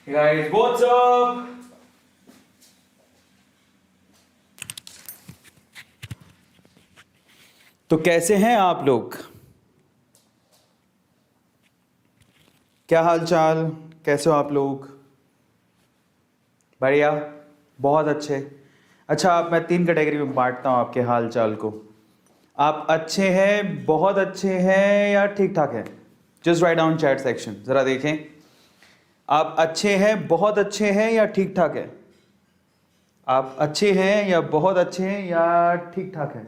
Hey guys, what's up? तो कैसे हैं आप लोग? क्या हाल चाल? कैसे हो आप लोग? बढ़िया, बहुत अच्छे। अच्छा, आप मैं 3 कैटेगरी में बांटता हूँ आपके हाल चाल को। आप अच्छे हैं, बहुत अच्छे हैं या ठीक ठाक हैं? Just write down chat section, ज़रा देखें। आप अच्छे हैं, बहुत अच्छे हैं या ठीक ठाक है? आप अच्छे हैं या बहुत अच्छे हैं या ठीक ठाक है?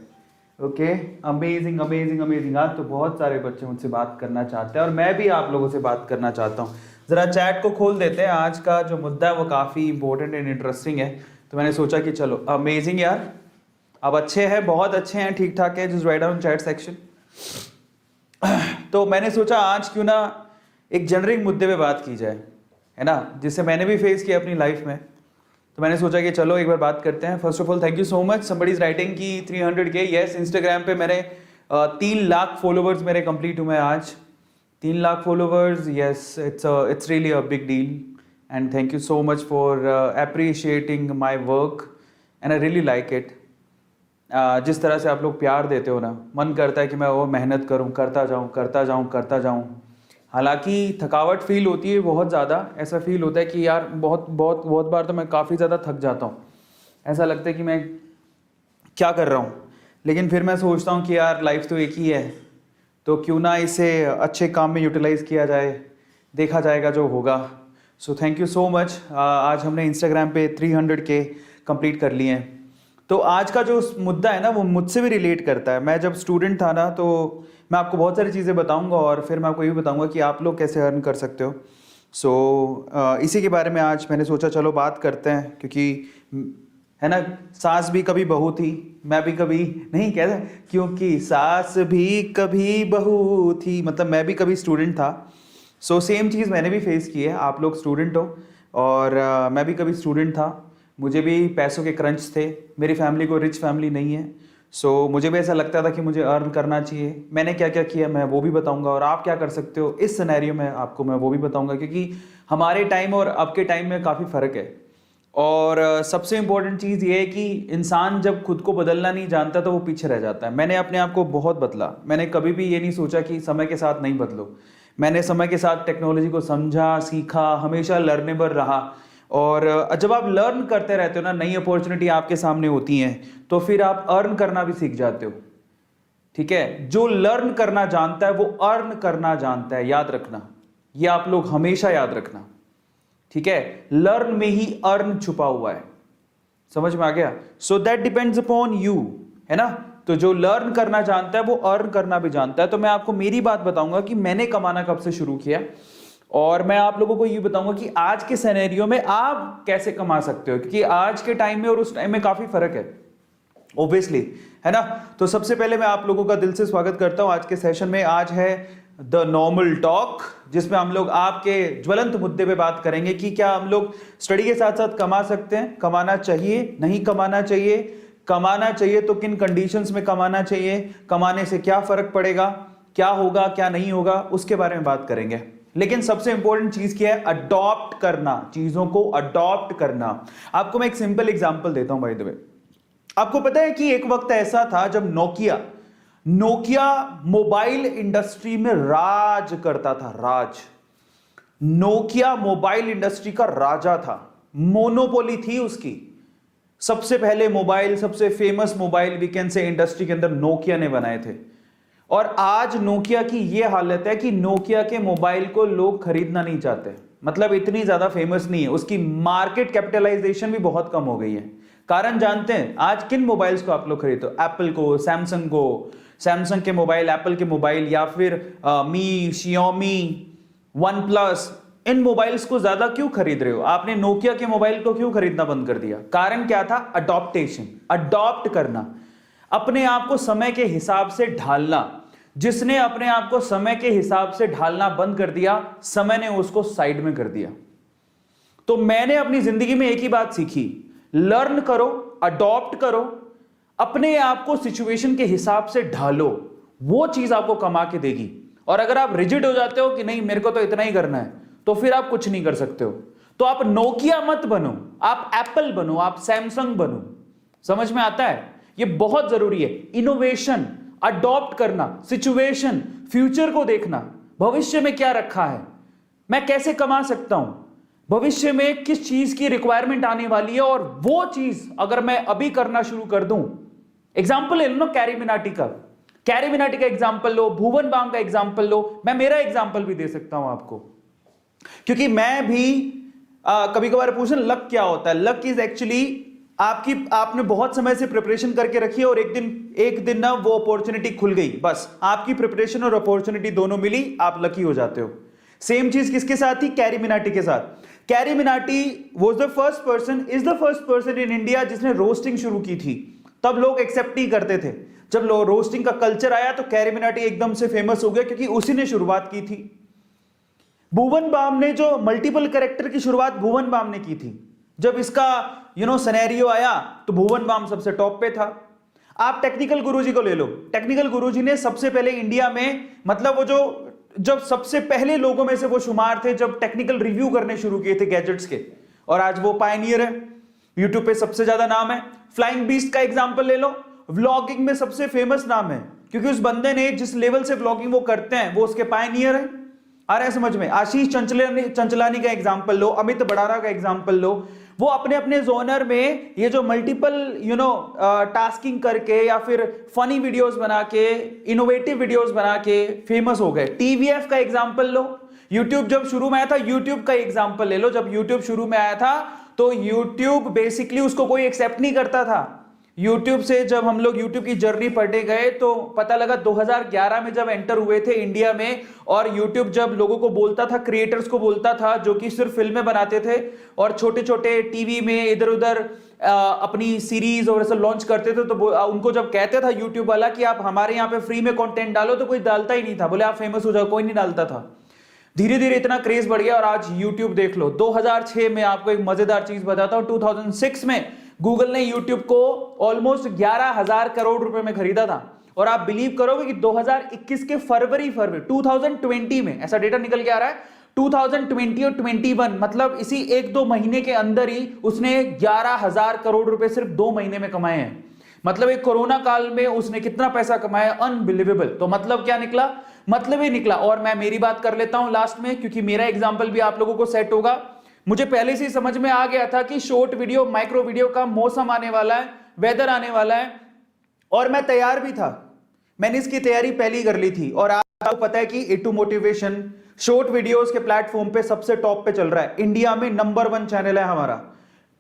Okay, amazing amazing amazing. आज तो बहुत सारे बच्चे मुझसे बात करना चाहते हैं और मैं भी आप लोगों से बात करना चाहता हूँ। ज़रा चैट को खोल देते हैं। आज का जो मुद्दा है वो काफ़ी इंपॉर्टेंट एंड इंटरेस्टिंग है, तो मैंने सोचा कि चलो अमेजिंग यार, अब अच्छे हैं, बहुत अच्छे हैं, ठीक ठाक है, just write down chat section. तो मैंने सोचा आज क्यों ना एक जनरिक मुद्दे पे बात की जाए, है ना, जिससे मैंने भी फेस किया अपनी लाइफ में। तो मैंने सोचा कि चलो एक बार बात करते हैं। First of all thank you so much, somebody is writing कि 300K। यस, इंस्टाग्राम पे मेरे 3 लाख फॉलोवर्स मेरे कंप्लीट हुए आज। 3 lakh followers, yes, it's really a big deal and thank you so much for appreciating my work and I really like it. जिस तरह से आप लोग प्यार देते हो ना, मन करता है कि मैं वो मेहनत करूँ, करता जाऊँ करता जाऊँ करता जाऊँ। हालांकि थकावट फील होती है बहुत ज़्यादा, ऐसा फील होता है कि यार बहुत बहुत बहुत बार तो मैं काफ़ी ज़्यादा थक जाता हूँ। ऐसा लगता है कि मैं क्या कर रहा हूँ, लेकिन फिर मैं सोचता हूँ कि यार लाइफ तो एक ही है, तो क्यों ना इसे अच्छे काम में यूटिलाइज़ किया जाए, देखा जाएगा जो होगा। So thank you so much. आज हमने इंस्टाग्राम पे 300K कंप्लीट कर लिए हैं। तो आज का जो मुद्दा है ना वो मुझसे भी रिलेट करता है। मैं जब स्टूडेंट था ना, तो मैं आपको बहुत सारी चीज़ें बताऊंगा और फिर मैं आपको ये भी बताऊंगा कि आप लोग कैसे अर्न कर सकते हो। सो इसी के बारे में आज मैंने सोचा चलो बात करते हैं, क्योंकि है ना, सास भी कभी बहू थी, मैं भी कभी नहीं कहता, क्योंकि सास भी कभी बहू थी, मतलब मैं भी कभी स्टूडेंट था। सो सेम चीज़ मैंने भी फेस की है। आप लोग स्टूडेंट हो और मैं भी कभी स्टूडेंट था। मुझे भी पैसों के क्रंच थे। मेरी फैमिली को रिच फैमिली नहीं है, सो मुझे भी ऐसा लगता था कि मुझे अर्न करना चाहिए। मैंने क्या क्या किया मैं वो भी बताऊंगा, और आप क्या कर सकते हो इस सिनेरियो में आपको मैं वो भी बताऊंगा, क्योंकि हमारे टाइम और अब के टाइम में काफ़ी फ़र्क है। और सबसे इम्पोर्टेंट चीज़ ये है कि इंसान जब खुद को बदलना नहीं जानता तो वो पीछे रह जाता है। मैंने अपने आप को बहुत बदला। मैंने कभी भी ये नहीं सोचा कि समय के साथ नहीं बदलो। मैंने समय के साथ टेक्नोलॉजी को समझा, सीखा, हमेशा लर्नेबल रहा। और जब आप लर्न करते रहते हो ना, नई अपॉर्चुनिटी आपके सामने होती हैं, तो फिर आप अर्न करना भी सीख जाते हो। ठीक है, जो लर्न करना जानता है वो अर्न करना जानता है, याद रखना, ये आप लोग हमेशा याद रखना। ठीक है, लर्न में ही अर्न छुपा हुआ है। समझ में आ गया? So that depends upon you, है ना। तो जो लर्न करना जानता है वो अर्न करना भी जानता है। तो मैं आपको मेरी बात बताऊंगा कि मैंने कमाना कब से शुरू किया, और मैं आप लोगों को ये बताऊंगा कि आज के सिनेरियो में आप कैसे कमा सकते हो, क्योंकि आज के टाइम में और उस टाइम में काफी फर्क है ओब्वियसली, है ना। तो सबसे पहले मैं आप लोगों का दिल से स्वागत करता हूं आज के सेशन में। आज है द नॉर्मल टॉक, जिसमें हम लोग आपके ज्वलंत मुद्दे पे बात करेंगे कि क्या हम लोग स्टडी के साथ साथ कमा सकते हैं, कमाना चाहिए, नहीं कमाना चाहिए, कमाना चाहिए तो किन कंडीशंस में कमाना चाहिए, कमाने से क्या फर्क पड़ेगा, क्या होगा क्या नहीं होगा, उसके बारे में बात करेंगे। लेकिन सबसे इंपॉर्टेंट चीज क्या है? अडॉप्ट करना, चीजों को अडॉप्ट करना। आपको मैं एक सिंपल एग्जांपल देता हूं बाय द वे। आपको पता है कि एक वक्त ऐसा था जब नोकिया मोबाइल इंडस्ट्री में राज करता था। नोकिया मोबाइल इंडस्ट्री का राजा था, मोनोपोली थी उसकी। सबसे पहले मोबाइल, सबसे famous mobile we can say industry के अंदर नोकिया ने बनाए थे। और आज नोकिया की यह हालत है कि नोकिया के मोबाइल को लोग खरीदना नहीं चाहते, मतलब इतनी ज्यादा फेमस नहीं है, उसकी मार्केट कैपिटलाइजेशन भी बहुत कम हो गई है। कारण जानते हैं आज किन मोबाइल्स को आप लोग खरीदते हो? एप्पल को, सैमसंग को, सैमसंग के मोबाइल, एप्पल के मोबाइल, या फिर मी, शियोमी, वन प्लस, इन मोबाइल्स को ज्यादा क्यों खरीद रहे हो? आपने नोकिया के मोबाइल को क्यों खरीदना बंद कर दिया? कारण क्या था? अडॉप्टेशन, अडॉप्ट करना, अपने आप को समय के हिसाब से ढालना। जिसने अपने आप को समय के हिसाब से ढालना बंद कर दिया, समय ने उसको साइड में कर दिया। तो मैंने अपनी जिंदगी में एक ही बात सीखी, लर्न करो, अडॉप्ट करो, अपने आप को सिचुएशन के हिसाब से ढालो, वो चीज आपको कमा के देगी। और अगर आप रिजिड हो जाते हो कि नहीं मेरे को तो इतना ही करना है, तो फिर आप कुछ नहीं कर सकते हो। तो आप नोकिया मत बनो, आप एप्पल बनो, आप सैमसंग बनो। समझ में आता है? ये बहुत जरूरी है। इनोवेशन, अडॉप्ट करना, सिचुएशन, फ्यूचर को देखना, भविष्य में क्या रखा है, मैं कैसे कमा सकता हूं, भविष्य में किस चीज की रिक्वायरमेंट आने वाली है, और वो चीज अगर मैं अभी करना शुरू कर दूं। एग्जाम्पल ले लो ना कैरी मिनाटी का, कैरी मिनाटी का एग्जाम्पल लो, भुवन बाम का एग्जाम्पल लो, मैं मेरा एग्जाम्पल भी दे सकता हूं आपको, क्योंकि मैं भी कभी कभार पूछना लक क्या होता है। लक इज एक्चुअली आपने बहुत समय से प्रिपरेशन करके रखी है और एक दिन ना वो अपॉर्चुनिटी खुल गई, बस आपकी प्रिपरेशन और अपॉर्चुनिटी दोनों मिली, आप लकी हो जाते हो। सेम चीज किसके साथ थी? कैरी मिनाटी के साथ। Carry Minati is the first person in India जिसने रोस्टिंग शुरू की थी। तब लोग एक्सेप्ट नहीं करते थे। जब रोस्टिंग का कल्चर आया तो कैरी मिनाटी एकदम से फेमस हो गया, क्योंकि उसी ने शुरुआत की थी। भुवन बाम ने जो मल्टीपल कैरेक्टर की शुरुआत भुवन बाम ने की थी, जब इसका सिनेरियो आया तो भुवन बाम सबसे टॉप पे था। आप टेक्निकल गुरुजी को ले लो, टेक्निकल गुरुजी ने सबसे पहले इंडिया में, मतलब वो जब सबसे पहले लोगों में से वो शुमार थे जब टेक्निकल रिव्यू करने शुरू किए थे गैजेट्स के, और आज वो पायनियर है, यूट्यूब पे सबसे ज्यादा नाम है। फ्लाइंग बीस्ट का एग्जांपल ले लो, व्लॉगिंग में सबसे फेमस नाम है, क्योंकि उस बंदे ने जिस लेवल से व्लॉगिंग वो करते हैं वो उसके पायनियर है। आ रहा है समझ में? आशीष चंचलानी का एग्जांपल लो, अमित बड़ारा का एग्जांपल लो, वो अपने अपने जोनर में ये जो मल्टीपल टास्किंग करके या फिर फनी वीडियोस बना के, इनोवेटिव वीडियोस बना के फेमस हो गए। टीवीएफ का एग्जांपल लो, यूट्यूब जब शुरू में आया था, यूट्यूब का एग्जांपल ले लो, जब यूट्यूब शुरू में आया था तो यूट्यूब बेसिकली उसको कोई एक्सेप्ट नहीं करता था। यूट्यूब से जब हम लोग यूट्यूब की जर्नी पढ़ने गए तो पता लगा 2011 में जब एंटर हुए थे इंडिया में, और यूट्यूब जब लोगों को बोलता था, क्रिएटर्स को बोलता था जो कि सिर्फ फिल्में बनाते थे और छोटे छोटे टीवी में इधर उधर अपनी सीरीज और ऐसा लॉन्च करते थे, तो उनको जब कहते था यूट्यूब वाला कि आप हमारे यहाँ पे फ्री में कंटेंट डालो, तो कोई डालता ही नहीं था, बोले आप फेमस हो जाओ, कोई नहीं डालता था। धीरे धीरे इतना क्रेज बढ़ गया और आज यूट्यूब देख लो। 2006 में आपको एक मजेदार चीज बताता हूं, 2006 में गूगल ने यूट्यूब को ऑलमोस्ट 11,000 करोड़ रुपए में खरीदा था, और आप बिलीव करोगे कि 2021 के फरवरी 2020 में ऐसा डेटा निकल के आ रहा है, 2020 और 21 मतलब इसी 1-2 महीने के अंदर ही उसने 11,000 करोड़ रुपए सिर्फ 2 महीने में कमाए हैं। मतलब एक कोरोना काल में उसने कितना पैसा कमाया, अनबिलीवेबल। तो मतलब क्या निकला? मतलब ये निकला, और मैं मेरी बात कर लेता हूं लास्ट में, क्योंकि मेरा एग्जाम्पल भी आप लोगों को सेट होगा। मुझे पहले से ही समझ में आ गया था कि शॉर्ट वीडियो, माइक्रो वीडियो का मौसम आने वाला है, वेदर आने वाला है, और मैं तैयार भी था। मैंने इसकी तैयारी पहले ही कर ली थी। और आपको पता है कि A2 मोटिवेशन शॉर्ट वीडियोस के प्लेटफॉर्म पे सबसे टॉप पे चल रहा है। इंडिया में नंबर 1 चैनल है हमारा।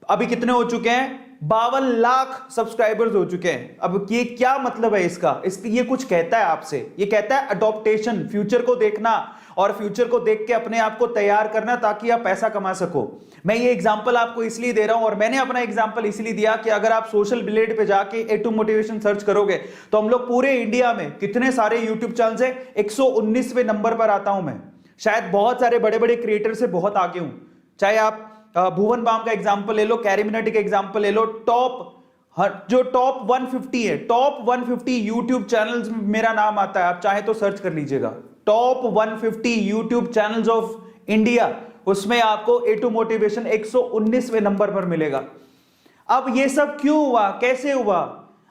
अभी कितने हो चुके हैं? 52 लाख सब्सक्राइबर्स हो चुके हैं। अब ये क्या मतलब है इसका? ये कुछ कहता है आपसे, ये कहता है अडॉप्टेशन, फ्यूचर को देखना और फ्यूचर को देख के अपने आप को तैयार करना ताकि आप पैसा कमा सको। मैं ये एग्जांपल आपको इसलिए दे रहा हूं, और मैंने अपना एग्जांपल इसलिए दिया कि अगर आप सोशल ब्लेड पे जाके A2 मोटिवेशन सर्च करोगे तो हम लोग पूरे इंडिया में कितने सारे यूट्यूब चैनल है, 119वें नंबर पर आता हूं मैं। शायद बहुत सारे बड़े बड़े क्रिएटर से बहुत आगे हूं। चाहे आप भुवन बाम का एग्जांपल ले लो, कैरी मिनाटी का एग्जांपल ले लो, जो टॉप 150 है, टॉप 150 यूट्यूब चैनल्स में मेरा नाम आता है। आप चाहे तो सर्च कर लीजिएगा, top 150 YouTube channels of India, उसमें आपको A2 मोटिवेशन 119वें नंबर पर मिलेगा। अब ये सब क्यों हुआ, कैसे हुआ,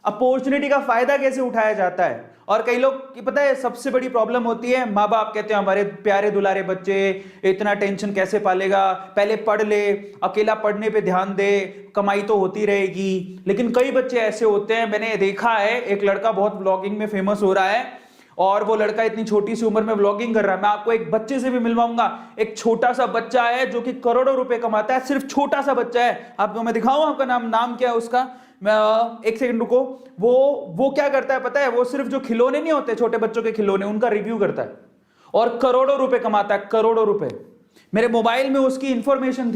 अपॉर्चुनिटी का फायदा कैसे उठाया जाता है? और कई लोग की पता है सबसे बड़ी प्रॉब्लम होती है, माँ बाप कहते हैं हमारे प्यारे दुलारे बच्चे इतना टेंशन कैसे पालेगा, पहले पढ़ ले, अकेला पढ़ने पे ध्यान दे, कमाई तो होती रहेगी। लेकिन कई बच्चे ऐसे होते हैं, मैंने देखा है, एक लड़का बहुत ब्लॉगिंग में फेमस हो रहा है और वो लड़का इतनी छोटी सी उम्र में व्लॉगिंग कर रहा है। मैं आपको एक बच्चे से भी मिलवाऊंगा, एक छोटा सा बच्चा है जो कि करोड़ों रुपए कमाता है, सिर्फ छोटा सा बच्चा है। आपको मैं दिखाऊं, आपका नाम क्या है उसका, मैं एक सेकंड रुको। वो क्या करता है पता है? वो सिर्फ जो खिलौने नहीं होते छोटे बच्चों के खिलौने, उनका रिव्यू करता है और करोड़ों रुपए कमाता है, करोड़ों रुपए। मेरे मोबाइल में उसकी इंफॉर्मेशन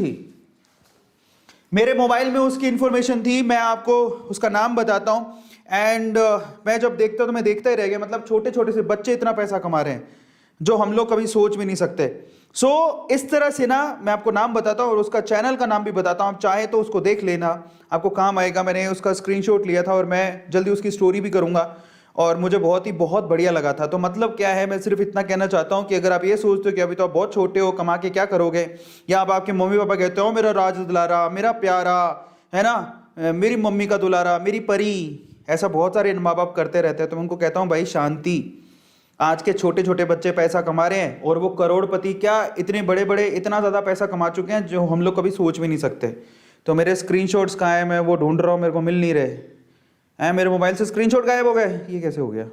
थी, मैं आपको उसका नाम बताता हूं। एंड मैं जब देखता हूं तो मैं देखता ही रह गया। मतलब छोटे छोटे से बच्चे इतना पैसा कमा रहे हैं जो हम लोग कभी सोच भी नहीं सकते। सो इस तरह से ना, मैं आपको नाम बताता हूं और उसका चैनल का नाम भी बताता हूं, आप चाहे तो उसको देख लेना, आपको काम आएगा। मैंने उसका स्क्रीनशॉट लिया था और मैं जल्दी उसकी स्टोरी भी करूंगा। और मुझे बहुत बढ़िया लगा था। तो मतलब क्या है, मैं सिर्फ इतना कहना चाहता हूँ कि अगर आप ये सोचते हो कि अभी तो आप बहुत छोटे हो, कमा के क्या करोगे, या अब आपके मम्मी पापा कहते हो मेरा राज दुलारा, मेरा प्यारा, है ना, मेरी मम्मी का दुलारा, मेरी परी, ऐसा बहुत सारे माँ बाप करते रहते हैं, तो मैं उनको कहता हूँ भाई शांति। आज के छोटे छोटे बच्चे पैसा कमा रहे हैं और वो करोड़पति, क्या इतने बड़े बड़े इतना ज़्यादा पैसा कमा चुके हैं जो हम लोग कभी सोच भी नहीं सकते। तो मेरे स्क्रीनशॉट्स कहाँ हैं, मैं वो ढूंढ रहा हूँ, मेरे को मिल नहीं रहे हैं। मेरे मोबाइल से स्क्रीनशॉट गायब हो गए, ये कैसे हो गया?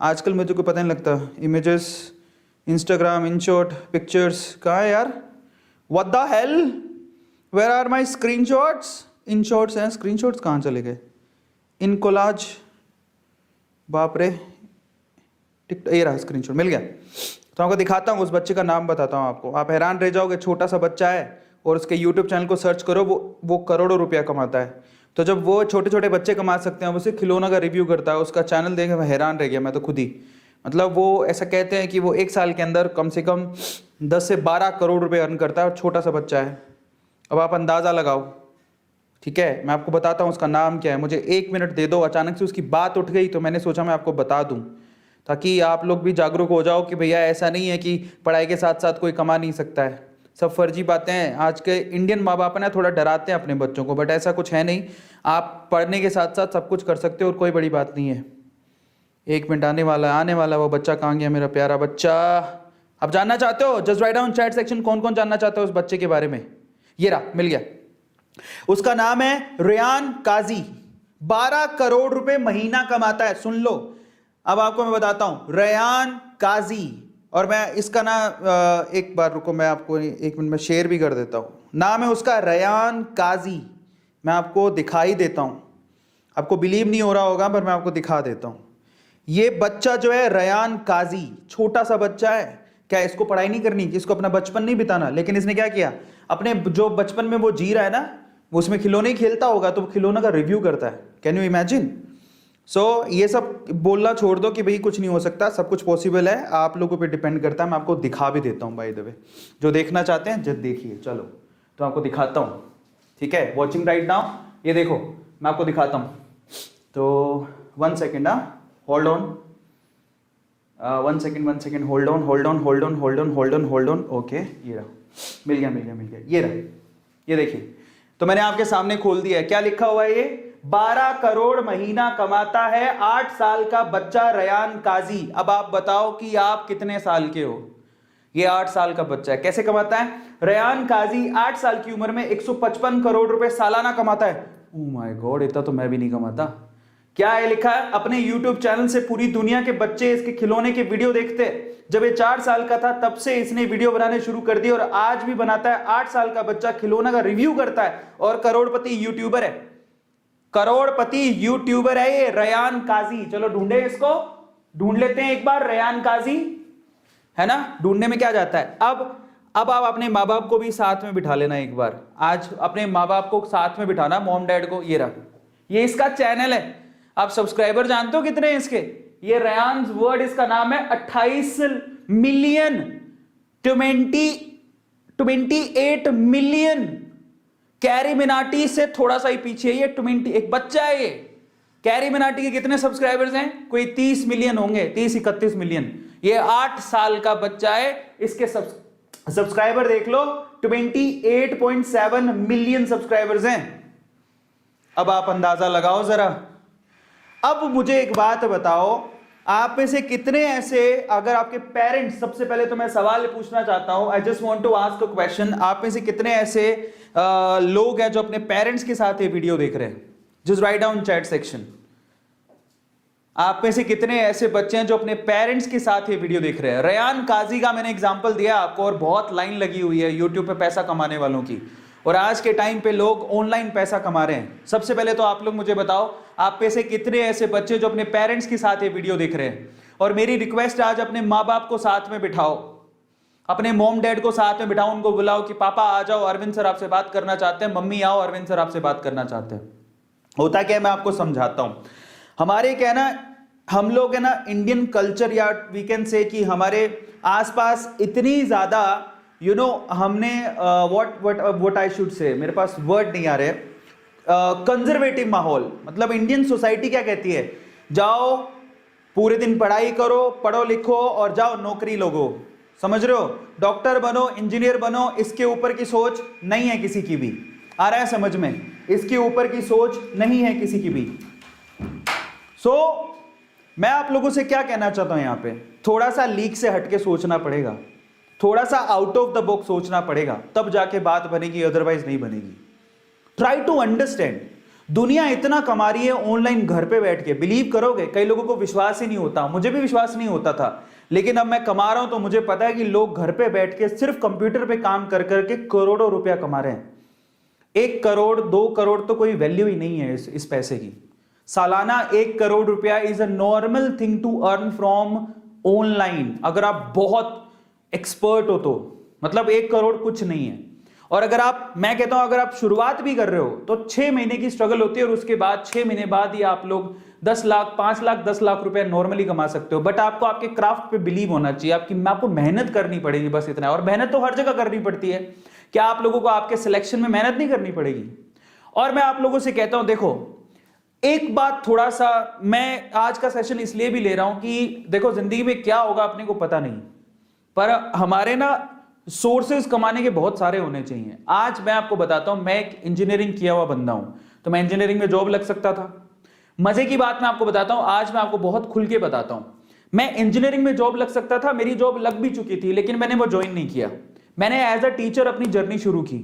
आजकल मुझे कोई पता नहीं लगता। इमेजेस, इंस्टाग्राम, इनशॉट, पिक्चर्स, कहाँ है यार? What the hell, where are my screenshots? InShots हैं, स्क्रीनशॉट्स कहाँ चले गए? इन कोलाज, बाप रे, ये रहा स्क्रीनशॉट, मिल गया। तो आपको दिखाता हूँ, उस बच्चे का नाम बताता हूँ आपको, आप हैरान रह जाओगे। छोटा सा बच्चा है और उसके यूट्यूब चैनल को सर्च करो, वो करोड़ों रुपया कमाता है। तो जब वो छोटे छोटे बच्चे कमा सकते हैं, उसे खिलौना का रिव्यू करता है, उसका चैनल देख मैं हैरान रह गया, मैं तो खुद ही। मतलब वो ऐसा कहते हैं कि वो 1 साल के अंदर कम से कम 10 से 12 करोड़ रुपए अर्न करता है और छोटा सा बच्चा है। अब आप अंदाज़ा लगाओ, ठीक है? मैं आपको बताता हूँ उसका नाम क्या है। मुझे 1 मिनट दे दो, अचानक से उसकी बात उठ गई तो मैंने सोचा मैं आपको बता दूँ, ताकि आप लोग भी जागरूक हो जाओ कि भैया ऐसा नहीं है कि पढ़ाई के साथ साथ कोई कमा नहीं सकता है। सब फर्जी बातें हैं। आज के इंडियन माँ बाप ना थोड़ा डराते हैं अपने बच्चों को, बट ऐसा कुछ है नहीं। आप पढ़ने के साथ साथ सब कुछ कर सकते हो और कोई बड़ी बात नहीं है। 1 मिनट आने वाला। वो बच्चा कहाँ गया, मेरा प्यारा बच्चा? आप जानना चाहते हो? Just write down chat section, कौन कौन जानना चाहते हो उस बच्चे के बारे में। ये रहा, मिल गया। उसका नाम है रेयान काजी, 12 करोड़ रुपए महीना कमाता है। सुन लो, अब आपको मैं बताता हूं, रेयान काजी। और मैं इसका ना एक बार रुको, मैं आपको 1 मिनट में शेयर भी कर देता हूं। नाम है उसका रेयान काजी। मैं आपको दिखाई देता हूं, आपको बिलीव नहीं हो रहा होगा पर मैं आपको दिखा देता हूं। ये बच्चा जो है रेयान काजी, छोटा सा बच्चा है। क्या इसको पढ़ाई नहीं करनी, इसको अपना बचपन नहीं बिताना? लेकिन इसने क्या किया, अपने जो बचपन में वो जी रहा है ना, वो उसमें खिलौने ही खेलता होगा, तो खिलौना का रिव्यू करता है। Can you imagine? सो ये सब बोलना छोड़ दो कि भाई कुछ नहीं हो सकता, सब कुछ पॉसिबल है। आप लोगों पे डिपेंड करता है। मैं आपको दिखा भी देता हूँ बाय द वे, जो देखना चाहते हैं जब देखिए। चलो तो आपको दिखाता हूँ, ठीक है? वॉचिंग राइट नाउ, ये देखो मैं आपको दिखाता हूँ। तो 1 second, hold on, 1 second, hold on. Okay, ये रहा, मिल गया। ये रहा, ये देखिए। तो मैंने आपके सामने खोल दिया है। क्या लिखा हुआ है? ये 12 करोड़ महीना कमाता है, 8 साल का बच्चा रेयान काजी। अब आप बताओ कि आप कितने साल के हो? ये 8 साल का बच्चा है। कैसे कमाता है? रेयान काजी 8 साल की उम्र में 155 करोड़ रुपए सालाना कमाता है। ओह माय गॉड, इतना तो मैं भी नहीं कमाता। क्या है लिखा है? अपने YouTube चैनल से पूरी दुनिया के बच्चे इसके खिलौने के वीडियो देखते हैं। जब ये 4 साल का था तब से इसने वीडियो बनाने शुरू कर दिए और आज भी बनाता है। 8 साल का बच्चा खिलौना का रिव्यू करता है और करोड़पति यूट्यूबर है। करोड़पति यूट्यूबर है ये रेयान काजी। चलो ढूंढे इसको, ढूंढ लेते हैं एक बार रेयान काजी, है ना? ढूंढने में क्या जाता है। अब आप अपने माँ बाप को भी साथ में बिठा लेना एक बार। आज अपने माँ बाप को साथ में बिठाना, मॉम डैड को। ये रहा, ये इसका चैनल है। आप सब्सक्राइबर जानते हो कितने हैं इसके? ये रेयान वर्ल्ड इसका नाम है। 28 मिलियन, 28 मिलियन। कैरी मिनाटी से थोड़ा सा ही पीछे ये 20, एक बच्चा है ये। कैरी मिनाटी के कितने सब्सक्राइबर्स हैं? कोई 30 मिलियन होंगे, 30-31 मिलियन। ये 8 साल का बच्चा है। इसके सब्सक्राइबर देख लो, 28.7 मिलियन सब्सक्राइबर्स हैं। अब आप अंदाजा लगाओ जरा। अब मुझे एक बात बताओ, आप में से कितने ऐसे, अगर आपके पेरेंट्स, सबसे पहले तो मैं सवाल पूछना चाहता हूं, I just want to ask a question. आप में से कितने ऐसे लोग हैं जो अपने पेरेंट्स के साथ ये वीडियो देख रहे हैं? Just write down chat section. आप में से कितने ऐसे बच्चे हैं जो अपने पेरेंट्स के साथ ये वीडियो देख रहे हैं? रेयान काजी का मैंने एग्जांपल दिया आपको, और बहुत लाइन लगी हुई है यूट्यूब पे पैसा कमाने वालों की, और आज के टाइम पे लोग ऑनलाइन पैसा कमा रहे हैं। सबसे पहले तो आप लोग मुझे बताओ, आप में से कितने ऐसे बच्चे जो अपने पेरेंट्स के साथ ये वीडियो देख रहे हैं? और मेरी रिक्वेस्ट आज, अपने माँ बाप को साथ में बिठाओ, अपने मॉम डैड को साथ में बिठाओ, उनको बुलाओ कि पापा आ जाओ, अरविंद सर आपसे बात करना चाहते हैं। मम्मी आओ, अरविंद सर आपसे बात करना चाहते हैं। होता क्या है, मैं आपको समझाता हूं। हमारे क्या है ना, हम लोग है ना, इंडियन कल्चर, या वी कैन से कि हमारे आसपास इतनी ज्यादा हमने व्हाट आई शुड से, मेरे पास वर्ड नहीं आ रहे, कंजर्वेटिव माहौल। मतलब इंडियन सोसाइटी क्या कहती है, जाओ पूरे दिन पढ़ाई करो, पढ़ो लिखो और जाओ नौकरी लोगो, समझ रहे हो? डॉक्टर बनो, इंजीनियर बनो, इसके ऊपर की सोच नहीं है किसी की भी। आ रहा है समझ में? इसके ऊपर की सोच नहीं है किसी की भी। मैं आप लोगों से क्या कहना चाहता हूं यहां पे, थोड़ा सा लीक से हटके सोचना पड़ेगा, थोड़ा सा आउट ऑफ द बॉक्स सोचना पड़ेगा, तब जाके बात बनेगी, अदरवाइज नहीं बनेगी। ट्राई टू अंडरस्टैंड, दुनिया इतना कमा रही है ऑनलाइन घर पे बैठ के, बिलीव करोगे कई लोगों को विश्वास ही नहीं होता, मुझे भी विश्वास नहीं होता था, लेकिन अब मैं कमा रहा हूं तो मुझे पता है कि लोग घर पे बैठ के सिर्फ कंप्यूटर पे काम कर करके करोड़ों रुपया कमा रहे हैं। 1 करोड़ 2 करोड़ तो कोई वैल्यू ही नहीं है इस पैसे की। सालाना 1 करोड़ रुपया is a normal thing to earn from online, अगर आप बहुत एक्सपर्ट हो तो, मतलब 1 करोड़ कुछ नहीं है। और अगर आप, मैं कहता हूं अगर आप शुरुआत भी कर रहे हो तो 6 महीने की स्ट्रगल होती है और उसके बाद 6 महीने बाद ही आप लोग 10 लाख 5 लाख 10 लाख रुपए नॉर्मली कमा सकते हो। बट आपको आपके क्राफ्ट पे बिलीव होना चाहिए, आपको मेहनत करनी पड़ेगी, बस इतना। और मेहनत तो हर जगह करनी पड़ती है, क्या आप लोगों को आपके सिलेक्शन में मेहनत नहीं करनी पड़ेगी? और मैं आप लोगों से कहता हूं, देखो एक बात, थोड़ा सा मैं आज का सेशन इसलिए भी ले रहा हूं कि देखो जिंदगी में क्या होगा अपने को पता नहीं, पर हमारे ना सोर्सेज कमाने के बहुत सारे होने चाहिए। आज मैं आपको बताता हूं, मैं एक इंजीनियरिंग किया हुआ बंदा हूं, तो मैं इंजीनियरिंग में जॉब लग सकता था। मजे की बात मैं आपको बताता हूं, आज मैं आपको बहुत खुल के बताता हूं, मैं इंजीनियरिंग में जॉब लग सकता था, मेरी जॉब लग भी चुकी थी, लेकिन मैंने वो ज्वाइन नहीं किया। मैंने एज अ टीचर अपनी जर्नी शुरू की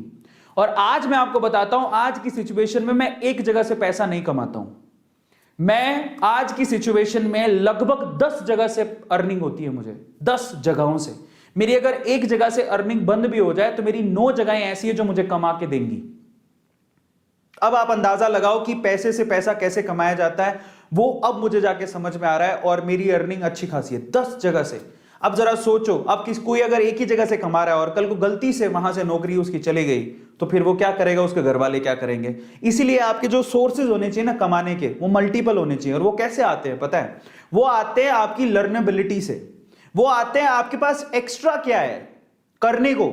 और आज मैं आपको बताता हूं, आज की सिचुएशन में मैं एक जगह से पैसा नहीं कमाता हूं, मैं आज की सिचुएशन में लगभग 10 जगह से अर्निंग होती है मुझे, 10 जगहों से। मेरी अगर एक जगह से अर्निंग बंद भी हो जाए तो मेरी 9 जगहें ऐसी है जो मुझे कमा के देंगी। अब आप अंदाजा लगाओ कि पैसे से पैसा कैसे कमाया जाता है, वो अब मुझे जाके समझ में आ रहा है और मेरी अर्निंग अच्छी खासी है 10 जगह से। अब जरा सोचो, अब कोई अगर एक ही जगह से कमा रहा है और कल को गलती से वहां से नौकरी उसकी चली गई तो फिर वो क्या करेगा, उसके घर वाले क्या करेंगे? इसीलिए आपके जो सोर्सेज होने चाहिए ना कमाने के, वो मल्टीपल होने चाहिए। और वो कैसे आते हैं पता है? वो आते हैं आपकी लर्नेबिलिटी से, वो आते हैं आपके पास एक्स्ट्रा क्या है करने को।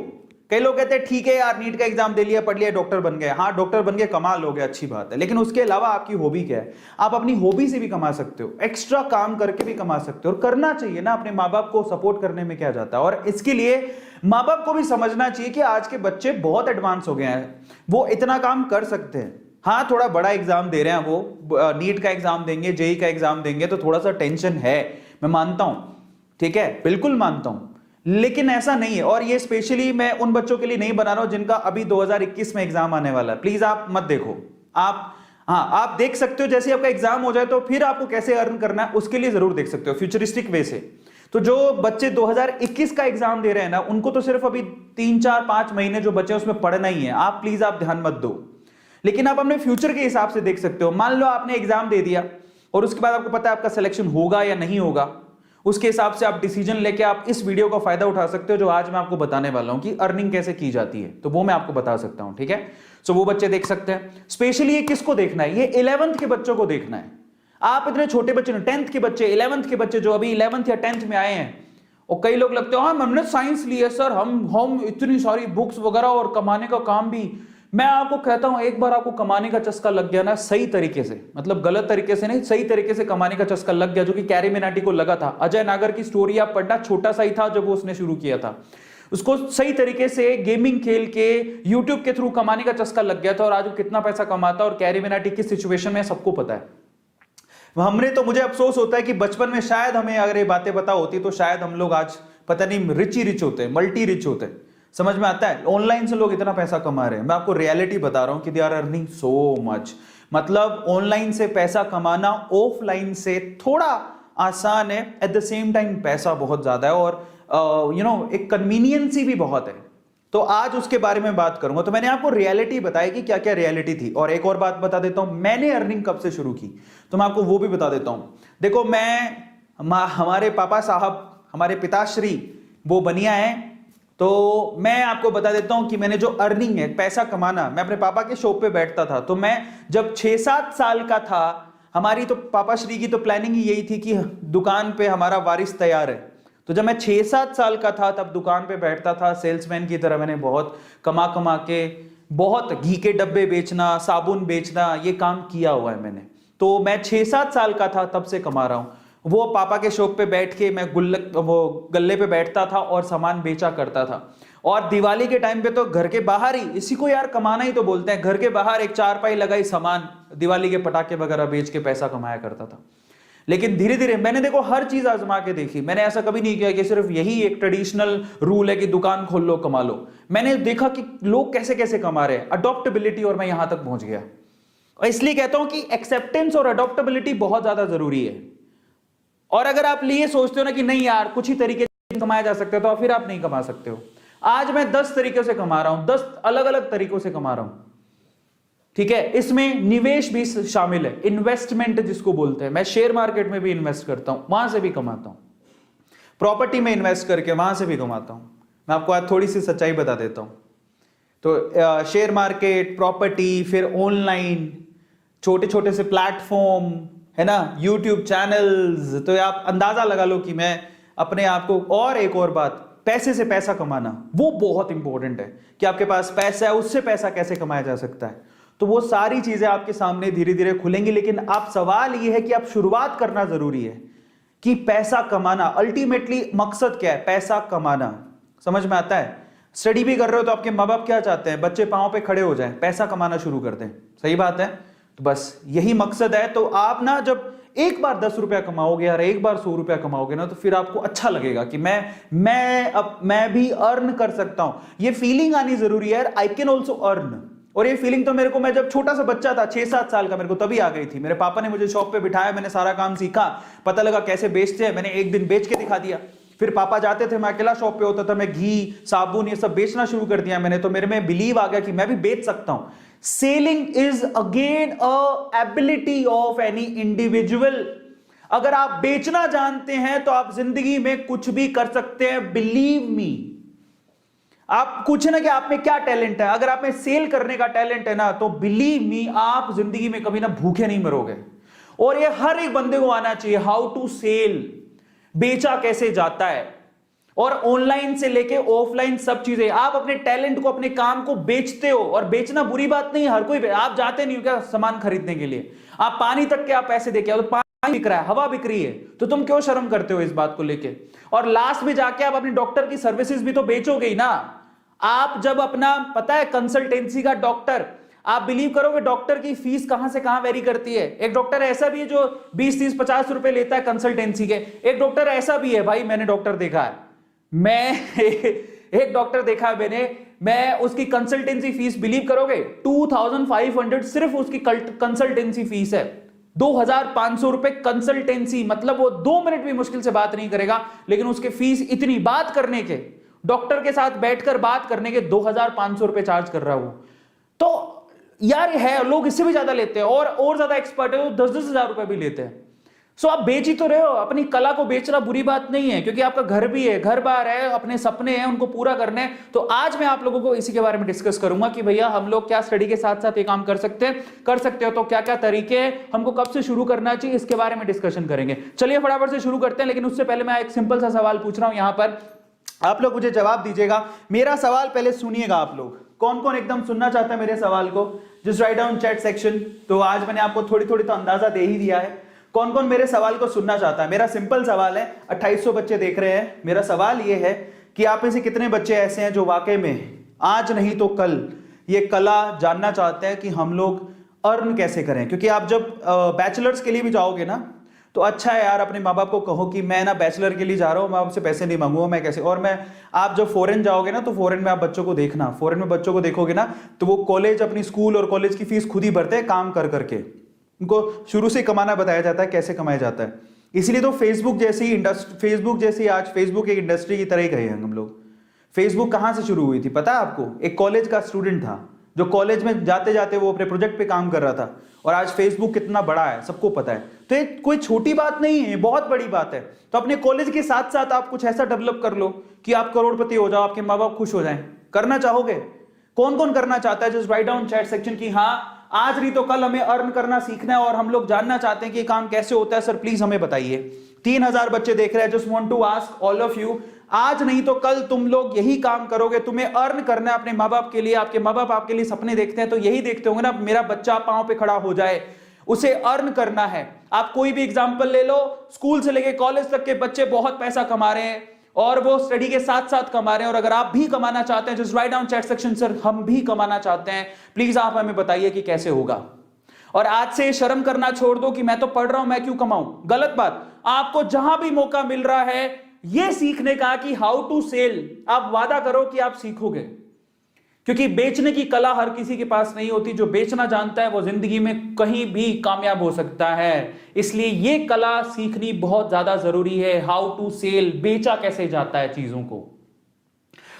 कई लोग कहते हैं ठीक है यार, नीट का एग्जाम दे लिया, पढ़ लिया, डॉक्टर बन गए। हाँ, डॉक्टर बन गए, कमाल हो गया, अच्छी बात है, लेकिन उसके अलावा आपकी हॉबी क्या है? आप अपनी हॉबी से भी कमा सकते हो, एक्स्ट्रा काम करके भी कमा सकते हो, और करना चाहिए ना। अपने माँ बाप को सपोर्ट करने में क्या जाता है? और इसके लिए माँ बाप को भी समझना चाहिए कि आज के बच्चे बहुत एडवांस हो गए हैं, वो इतना काम कर सकते हैं। हाँ, थोड़ा बड़ा एग्जाम दे रहे हैं, वो नीट का एग्जाम देंगे, जेई का एग्जाम देंगे, तो थोड़ा सा टेंशन है, मैं मानता हूं, ठीक है, बिल्कुल मानता हूं, लेकिन ऐसा नहीं है। और ये स्पेशली मैं उन बच्चों के लिए नहीं बना रहा हूं जिनका अभी 2021 में एग्जाम आने वाला है। प्लीज आप मत देखो, आप देख सकते हो जैसे आपका एग्जाम हो जाए तो फिर आपको कैसे अर्न करना है उसके लिए जरूर देख सकते हो, फ्यूचरिस्टिक वे से। तो जो बच्चे 2021 का एग्जाम दे रहे हैं ना, उनको तो सिर्फ अभी 3 4 5 महीने जो बचे उसमें पढ़ना ही है। आप प्लीज आप ध्यान मत दो, लेकिन आप अपने फ्यूचर के हिसाब से देख सकते हो। मान लो आपने एग्जाम दे दिया और उसके बाद आपको पता है आपका सिलेक्शन होगा या नहीं होगा, उसके हिसाब से आप डिसीजन लेके आप इस वीडियो का फायदा उठा सकते हो जो आज मैं आपको बताने वाला हूं कि अर्निंग कैसे की जाती है, तो वो मैं आपको बता सकता हूं, ठीक है। सो वो बच्चे देख सकते हैं। स्पेशली ये किसको देखना है? ये 11th के बच्चों को देखना है। आप इतने छोटे बच्चे, 10th के बच्चे, 11th के बच्चे जो अभी 11th या 10th में आए हैं, और कई लोग लगते हो हाँ हमने साइंस ली है सर, हम इतनी सारी बुक्स वगैरह और कमाने का काम भी। मैं आपको कहता हूं एक बार आपको कमाने का चस्का लग गया ना, सही तरीके से, मतलब गलत तरीके से नहीं, सही तरीके से कमाने का चस्का लग गया, जो कि कैरी मिनाटी को लगा था। अजय नागर की स्टोरी आप पढ़ना, छोटा सा ही था जब वो उसने शुरू किया था, उसको सही तरीके से गेमिंग खेल के यूट्यूब के थ्रू कमाने का चस्का लग गया था, और आज वो कितना पैसा कमाता है और कैरी मिनाटी की सिचुएशन में सबको पता है। हमने तो, मुझे अफसोस होता है कि बचपन में शायद हमें अगर ये बातें पता होती तो शायद हम लोग आज पता नहीं रिच ही रिच होते, मल्टी रिच होते। समझ में आता है? ऑनलाइन से लोग इतना पैसा कमा रहे हैं। मैं आपको रियलिटी बता रहा हूं कि they are earning so much. मतलब ऑनलाइन से पैसा कमाना ऑफलाइन से थोड़ा आसान है, एट द सेम टाइम पैसा बहुत ज्यादा है, और एक कन्वीनियंसी भी बहुत है। तो आज उसके बारे में बात करूंगा। तो मैंने आपको रियलिटी बताई कि क्या क्या रियलिटी थी, और एक और बात बता देता हूं, मैंने अर्निंग कब से शुरू की, तो मैं आपको वो भी बता देता हूं। देखो, हमारे पापा साहब, हमारे पिताश्री वो बनिया है, तो मैं आपको बता देता हूं कि मैंने जो अर्निंग है, पैसा कमाना, मैं अपने पापा के शॉप पे बैठता था। तो मैं जब 6-7 साल का था, हमारी तो पापा श्री की तो प्लानिंग ही यही थी कि दुकान पे हमारा वारिस तैयार है। तो जब मैं 6-7 साल का था तब दुकान पे बैठता था सेल्समैन की तरह। मैंने बहुत कमा के, बहुत घी के डब्बे बेचना, साबुन बेचना, ये काम किया हुआ है मैंने। तो मैं 6-7 साल का था तब से कमा रहा हूं। वो पापा के शॉप पे बैठ के मैं वो गल्ले पे बैठता था और सामान बेचा करता था। और दिवाली के टाइम पे तो घर के बाहर ही, इसी को यार कमाना ही तो बोलते हैं, घर के बाहर एक चारपाई लगाई, सामान दिवाली के पटाखे वगैरह बेच के पैसा कमाया करता था। लेकिन धीरे धीरे मैंने देखो हर चीज आजमा के देखी। मैंने ऐसा कभी नहीं किया कि सिर्फ यही एक ट्रेडिशनल रूल है कि दुकान खोल लो कमा लो। मैंने देखा कि लोग कैसे कैसे कमा रहे हैं, अडॉप्टेबिलिटी, और मैं यहां तक पहुंच गया। और इसलिए कहता हूं कि एक्सेप्टेंस और अडॉप्टेबिलिटी बहुत ज्यादा जरूरी है। और अगर आप लिए सोचते हो ना कि नहीं यार कुछ ही तरीके से कमाया जा सकता है, तो फिर आप नहीं कमा सकते हो। आज मैं 10 तरीके से कमा रहा हूं, 10 अलग अलग तरीकों से कमा रहा हूं, ठीक है। इसमें निवेश भी शामिल है, इन्वेस्टमेंट जिसको बोलते हैं। मैं शेयर मार्केट में भी इन्वेस्ट करता हूं, वहां से भी कमाता हूं। प्रॉपर्टी में इन्वेस्ट करके वहां से भी कमाता हूं। मैं आपको आज थोड़ी सी सच्चाई बता देता हूं। तो शेयर मार्केट, प्रॉपर्टी, फिर ऑनलाइन छोटे छोटे से प्लेटफॉर्म है ना, यूट्यूब चैनल्स। तो आप अंदाजा लगा लो कि मैं अपने आप को, और एक और बात, पैसे से पैसा कमाना, वो बहुत इंपॉर्टेंट है कि आपके पास पैसा है, उससे पैसा कैसे कमाया जा सकता है। तो वो सारी चीजें आपके सामने धीरे धीरे खुलेंगी। लेकिन आप, सवाल ये है कि आप शुरुआत करना जरूरी है कि पैसा कमाना, अल्टीमेटली मकसद क्या है, पैसा कमाना। समझ में आता है? स्टडी भी कर रहे हो तो आपके माँ बाप क्या चाहते हैं, बच्चे पांव पे खड़े हो जाएं, पैसा कमाना शुरू कर दें। सही बात है? तो बस यही मकसद है। तो आप ना जब एक बार 10 रुपया कमाओगे यार, एक बार 100 रुपया कमाओगे ना, तो फिर आपको अच्छा लगेगा कि मैं भी अर्न कर सकता हूं। ये फीलिंग आनी जरूरी है यार, आई कैन ऑल्सो अर्न। और ये फीलिंग तो मेरे को, मैं जब छोटा सा बच्चा था 6-7 साल का, मेरे को तभी आ गई थी। मेरे पापा ने मुझे शॉप पे बिठाया, मैंने सारा काम सीखा, पता लगा कैसे बेचते हैं, मैंने एक दिन बेच के दिखा दिया। फिर पापा जाते थे, मैं अकेला शॉप पे होता था, मैं घी, साबुन, ये सब बेचना शुरू कर दिया मैंने। तो मेरे में बिलीव आ गया कि मैं भी बेच सकता हूं। Selling is again a ability of any individual. अगर आप बेचना जानते हैं तो आप जिंदगी में कुछ भी कर सकते हैं, बिलीव मी। आप पूछे ना कि आप में क्या टैलेंट है, अगर आप में सेल करने का टैलेंट है ना, तो बिलीव मी आप जिंदगी में कभी ना भूखे नहीं मरोगे। और ये हर एक बंदे को आना चाहिए, हाउ टू सेल, बेचा कैसे जाता है। और ऑनलाइन से लेके ऑफलाइन सब चीजें, आप अपने टैलेंट को, अपने काम को बेचते हो। और बेचना बुरी बात नहीं है, हर कोई, आप जाते नहीं हो क्या सामान खरीदने के लिए, आप पानी तक के आप पैसे देके आओ, तो पानी बिक रहा है, हवा बिक रही है, तो तुम क्यों शर्म करते हो इस बात को लेके। और लास्ट में जाके आप अपने डॉक्टर की सर्विसेज भी तो बेचोगे ही ना। आप जब अपना, पता है कंसल्टेंसी का डॉक्टर, आप बिलीव करोगे डॉक्टर की फीस कहां से कहां वेरी करती है। एक डॉक्टर ऐसा भी है जो 20-30-50 रुपए लेता है कंसल्टेंसी के। एक डॉक्टर ऐसा भी है, भाई मैंने डॉक्टर देखा है, एक डॉक्टर देखा है मैं उसकी कंसल्टेंसी फीस बिलीव करोगे 2500 सिर्फ उसकी कंसल्टेंसी फीस है। 2500 रुपए कंसल्टेंसी, मतलब वो 2 मिनट भी मुश्किल से बात नहीं करेगा, लेकिन उसके फीस इतनी, बात करने के, डॉक्टर के साथ बैठकर बात करने के 2500 रुपए चार्ज कर रहा है वो। तो यार है, लोग इससे भी ज्यादा लेते हैं, और ज्यादा एक्सपर्ट है वो 10-10 हजार रुपए भी लेते हैं। सो आप बेच ही तो रहे हो, अपनी कला को बेचना बुरी बात नहीं है, क्योंकि आपका घर भी है, घर बार है, अपने सपने हैं, उनको पूरा करने हैं। तो आज मैं आप लोगों को इसी के बारे में डिस्कस करूंगा कि भैया हम लोग क्या स्टडी के साथ साथ ये काम कर सकते हो, तो क्या क्या तरीके हैं, हमको कब से शुरू करना चाहिए, इसके बारे में डिस्कशन करेंगे। चलिए फटाफट से शुरू करते हैं। लेकिन उससे पहले मैं एक सिंपल सा सवाल पूछ रहा हूं यहां पर, आप लोग मुझे जवाब दीजिएगा। मेरा सवाल पहले सुनिएगा आप लोग, कौन कौन एकदम सुनना चाहता है मेरे सवाल को, just write down chat section. तो आज मैंने आपको थोड़ी थोड़ी तो अंदाजा दे ही दिया है, कौन कौन मेरे सवाल को सुनना चाहता है। मेरा सिंपल सवाल है, 2800 बच्चे देख रहे हैं। मेरा सवाल यह है कि आप में से कितने बच्चे ऐसे हैं जो वाकई में आज नहीं तो कल ये कला जानना चाहते हैं कि हम लोग अर्न कैसे करें। क्योंकि आप जब बैचलर्स के लिए भी जाओगे ना, तो अच्छा है यार अपने माँ बाप को कहो कि मैं ना बैचलर के लिए जा रहा हूँ, मैं आपसे पैसे नहीं मांगूंगा, मैं कैसे। और मैं, आप जब फॉरेन जाओगे ना, तो फॉरेन में आप बच्चों को देखना, फॉरेन में बच्चों को देखोगे ना, तो वो कॉलेज, अपनी स्कूल और कॉलेज की फीस खुद ही भरते हैं काम कर करके। उनको शुरू से कमाना बताया जाता है, कैसे कमाया जाता है। इसलिए तो फेसबुक जैसी आज फेसबुक एक इंडस्ट्री की तरह ही कहे हम लोग। फेसबुक कहाँ से शुरू हुई थी पता है आपको? एक कॉलेज का स्टूडेंट था जो कॉलेज में जाते जाते वो अपने प्रोजेक्ट पे काम कर रहा था, और आज फेसबुक कितना बड़ा है सबको पता है। तो ये कोई छोटी बात नहीं है, बहुत बड़ी बात है। तो अपने कॉलेज के साथ साथ आप कुछ ऐसा डेवलप कर लो कि आप करोड़पति हो जाओ, आपके माँ बाप खुश हो जाएं। करना चाहोगे? कौन कौन करना चाहता है? Just write down chat section की हाँ, आज नहीं तो कल हमें अर्न करना सीखना है और हम लोग जानना चाहते हैं कि ये काम कैसे होता है। सर प्लीज हमें बताइए। 3000 बच्चे देख रहे हैं। Just want to ask all of you, आज नहीं तो कल तुम लोग यही काम करोगे, तुम्हें अर्न करना है अपने माँ बाप के लिए। आपके माँ बाप आपके लिए सपने देखते हैं, तो यही देखते होंगे ना, मेरा बच्चा पांव पे खड़ा हो जाए, उसे अर्न करना है। आप कोई भी एग्जांपल ले लो, स्कूल से लेके कॉलेज तक के बच्चे बहुत पैसा कमा रहे हैं और वो स्टडी के साथ साथ कमा रहे हैं। और अगर आप भी कमाना चाहते हैं, just write down chat section sir हम भी कमाना चाहते हैं, प्लीज आप हमें बताइए कि कैसे होगा। और आज से शर्म करना छोड़ दो कि मैं तो पढ़ रहा हूं, मैं क्यों कमाऊं, गलत बात। आपको जहां भी मौका मिल रहा है यह सीखने का कि हाउ टू सेल, आप वादा करो कि आप सीखोगे, क्योंकि बेचने की कला हर किसी के पास नहीं होती। जो बेचना जानता है वो जिंदगी में कहीं भी कामयाब हो सकता है। इसलिए यह कला सीखनी बहुत ज्यादा जरूरी है, हाउ टू सेल, बेचा कैसे जाता है चीजों को।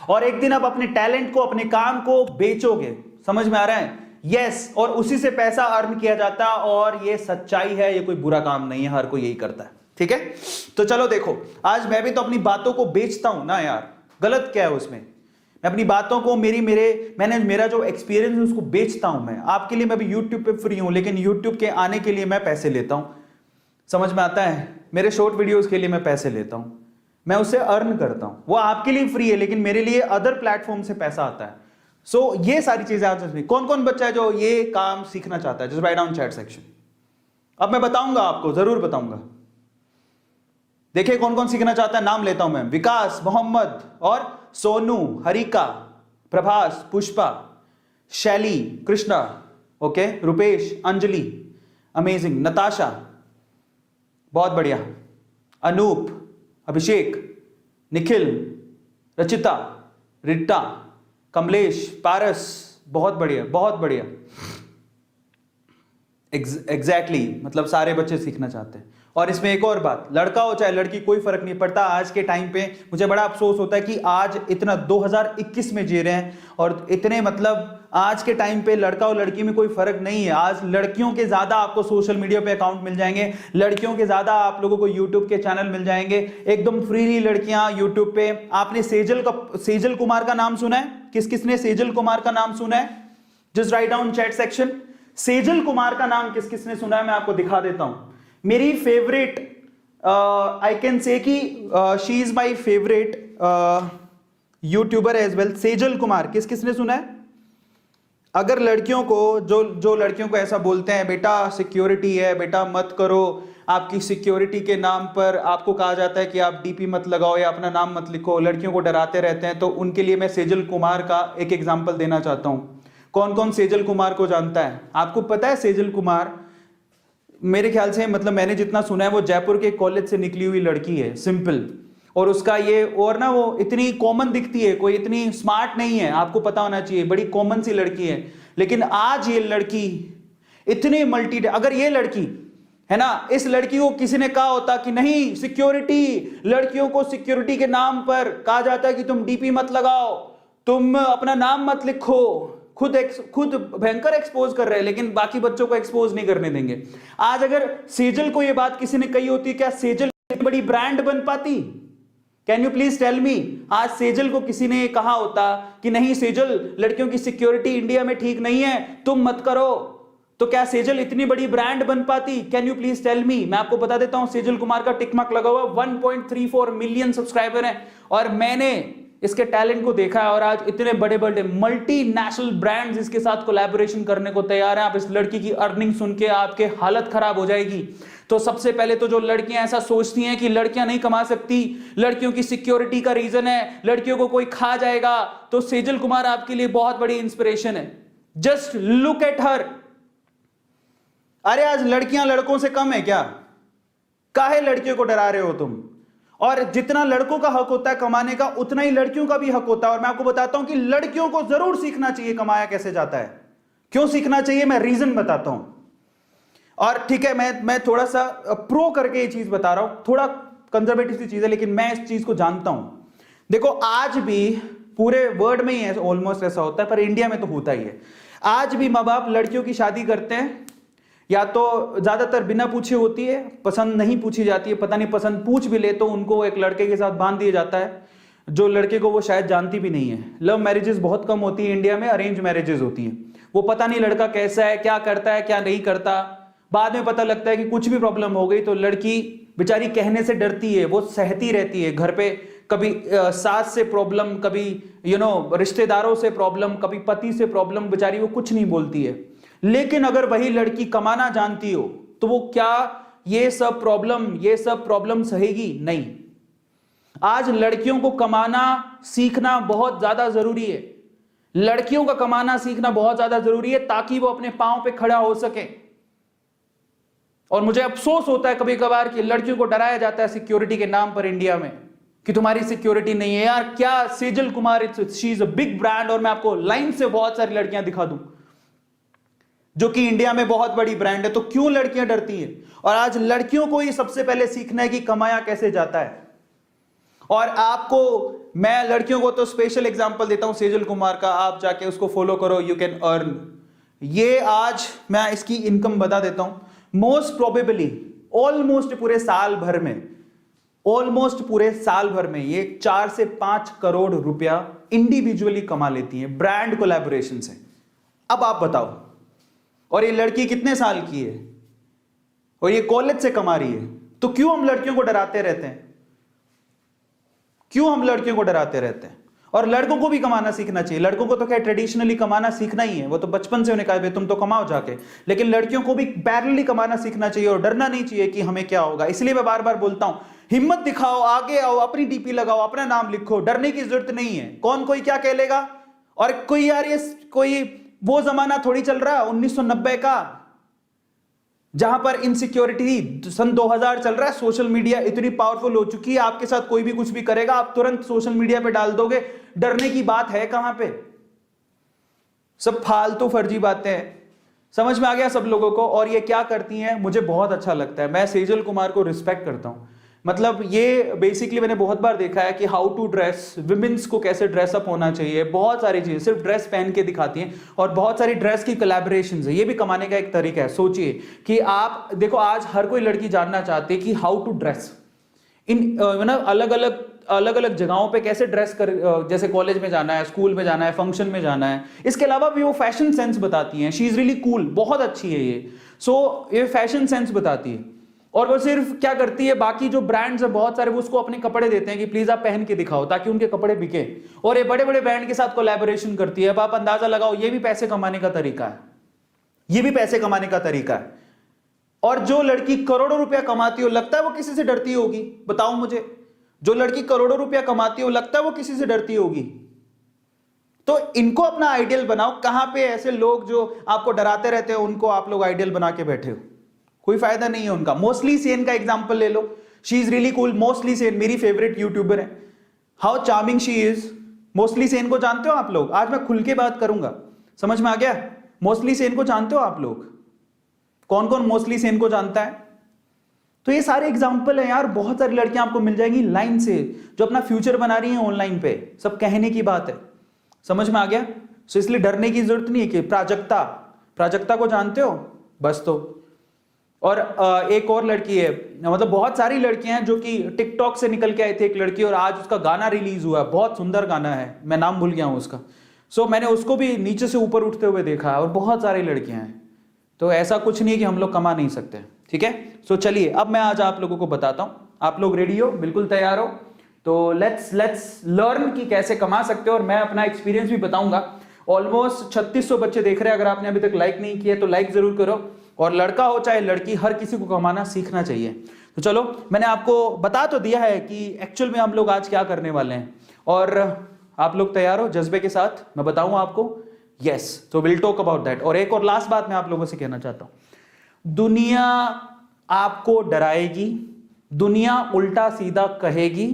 और एक दिन आप अपने टैलेंट को, अपने काम को बेचोगे, समझ में आ रहा है? यस, और उसी से पैसा अर्न किया जाता है। और ये सच्चाई है, ये कोई बुरा काम नहीं है, हर कोई यही करता है, ठीक है। तो चलो देखो, आज मैं भी तो अपनी बातों को बेचता हूं ना यार, गलत क्या है उसमें? मैं अपनी बातों को, मेरा जो एक्सपीरियंस है उसको बेचता हूं मैं आपके लिए। मैं भी यूट्यूब पे फ्री हूं, लेकिन यूट्यूब के आने के लिए मैं पैसे लेता हूं, समझ में आता है? मेरे शॉर्ट वीडियोस के लिए मैं पैसे लेता हूं, मैं उससे अर्न करता हूं। वो आपके लिए फ्री है, लेकिन मेरे लिए अदर प्लेटफॉर्म से पैसा आता है। सो ये सारी चीजें आप समझिए। कौन कौन बच्चा है जो ये काम सीखना चाहता है? Just write down chat section. अब मैं बताऊंगा आपको, जरूर बताऊंगा। देखिए कौन कौन सीखना चाहता है, नाम लेता हूं मैं। विकास, मोहम्मद और सोनू, हरिका, प्रभास, पुष्पा, शैली, कृष्णा, ओके, रुपेश, अंजलि, अमेजिंग, नताशा, बहुत बढ़िया, अनूप, अभिषेक, निखिल, रचिता, रिट्टा, कमलेश, पारस, बहुत बढ़िया, बहुत बढ़िया। एग्जैक्टली, मतलब सारे बच्चे सीखना चाहते हैं। और इसमें एक और बात, लड़का हो चाहे लड़की, कोई फर्क नहीं पड़ता। आज के टाइम पे मुझे बड़ा अफसोस होता है कि आज इतना 2021 में जी रहे हैं और इतने, मतलब आज के टाइम पे लड़का और लड़की में कोई फर्क नहीं है। आज लड़कियों के ज्यादा आपको सोशल मीडिया पे अकाउंट मिल जाएंगे, लड़कियों के ज्यादा आप लोगों को यूट्यूब के चैनल मिल जाएंगे, एकदम फ्रीली लड़कियां यूट्यूब पे। आपने सेजल कुमार का नाम सुना है? किस किसने सेजल कुमार का नाम सुना है? Just write down chat section. Sejal Kumar का नाम किस किसने सुना है? मैं आपको दिखा देता हूं। मेरी फेवरेट, आई कैन से कि she is my favourite YouTuber as well, Sejal Kumar. किस किसने सुना है? अगर लड़कियों को, जो लड़कियों को ऐसा बोलते हैं बेटा सिक्योरिटी है, बेटा मत करो, आपकी सिक्योरिटी के नाम पर आपको कहा जाता है कि आप डीपी मत लगाओ या अपना नाम मत लिखो, लड़कियों को डराते रहते हैं, तो उनके लिए मैं सेजल कुमार का एक एग्जाम्पल देना चाहता हूं। कौन कौन सेजल कुमार को जानता है? आपको पता है सेजल कुमार, मेरे ख्याल से, मतलब मैंने जितना सुना है, वो जयपुर के कॉलेज से निकली हुई लड़की है, सिंपल। और उसका ये, और ना वो इतनी कॉमन दिखती है, कोई इतनी स्मार्ट नहीं है, आपको पता होना चाहिए, बड़ी कॉमन सी लड़की है। लेकिन आज ये लड़की इतने अगर ये लड़की है ना, इस लड़की को किसी ने कहा होता कि नहीं सिक्योरिटी, लड़कियों को सिक्योरिटी के नाम पर कहा जाता है कि तुम डीपी मत लगाओ, तुम अपना नाम मत लिखो, खुद भयंकर एक्सपोज कर रहे हैं, लेकिन बाकी बच्चों को एक्सपोज नहीं करने देंगे। आज अगर सेजल को ये बात किसी ने कही होती, क्या सेजल बड़ी ब्रांड बन पाती? Can you please tell me? आज सेजल को किसी ने कहा होता कि नहीं सेजल, लड़कियों की सिक्योरिटी इंडिया में ठीक नहीं है, तुम मत करो, तो क्या सेजल इतनी बड़ी ब्रांड बन पाती? Can you please tell me? मैं आपको बता देता हूं, सेजल कुमार का टिक मार्क लगा हुआ 1.34 मिलियन सब्सक्राइबर हैं, और मैंने इसके टैलेंट को देखा है। और आज इतने बड़े बड़े मल्टीनेशनल ब्रांड्स इसके साथ कोलैबोरेशन करने को तैयार हैं। आप इस लड़की की अर्निंग सुन के आपके हालत खराब हो जाएगी। तो सबसे पहले तो जो लड़कियां ऐसा सोचती हैं कि लड़कियां नहीं कमा सकती, लड़कियों की सिक्योरिटी का रीजन है, लड़कियों को कोई खा जाएगा, तो सेजल कुमार आपके लिए बहुत बड़ी इंस्पिरेशन है। Just look at her. अरे आज लड़कियां लड़कों से कम है क्या? काहे लड़कियों को डरा रहे हो तुम? और जितना लड़कों का हक होता है कमाने का, उतना ही लड़कियों का भी हक होता है। और मैं आपको बताता हूं कि लड़कियों को जरूर सीखना चाहिए कमाया कैसे जाता है। क्यों सीखना चाहिए, मैं रीजन बताता हूं। और ठीक है, मैं थोड़ा सा प्रो करके ये चीज बता रहा हूं, थोड़ा कंजर्वेटिव सी चीज है, लेकिन मैं इस चीज को जानता हूं। देखो आज भी पूरे वर्ल्ड में ही ऑलमोस्ट ऐसा होता है, पर इंडिया में तो होता ही है। आज भी माँ बाप लड़कियों की शादी करते हैं, या तो ज्यादातर बिना पूछे होती है, पसंद नहीं पूछी जाती है, पता नहीं पसंद पूछ भी ले तो उनको एक लड़के के साथ बांध दिया जाता है जो लड़के को वो शायद जानती भी नहीं है। लव मैरिजेस बहुत कम होती है इंडिया में, अरेंज मैरिजेस होती हैं। वो पता नहीं लड़का कैसा है, क्या करता है, क्या नहीं करता, बाद में पता लगता है कि कुछ भी प्रॉब्लम हो गई तो लड़की बेचारी कहने से डरती है, वो सहती रहती है घर पे, कभी सास से प्रॉब्लम, कभी रिश्तेदारों से प्रॉब्लम, कभी पति से प्रॉब्लम, बेचारी वो कुछ नहीं बोलती है। लेकिन अगर वही लड़की कमाना जानती हो तो वो क्या ये सब प्रॉब्लम सहेगी? नहीं। आज लड़कियों को कमाना सीखना बहुत ज्यादा जरूरी है। लड़कियों का कमाना सीखना बहुत ज्यादा जरूरी है ताकि वो अपने पांव पे खड़ा हो सके। और मुझे अफसोस होता है कभी कभार कि लड़कियों को डराया जाता है सिक्योरिटी के नाम पर इंडिया में कि तुम्हारी सिक्योरिटी नहीं है। यार क्या Sejal Kumar, she is a big brand, और मैं आपको लाइन से बहुत सारी लड़कियां दिखा दूं जो कि इंडिया में बहुत बड़ी ब्रांड है। तो क्यों लड़कियां डरती हैं? और आज लड़कियों को ही सबसे पहले सीखना है कि कमाया कैसे जाता है। और आपको, मैं लड़कियों को तो स्पेशल एग्जांपल देता हूं सेजल कुमार का, आप जाके उसको फॉलो करो, यू कैन अर्न। ये आज मैं इसकी इनकम बता देता हूं, मोस्ट प्रोबेबली ऑलमोस्ट पूरे साल भर में ये 4 से 5 करोड़ रुपया इंडिविजुअली कमा लेती है ब्रांड कोलैबोरेशन से। अब आप बताओ, और ये लड़की कितने साल की है और ये कॉलेज से कमा रही है। तो क्यों हम लड़कियों को डराते रहते हैं? और लड़कों को भी कमाना सीखना चाहिए। लड़कों को तो क्या ट्रेडिशनली कमाना सीखना ही है, वो तो बचपन से उन्हें कहा तुम तो कमाओ जाके। लेकिन लड़कियों को भी पैरेलली कमाना सीखना चाहिए और डरना नहीं चाहिए कि हमें क्या होगा। इसलिए मैं बार बार बोलता हूं, हिम्मत दिखाओ, आगे आओ, अपनी डीपी लगाओ, अपना नाम लिखो, डरने की जरूरत नहीं है। कौन कोई क्या कह लेगा? और कोई यार ये कोई वो जमाना थोड़ी चल रहा है 1990 का, जहां पर इनसिक्योरिटी सन 2000 चल रहा है। सोशल मीडिया इतनी पावरफुल हो चुकी है, आपके साथ कोई भी कुछ भी करेगा आप तुरंत सोशल मीडिया पे डाल दोगे। डरने की बात है कहां पे? सब फालतू फर्जी बातें हैं। समझ में आ गया सब लोगों को? और ये क्या करती हैं, मुझे बहुत अच्छा लगता है। मैं सेजल कुमार को रिस्पेक्ट करता हूं। मतलब ये बेसिकली मैंने बहुत बार देखा है कि हाउ टू ड्रेस, विमेंस को कैसे ड्रेसअप होना चाहिए, बहुत सारी चीजें सिर्फ ड्रेस पहन के दिखाती हैं। और बहुत सारी ड्रेस की कोलैबोरेशंस है, ये भी कमाने का एक तरीका है। सोचिए कि आप देखो, आज हर कोई लड़की जानना चाहती है कि हाउ टू ड्रेस इन अलग अलग जगहों पे कैसे ड्रेस कर, जैसे कॉलेज में जाना है, स्कूल में जाना है, फंक्शन में जाना है। इसके अलावा भी वो फैशन सेंस बताती हैं। शी इज रियली कूल, बहुत अच्छी है ये। सो ये फैशन सेंस बताती है। और वो सिर्फ क्या करती है, बाकी जो ब्रांड्स है बहुत सारे वो उसको अपने कपड़े देते हैं कि प्लीज आप पहन के दिखाओ ताकि उनके कपड़े बिके। और ये बड़े बड़े ब्रांड के साथ कोलैबोरेशन करती है। अब आप अंदाजा लगाओ, ये भी पैसे कमाने का तरीका है। और जो लड़की करोड़ों रुपया कमाती हो, लगता है वो किसी से डरती होगी? बताओ मुझे, जो लड़की करोड़ों रुपया कमाती हो, लगता है वो किसी से डरती होगी? तो इनको अपना आइडियल बनाओ। कहां पे ऐसे लोग जो आपको डराते रहते हो, उनको आप लोग आइडियल बना के बैठे हो, कोई फायदा नहीं है उनका। मोस्टली सेन का एग्जांपल ले लो, she is really cool. Mostly Sane मेरी फेवरेट यूट्यूबर है। How charming she is. Mostly Sane को जानते हो आप लोग? आज मैं खुल के बात करूंगा, समझ में आ गया? मोस्टली सेन को जानते हो आप लोग? कौन कौन मोस्टली सेन को जानता है? तो ये सारे एग्जाम्पल है यार, बहुत सारी लड़कियां आपको मिल जाएंगी लाइन से जो अपना फ्यूचर बना रही हैं ऑनलाइन पे। सब कहने की बात है, समझ में आ गया? सो इसलिए डरने की जरूरत नहीं है। कि प्राजक्ता को जानते हो? बस तो। और एक और लड़की है, मतलब बहुत सारी लड़कियां हैं जो कि टिकटॉक से निकल के आई थी। एक लड़की, और आज उसका गाना रिलीज हुआ है, बहुत सुंदर गाना है, मैं नाम भूल गया हूं उसका। सो मैंने उसको भी नीचे से ऊपर उठते हुए देखा है। और बहुत सारी लड़कियां हैं। तो ऐसा कुछ नहीं है कि हम लोग कमा नहीं सकते, ठीक है? सो चलिए अब मैं आज आप लोगों को बताता हूं। आप लोग रेडी हो? बिल्कुल तैयार हो? तो लेट्स लर्न कि कैसे कमा सकते हो। और मैं अपना एक्सपीरियंस भी बताऊंगा। ऑलमोस्ट 3600 बच्चे देख रहे हैं। अगर आपने अभी तक लाइक नहीं किया तो लाइक जरूर करो। और लड़का हो चाहे लड़की, हर किसी को कमाना सीखना चाहिए। तो चलो, मैंने आपको बता तो दिया है कि एक्चुअल में हम लोग आज क्या करने वाले हैं। और आप लोग तैयार हो जज्बे के साथ? मैं बताऊं आपको? यस, तो विल टॉक अबाउट दैट। और एक और लास्ट बात मैं आप लोगों से कहना चाहता हूं, दुनिया आपको डराएगी, दुनिया उल्टा सीधा कहेगी,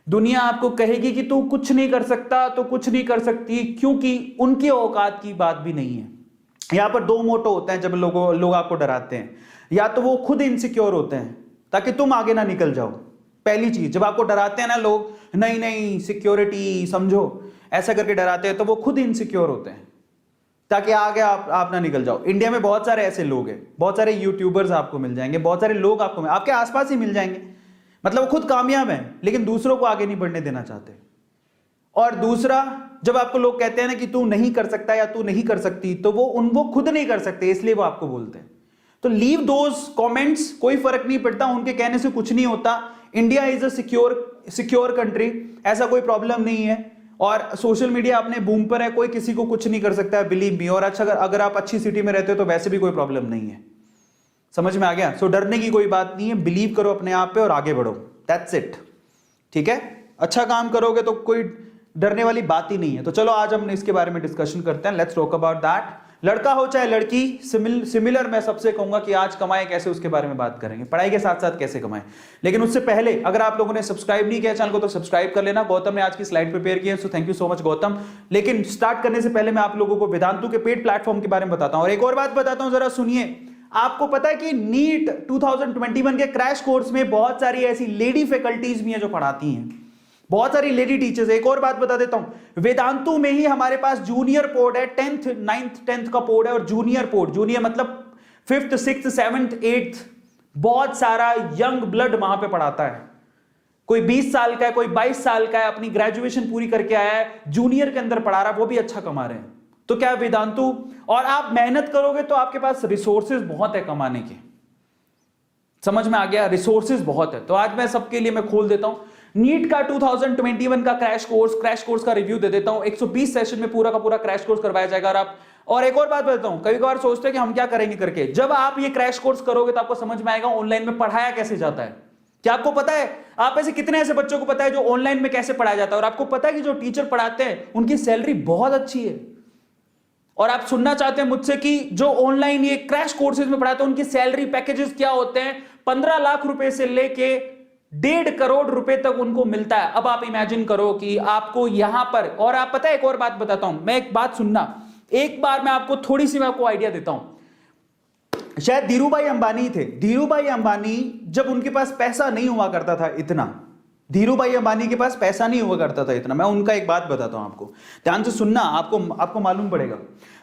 दुनिया आपको कहेगी कि तू कुछ नहीं कर सकता, तो कुछ नहीं कर सकती, क्योंकि उनकी औकात की बात भी नहीं है। यहां पर दो मोटो होते हैं जब लोग आपको डराते हैं। या तो वो खुद इनसिक्योर होते हैं ताकि तुम आगे ना निकल जाओ। पहली चीज, जब आपको डराते हैं ना लोग, नहीं सिक्योरिटी समझो, ऐसा करके डराते हैं, तो वो खुद इनसिक्योर होते हैं ताकि आगे आप ना निकल जाओ। इंडिया में बहुत सारे ऐसे लोग हैं, बहुत सारे यूट्यूबर्स आपको मिल जाएंगे, बहुत सारे लोग आपके आसपास ही मिल जाएंगे। मतलब वो खुद कामयाब हैं लेकिन दूसरों को आगे नहीं बढ़ने देना चाहते। और दूसरा, जब आपको लोग कहते हैं ना कि तू नहीं कर सकता या तू नहीं कर सकती, तो वो खुद नहीं कर सकते, इसलिए वो आपको बोलते हैं। तो लीव दोस कमेंट्स, कोई फर्क नहीं पड़ता, उनके कहने से कुछ नहीं होता। India is a secure country, ऐसा कोई प्रॉब्लम नहीं है। और सोशल मीडिया अपने बूम पर है, कोई किसी को कुछ नहीं कर सकता है, बिलीव मी। और अच्छा, अगर आप अच्छी सिटी में रहते हो तो वैसे भी कोई प्रॉब्लम नहीं है। समझ में आ गया? सो डरने की कोई बात नहीं है, बिलीव करो अपने आप पे और आगे बढ़ो, दैट्स इट। ठीक है, अच्छा काम करोगे तो कोई डरने वाली बात ही नहीं है। तो चलो आज हम इसके बारे में डिस्कशन करते हैं, लेट्स टॉक अबाउट दैट। लड़का हो चाहे लड़की, सिमिलर मैं सबसे कहूंगा कि आज कमाए कैसे, उसके बारे में बात करेंगे, पढ़ाई के साथ साथ कैसे कमाएं। लेकिन उससे पहले अगर आप लोगों ने सब्सक्राइब नहीं किया चैनल को तो सब्सक्राइब कर लेना। गौतम ने आज की स्लाइड प्रिपेयर की है, so thank you so much Gautam. लेकिन स्टार्ट करने से पहले मैं आप लोगों को वेदांतु के पेड प्लेटफॉर्म के बारे में बताता हूं। और एक और बात बताता हूं, जरा सुनिए। आपको पता है कि नीट 2021 के क्रैश कोर्स में बहुत सारी ऐसी लेडी फैकल्टीज भी हैं जो पढ़ाती हैं, बहुत सारी लेडी टीचर्स। एक और बात बता देता हूं, वेदांतु में ही हमारे पास जूनियर पोर्ड है, 10th 9th 10th का पोर्ड है, और जूनियर पोर्ड, जूनियर मतलब 5th 6th 7th 8th, बहुत सारा यंग ब्लड वहां पे पढ़ाता है। कोई 20 साल का है, कोई 22 साल का है, अपनी ग्रेजुएशन पूरी करके आया है, जूनियर के अंदर पढ़ा रहा है, वो भी अच्छा कमा रहे हैं। तो क्या वेदांतु, और आप मेहनत करोगे तो आपके पास रिसोर्सेज बहुत है कमाने के। समझ में आ गया? रिसोर्सेज बहुत है। तो आज मैं सबके लिए मैं खोल देता हूं नीट का 2021 का क्रैश कोर्स का रिव्यू दे देता हूं। 120 सेशन में पूरा का पूरा क्रैश कोर्स करवाया जाएगा। और एक और बात बताता हूं, कभी कभार सोचते हैं कि हम क्या करेंगे करके, जब आप ये क्रैश कोर्स करोगे तो आपको समझ में आएगा ऑनलाइन में पढ़ाया कैसे जाता है। क्या आपको पता है, आप ऐसे कितने ऐसे बच्चों को पता है जो ऑनलाइन में कैसे पढ़ाया जाता है? और आपको पता है कि जो टीचर पढ़ाते हैं उनकी सैलरी बहुत अच्छी है। और आप सुनना चाहते हैं मुझसे कि जो ऑनलाइन ये क्रैश कोर्सेज में पढ़ाते हैं उनकी सैलरी पैकेजेस क्या होते हैं? 15 लाख रुपए से लेके 1.5 करोड़ रुपए तक उनको मिलता है। अब आप इमेजिन करो कि आपको यहां पर, और आप पता है एक और बात बताता हूं, मैं एक बात सुनना, एक बार मैं आपको थोड़ी सी मैं आपको आइडिया देता हूं। शायद धीरूभाई अंबानी थे, धीरूभाई अंबानी जब उनके पास पैसा नहीं हुआ करता था इतना, धीरूभाई अंबानी के पास पैसा नहीं हुआ करता था इतना, मैं उनका एक बात बताता हूं आपको, ध्यान से सुनना, आपको मालूम पड़ेगा।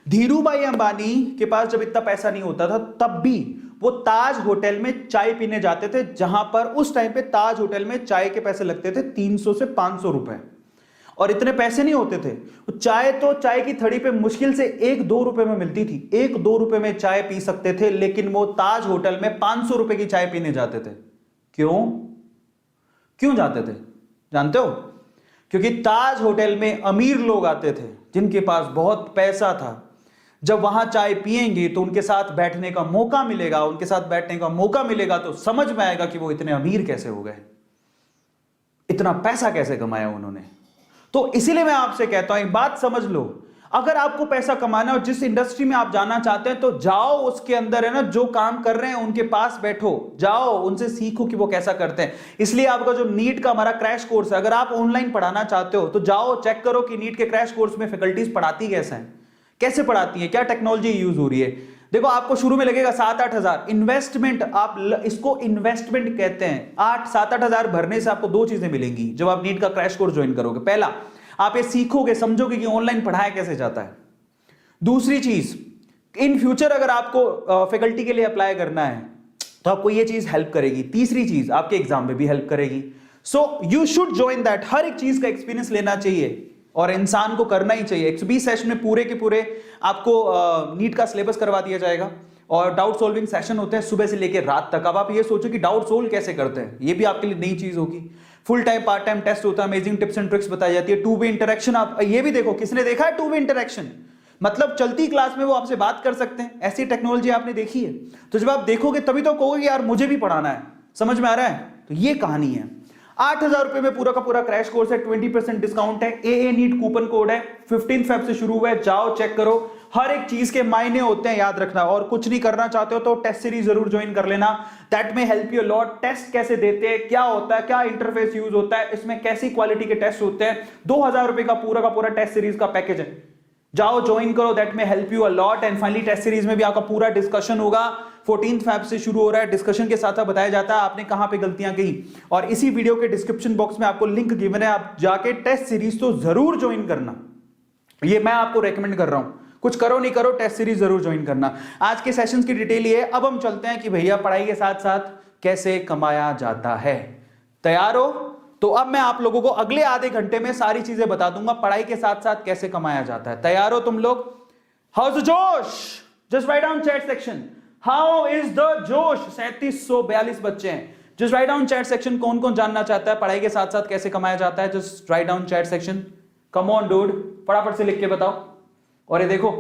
धीरूभाई अंबानी के पास जब इतना पैसा नहीं होता था तब भी वो ताज होटल में चाय पीने जाते थे, जहां पर उस टाइम पे ताज होटल में चाय के पैसे लगते थे 300 से 500 रुपए, और इतने पैसे नहीं होते थे। चाय की थड़ी पे मुश्किल से 1-2 रुपए में मिलती थी, 1-2 रुपए में चाय पी सकते थे, लेकिन वो ताज होटल में 500 रुपए की चाय पीने जाते थे। क्यों जाते थे जानते हो? क्योंकि ताज होटल में अमीर लोग आते थे जिनके पास बहुत पैसा था। जब वहां चाय पिएंगे तो उनके साथ बैठने का मौका मिलेगा, उनके साथ बैठने का मौका मिलेगा तो समझ में आएगा कि वो इतने अमीर कैसे हो गए, इतना पैसा कैसे कमाया उन्होंने। तो इसीलिए मैं आपसे कहता हूं, एक बात समझ लो, अगर आपको पैसा कमाना है और जिस इंडस्ट्री में आप जाना चाहते हैं तो जाओ, उसके अंदर है ना जो काम कर रहे हैं उनके पास बैठो, जाओ उनसे सीखो कि वो कैसा करते हैं। इसलिए आपका जो नीट का हमारा क्रैश कोर्स है, अगर आप ऑनलाइन पढ़ाना चाहते हो तो जाओ चेक करो कि नीट के क्रैश कोर्स में फैकल्टीज पढ़ाती कैसे हैं, कैसे पढ़ाती है, क्या टेक्नोलॉजी यूज हो रही है। देखो आपको शुरू में लगेगा 7-8 हजार इन्वेस्टमेंट, आप इसको इन्वेस्टमेंट कहते हैं। 7-8 हजार भरने से आपको 2 चीजें मिलेंगी जब आप नीट का क्रैश कोर्स ज्वाइन करोगे। पहला, आप ये सीखोगे, समझोगे कि ऑनलाइन पढ़ाया कैसे जाता है। दूसरी चीज, इन फ्यूचर अगर आपको फैकल्टी के लिए अप्लाई करना है तो आपको ये चीज हेल्प करेगी। तीसरी चीज, आपके एग्जाम में भी हेल्प करेगी। So you should join that. हर एक चीज का एक्सपीरियंस लेना चाहिए और इंसान को करना ही चाहिए। 120 सेशन में पूरे के पूरे आपको नीट का सिलेबस करवा दिया जाएगा, और डाउट सॉल्विंग सेशन होते हैं सुबह से लेकर रात तक। अब आप ये सोचो कि डाउट सोल्व कैसे करते हैं, ये भी आपके लिए नई चीज होगी। Full time part time test होता है, अमेजिंग टिप्स एंड ट्रिक्स बताई जाती है, 2 वे इंटरेक्शन। आप ये भी देखो, किसने देखा है 2 वे इंटरेक्शन? मतलब चलती क्लास में वो आपसे बात कर सकते हैं, ऐसी टेक्नोलॉजी आपने देखी है? तो जब आप देखोगे तभी तो कहोगे यार मुझे भी पढ़ाना है। समझ में आ रहा है? तो ये कहानी है। 8,000 रुपए में पूरा का पूरा क्रैश कोर्स है, 20% डिस्काउंट है, AA नीट कूपन कोड है, 15 फेब से शुरू हुआ है, जाओ चेक करो। हर एक चीज के मायने होते हैं, याद रखना। और कुछ नहीं करना चाहते हो तो टेस्ट सीरीज जरूर ज्वाइन कर लेना, that may help you lot. Test कैसे देते हैं, क्या होता है, क्या इंटरफेस यूज होता है, इसमें कैसी क्वालिटी के टेस्ट होते हैं, 2,000 रुपए का पूरा टेस्ट सीरीज का पैकेज है, जाओ ज्वाइन करो, that may help you a lot. And finally test series में भी आपका पूरा डिस्कशन होगा, 14 फेब से शुरू हो रहा है। डिस्कशन के साथ बताया जाता है आपने कहां पे गलतियां की, और इसी वीडियो के डिस्क्रिप्शन बॉक्स में आपको लिंक गिवन है, आप जाके टेस्ट सीरीज तो जरूर ज्वाइन करना, ये मैं आपको रेकमेंड कर रहा हूं। कुछ करो नहीं करो, टेस्ट सीरीज जरूर ज्वाइन करना। आज के सेशंस की डिटेल ये है। अब हम चलते हैं कि भैया पढ़ाई के साथ साथ कैसे कमाया जाता है। तैयार हो? तो अब मैं आप लोगों को अगले आधे घंटे में सारी चीजें बता दूंगा, पढ़ाई के साथ साथ कैसे कमाया जाता है। तैयार हो तुम लोग? हाउ इज द जोश? Just write down chat section, how is the जोश? 3742 बच्चे हैं, just write down chat section. कौन कौन जानना चाहता है पढ़ाई के साथ साथ कैसे कमाया जाता है? Just write down chat section. Come on dude, फटाफट से लिख के बताओ। और ये देखो,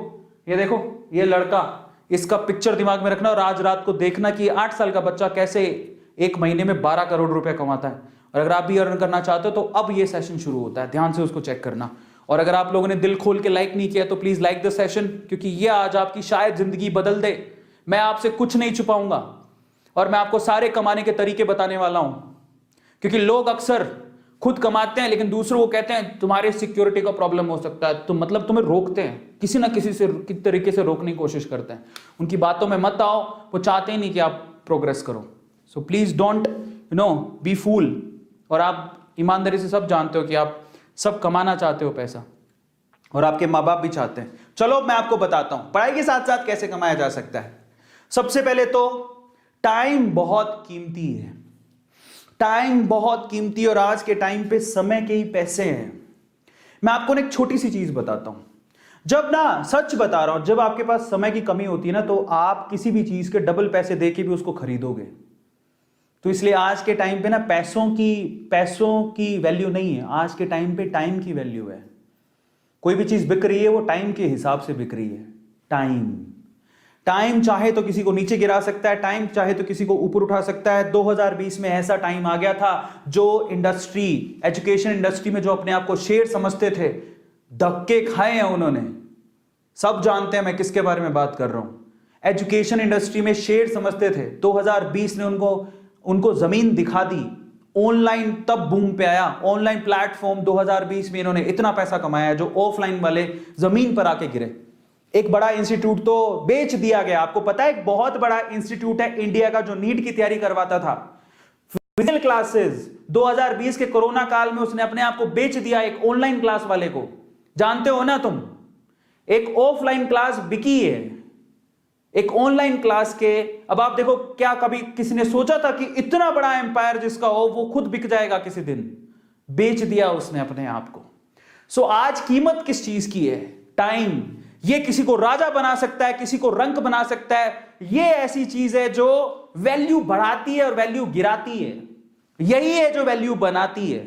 ये देखो, ये लड़का, इसका पिक्चर दिमाग में रखना और आज रात को देखना कि 8 साल का बच्चा कैसे एक महीने में 12 करोड़ रुपए कमाता है। और अगर आप भी अर्न करना चाहते हो तो अब ये सेशन शुरू होता है, ध्यान से उसको चेक करना। और अगर आप लोगों ने दिल खोल के लाइक नहीं किया तो प्लीज लाइक द सेशन, क्योंकि ये आज आपकी शायद जिंदगी बदल दे। मैं आपसे कुछ नहीं छुपाऊंगा और मैं आपको सारे कमाने के तरीके बताने वाला हूं, क्योंकि लोग अक्सर खुद कमाते हैं लेकिन दूसरों को कहते हैं तुम्हारे सिक्योरिटी का प्रॉब्लम हो सकता है, तो मतलब तुम्हें रोकते हैं, किसी ना किसी से तरीके से रोकने की कोशिश करते हैं। उनकी बातों में मत आओ, वो चाहते ही नहीं कि आप प्रोग्रेस करो। So please don't B full. और आप ईमानदारी से सब जानते हो कि आप सब कमाना चाहते हो पैसा, और आपके माँ बाप भी चाहते हैं। चलो मैं आपको बताता हूं पढ़ाई के साथ साथ कैसे कमाया जा सकता है। सबसे पहले तो टाइम बहुत कीमती है, टाइम बहुत कीमती, और आज के टाइम पे समय के ही पैसे हैं। मैं आपको एक छोटी सी चीज बताता हूं, जब ना, सच बता रहा हूं, जब आपके पास समय की कमी होती है ना तो आप किसी भी चीज के डबल पैसे दे के भी उसको खरीदोगे। तो इसलिए आज के टाइम पे ना पैसों की वैल्यू नहीं है, आज के टाइम पे टाइम की वैल्यू है। कोई भी चीज बिक रही है वो टाइम के हिसाब से बिक रही है। टाइम चाहे तो किसी को नीचे गिरा सकता है, टाइम चाहे तो किसी को ऊपर उठा सकता है। 2020 में ऐसा टाइम आ गया था, जो इंडस्ट्री, एजुकेशन इंडस्ट्री में जो अपने आप को शेर समझते थे, धक्के खाए हैं उन्होंने। सब जानते हैं मैं किसके बारे में बात कर रहा हूं। एजुकेशन इंडस्ट्री में शेर समझते थे, 2020 ने उनको जमीन दिखा दी। ऑनलाइन तब बूम पे आया, ऑनलाइन प्लेटफॉर्म 2020 में इन्होंने इतना पैसा कमाया जो ऑफलाइन वाले जमीन पर आके गिरे। एक बड़ा इंस्टीट्यूट तो बेच दिया गया। आपको पता है एक बहुत बड़ा इंस्टीट्यूट है इंडिया का जो नीट की तैयारी करवाता था, फिजिकल क्लासेस, 2020 के कोरोना काल में उसने अपने आप को बेच दिया एक ऑनलाइन क्लास वाले को। जानते हो ना तुम, एक ऑफलाइन क्लास बिकी है एक ऑनलाइन क्लास के। अब आप देखो, क्या कभी किसी ने सोचा था कि इतना बड़ा एम्पायर जिसका हो वो खुद बिक जाएगा किसी दिन? बेच दिया उसने अपने आप को। सो आज कीमत किस चीज की है? टाइम। ये किसी को राजा बना सकता है, किसी को रंक बना सकता है। ये ऐसी चीज है जो वैल्यू बढ़ाती है और वैल्यू गिराती है। यही है जो वैल्यू बनाती है।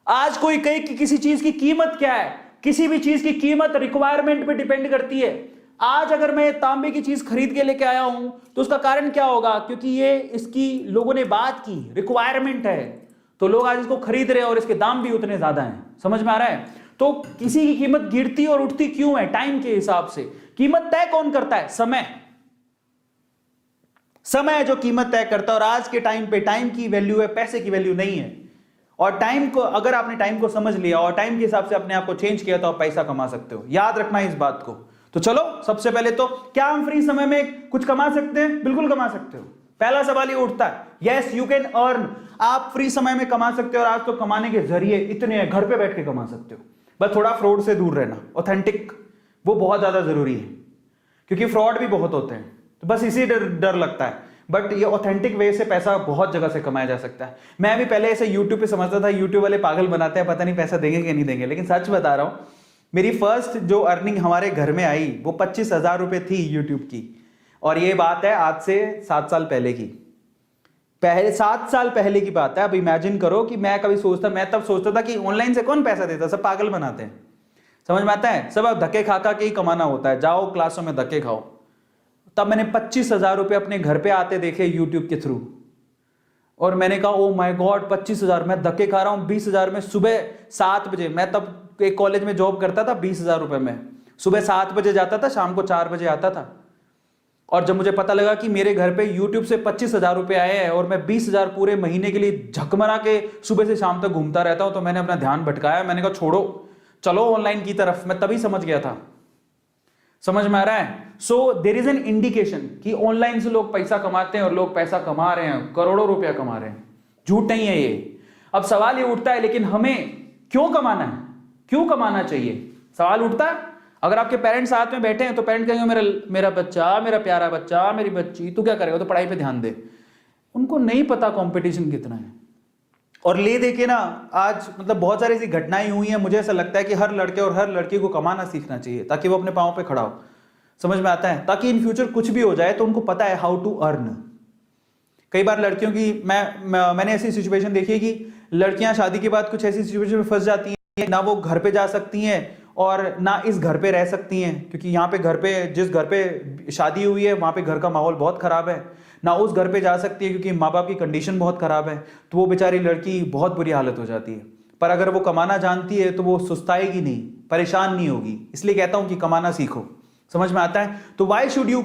आज कोई कहे कि किसी चीज की कीमत क्या है, किसी भी चीज की कीमत रिक्वायरमेंट पे डिपेंड करती है। आज अगर मैं तांबे की चीज खरीद के लेके आया हूं तो उसका कारण क्या होगा? क्योंकि ये इसकी लोगों ने बात की, रिक्वायरमेंट है, तो लोग आज इसको खरीद रहे हैं और इसके दाम भी उतने ज्यादा हैं। समझ में आ रहा है? तो किसी की कीमत गिरती और उठती क्यों है? टाइम के हिसाब से। कीमत तय कौन करता है? समय। समय जो कीमत तय करता है। और आज के टाइम पे टाइम की वैल्यू है, पैसे की वैल्यू नहीं है। और टाइम को, अगर आपने टाइम को समझ लिया और टाइम के हिसाब से अपने आप को चेंज किया तो आप पैसा कमा सकते हो। याद रखना इस बात को। तो चलो, सबसे पहले तो क्या हम फ्री समय में कुछ कमा सकते हैं? बिल्कुल कमा सकते हो। पहला सवाल ये उठता है, यस यू कैन अर्न। आप फ्री समय में कमा सकते हो। और आज तो कमाने के जरिए इतने हैं, घर पे बैठ के कमा सकते हो। बस थोड़ा फ्रॉड से दूर रहना, ऑथेंटिक, वो बहुत ज्यादा जरूरी है, क्योंकि फ्रॉड भी बहुत होते हैं। तो बस इसी डर लगता है। बट ये ऑथेंटिक वे से पैसा बहुत जगह से कमाया जा सकता है। मैं भी पहले ऐसे यूट्यूब पे समझता था यूट्यूब वाले पागल बनाते हैं, पता नहीं पैसा देंगे कि नहीं देंगे। लेकिन सच बता रहा हूं, मेरी फर्स्ट जो अर्निंग हमारे घर में आई वो 25,000 रुपए थी यूट्यूब की। और ये बात है आज से 7 साल पहले की। 7 साल पहले की बात है। अब इमेजिन करो कि मैं तब सोचता था कि ऑनलाइन से कौन पैसा देता, सब पागल बनाते हैं। समझ में आता है? सब अब धक्के खा के ही कमाना होता है। जाओ क्लासों में धक्के खाओ। तब मैंने 25,000 रुपए अपने घर पे आते देखे यूट्यूब के थ्रू, और मैंने कहा ओ माय गॉड, 25,000 मैं धक्के खा रहा हूं। 20,000 में सुबह 7 बजे, मैं तब एक कॉलेज में जॉब करता था, 20,000 रुपए में सुबह 7 बजे जाता था, शाम को 4 बजे आता था। और जब मुझे पता लगा कि मेरे घर पे यूट्यूब से 25,000 रुपए आए हैं और मैं 20,000 पूरे महीने के लिए झकमरा के सुबह से शाम तक घूमता रहता हूं, तो मैंने अपना ध्यान भटकाया। मैंने कहा छोड़ो, चलो ऑनलाइन की तरफ। मैं तभी समझ गया था। समझ में आ रहा है? So there is an indication कि ऑनलाइन से लोग पैसा कमाते हैं और लोग पैसा कमा रहे हैं, करोड़ों रुपया कमा रहे हैं। झूठ नहीं है ये। अब सवाल ये उठता है, लेकिन हमें क्यों कमाना है? क्यों कमाना चाहिए? सवाल उठता है। अगर आपके पेरेंट्स साथ में बैठे हैं तो पेरेंट्स कहेंगे मेरा बच्चा, मेरा प्यारा बच्चा, मेरी बच्ची, तू क्या करेगा? तो पढ़ाई पे ध्यान दे। उनको नहीं पता कंपटीशन कितना है। और ले दे के ना आज मतलब बहुत सारी ऐसी घटनाएं हुई हैं। मुझे ऐसा लगता है कि हर लड़के और हर लड़की को कमाना सीखना चाहिए ताकि वो अपने पांव पे खड़ा हो। समझ में आता है? ताकि इन फ्यूचर कुछ भी हो जाए तो उनको पता है हाउ टू अर्न। कई बार लड़कियों की मैंने ऐसी सिचुएशन देखी है कि लड़कियां शादी के बाद कुछ ऐसी सिचुएशन में फंस जाती हैं हैं, ना वो घर पे जा सकती हैं और ना इस घर पे रह सकती हैं, क्योंकि यहाँ पे घर पे, जिस घर पे शादी हुई है वहाँ पे घर का माहौल बहुत ख़राब है। ना उस घर पे जा सकती है क्योंकि माँ बाप की कंडीशन बहुत ख़राब है, तो वो बेचारी लड़की बहुत बुरी हालत हो जाती है। पर अगर वो कमाना जानती है तो वो सुस्ताएगी नहीं, परेशान नहीं होगी। इसलिए कहता हूँ कि कमाना सीखो। समझ में आता है? तो वाई शुड यू,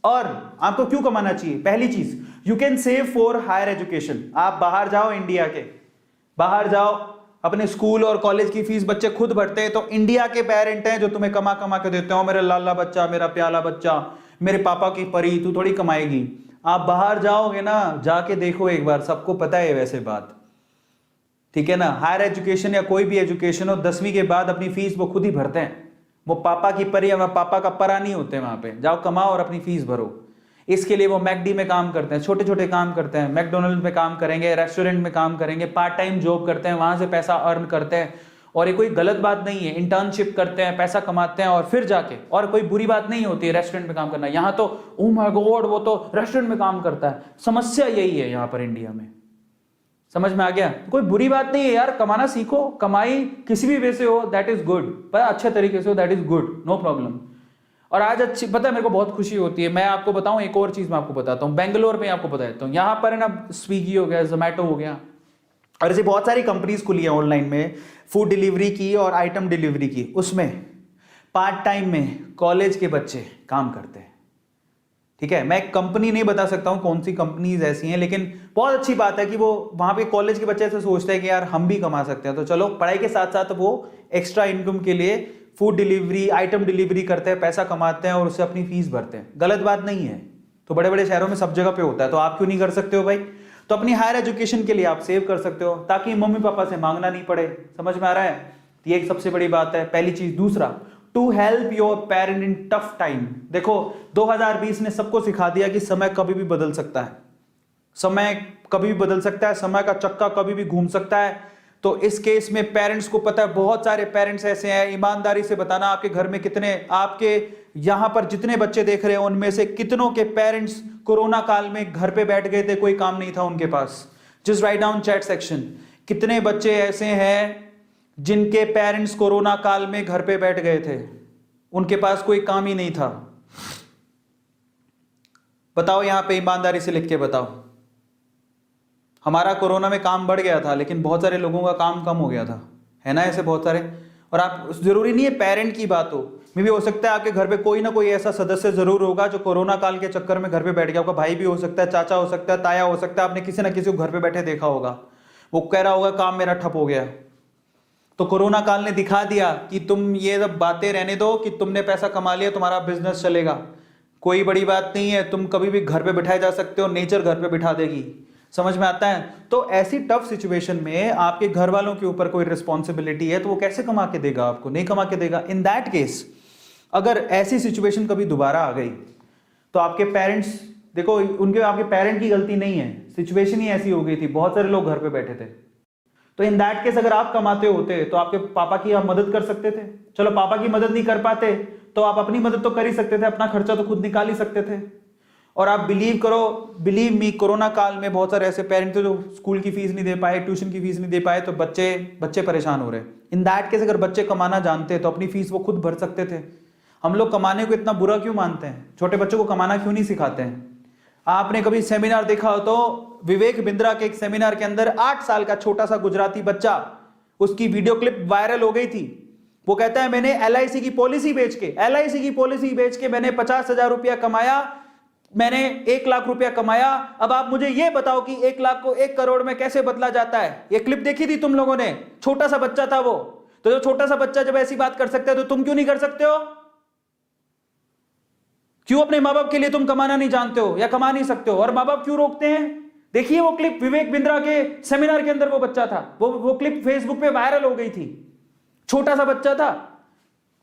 और आपको क्यों कमाना चाहिए? पहली चीज, you can save for higher education. आप बाहर जाओ, इंडिया के बाहर जाओ, अपने स्कूल और कॉलेज की फीस बच्चे खुद भरते हैं, तो इंडिया के पेरेंट हैं जो तुम्हें कमा कमा के देते हो, मेरा लाला बच्चा, मेरा प्याला बच्चा, मेरे पापा की परी, तू थोड़ी कमाएगी। आप बाहर जाओगे ना, जाके देखो एक बार, सबको पता है वैसे बात, ठीक है ना। हायर एजुकेशन या कोई भी एजुकेशन हो, 10वीं के बाद अपनी फीस वो खुद ही भरते हैं। वो पापा की परी या पापा का परा नहीं होते। वहां पे जाओ, कमाओ और अपनी फीस भरो। इसके लिए वो मैकडी में काम करते हैं, छोटे छोटे काम करते हैं, मैकडोनल्ड में काम करेंगे, रेस्टोरेंट में काम करेंगे, पार्ट टाइम जॉब करते हैं, वहां से पैसा अर्न करते हैं। और ये कोई गलत बात नहीं है, इंटर्नशिप करते हैं, पैसा कमाते हैं और फिर जाके, और कोई बुरी बात नहीं होती है रेस्टोरेंट में काम करना। यहाँ तो ओ माय गॉड, वो तो रेस्टोरेंट में काम करता है। समस्या यही है यहाँ पर इंडिया में। समझ में आ गया? कोई बुरी बात नहीं है यार, कमाना सीखो। कमाई किसी भी वे से हो, दैट इज गुड, पर अच्छे तरीके से हो, that is good, no problem. और आज अच्छी, पता है मेरे को बहुत खुशी होती है। मैं आपको बताऊं, एक और चीज मैं आपको बताता हूं, बेंगलोर में आपको बताता हूं। यहाँ पर है ना, स्विगी हो गया, जोमैटो हो गया, और ऐसी बहुत सारी कंपनीज खुली है ऑनलाइन में, फूड डिलीवरी की और आइटम डिलीवरी की। उसमें पार्ट टाइम में कॉलेज के बच्चे काम करते हैं, ठीक है। मैं कंपनी नहीं बता सकता हूं कौन सी कंपनीज ऐसी हैं, लेकिन बहुत अच्छी बात है कि वो वहां पे कॉलेज के बच्चे ऐसे सोचते हैं कि यार हम भी कमा सकते हैं, तो चलो पढ़ाई के साथ साथ वो एक्स्ट्रा इनकम के लिए फूड डिलीवरी, आइटम डिलीवरी करते हैं, पैसा कमाते हैं और उससे अपनी फीस भरते हैं। गलत बात नहीं है, तो बड़े बड़े शहरों में सब जगह पे होता है, तो आप क्यों नहीं कर सकते हो भाई? तो अपनी हायर एजुकेशन के लिए आप सेव कर सकते हो, ताकि मम्मी पापा से मांगना नहीं पड़े। समझ में आ रहा है? ये एक सबसे बड़ी बात है, पहली चीज। दूसरा, to help your parent in tough time. देखो 2020 ने सबको सिखा दिया कि समय कभी भी बदल सकता है, समय कभी भी बदल सकता है, समय का चक्का कभी भी घूम सकता है। तो इस केस में पेरेंट्स को पता है, बहुत सारे पेरेंट्स ऐसे हैं, ईमानदारी से बताना आपके घर में कितने, आपके यहां पर जितने बच्चे देख रहे हैं उनमें से कितनों के पेरेंट्स कोरोना काल में घर पे बैठ गए थे, कोई काम नहीं था उनके पास? Just write down chat section, कितने बच्चे ऐसे हैं जिनके पेरेंट्स कोरोना काल में घर पे बैठ गए थे, उनके पास कोई काम ही नहीं था? बताओ यहां पे, ईमानदारी से लिख के बताओ। हमारा कोरोना में काम बढ़ गया था, लेकिन बहुत सारे लोगों का काम कम हो गया था, है ना, ऐसे बहुत सारे। और आप, जरूरी नहीं है पेरेंट की बात हो, मे भी हो सकता है आपके घर पे कोई ना कोई ऐसा सदस्य जरूर होगा जो कोरोना काल के चक्कर में घर पे बैठ गया। आपका भाई भी हो सकता है, चाचा हो सकता है, ताया हो सकता है, आपने किसी ना किसी को घर पे बैठे देखा होगा, वो कह रहा होगा काम मेरा ठप हो गया। तो कोरोना काल ने दिखा दिया कि तुम ये सब बातें रहने दो, कि तुमने पैसा कमा लिया, तुम्हारा बिजनेस चलेगा, कोई बड़ी बात नहीं है, तुम कभी भी घर पे बिठाए जा सकते हो, नेचर घर पे बिठा देगी। समझ में आता है? तो ऐसी टफ सिचुएशन में आपके घर वालों के ऊपर कोई रिस्पॉन्सिबिलिटी है, तो वो कैसे कमा के देगा आपको? नहीं कमा के देगा। इन दैट केस, अगर ऐसी सिचुएशन कभी दोबारा आ गई, तो आपके पेरेंट्स, देखो उनके, आपके पेरेंट की गलती नहीं है, सिचुएशन ही ऐसी हो गई थी, बहुत सारे लोग घर पे बैठे थे। तो इन दैट केस अगर आप कमाते होते तो आपके पापा की आप मदद कर सकते थे। चलो पापा की मदद नहीं कर पाते तो आप अपनी मदद तो कर ही सकते थे, अपना खर्चा तो खुद निकाल ही सकते थे। और आप बिलीव करो, बिलीव मी, कोरोना काल में बहुत सारे ऐसे पेरेंट थे जो स्कूल की फीस नहीं दे पाए, ट्यूशन की फीस नहीं दे पाए, तो बच्चे परेशान हो रहे। इन दैट केस अगर बच्चे कमाना जानते तो अपनी फीस वो खुद भर सकते थे। हम लोग कमाने को इतना बुरा क्यों मानते हैं? छोटे बच्चों को कमाना क्यों नहीं सिखाते हैं? आपने कभी सेमिनार देखा हो तो विवेक बिंद्रा के एक सेमिनार के अंदर 8 साल का छोटा सा गुजराती बच्चा, उसकी वीडियो क्लिप वायरल हो गई थी। वो कहता है मैंने LIC की पॉलिसी बेच के मैंने 50,000 रुपया कमाया, मैंने 1 लाख रुपया कमाया। अब आप मुझे ये बताओ कि 1 लाख को 1 करोड़ में कैसे बदला जाता है? ये क्लिप देखी थी तुम लोगों ने? छोटा सा बच्चा था वो। तो जो छोटा सा बच्चा जब ऐसी बात कर सकता है, तो तुम क्यों नहीं कर सकते हो? क्यों अपने माँ बाप के लिए तुम कमाना नहीं जानते हो या कमा नहीं सकते हो? और माँ बाप क्यों रोकते हैं? देखिए वो क्लिप, विवेक बिंद्रा के सेमिनार के अंदर वो बच्चा था, वो क्लिप फेसबुक पे वायरल हो गई थी। छोटा सा बच्चा था,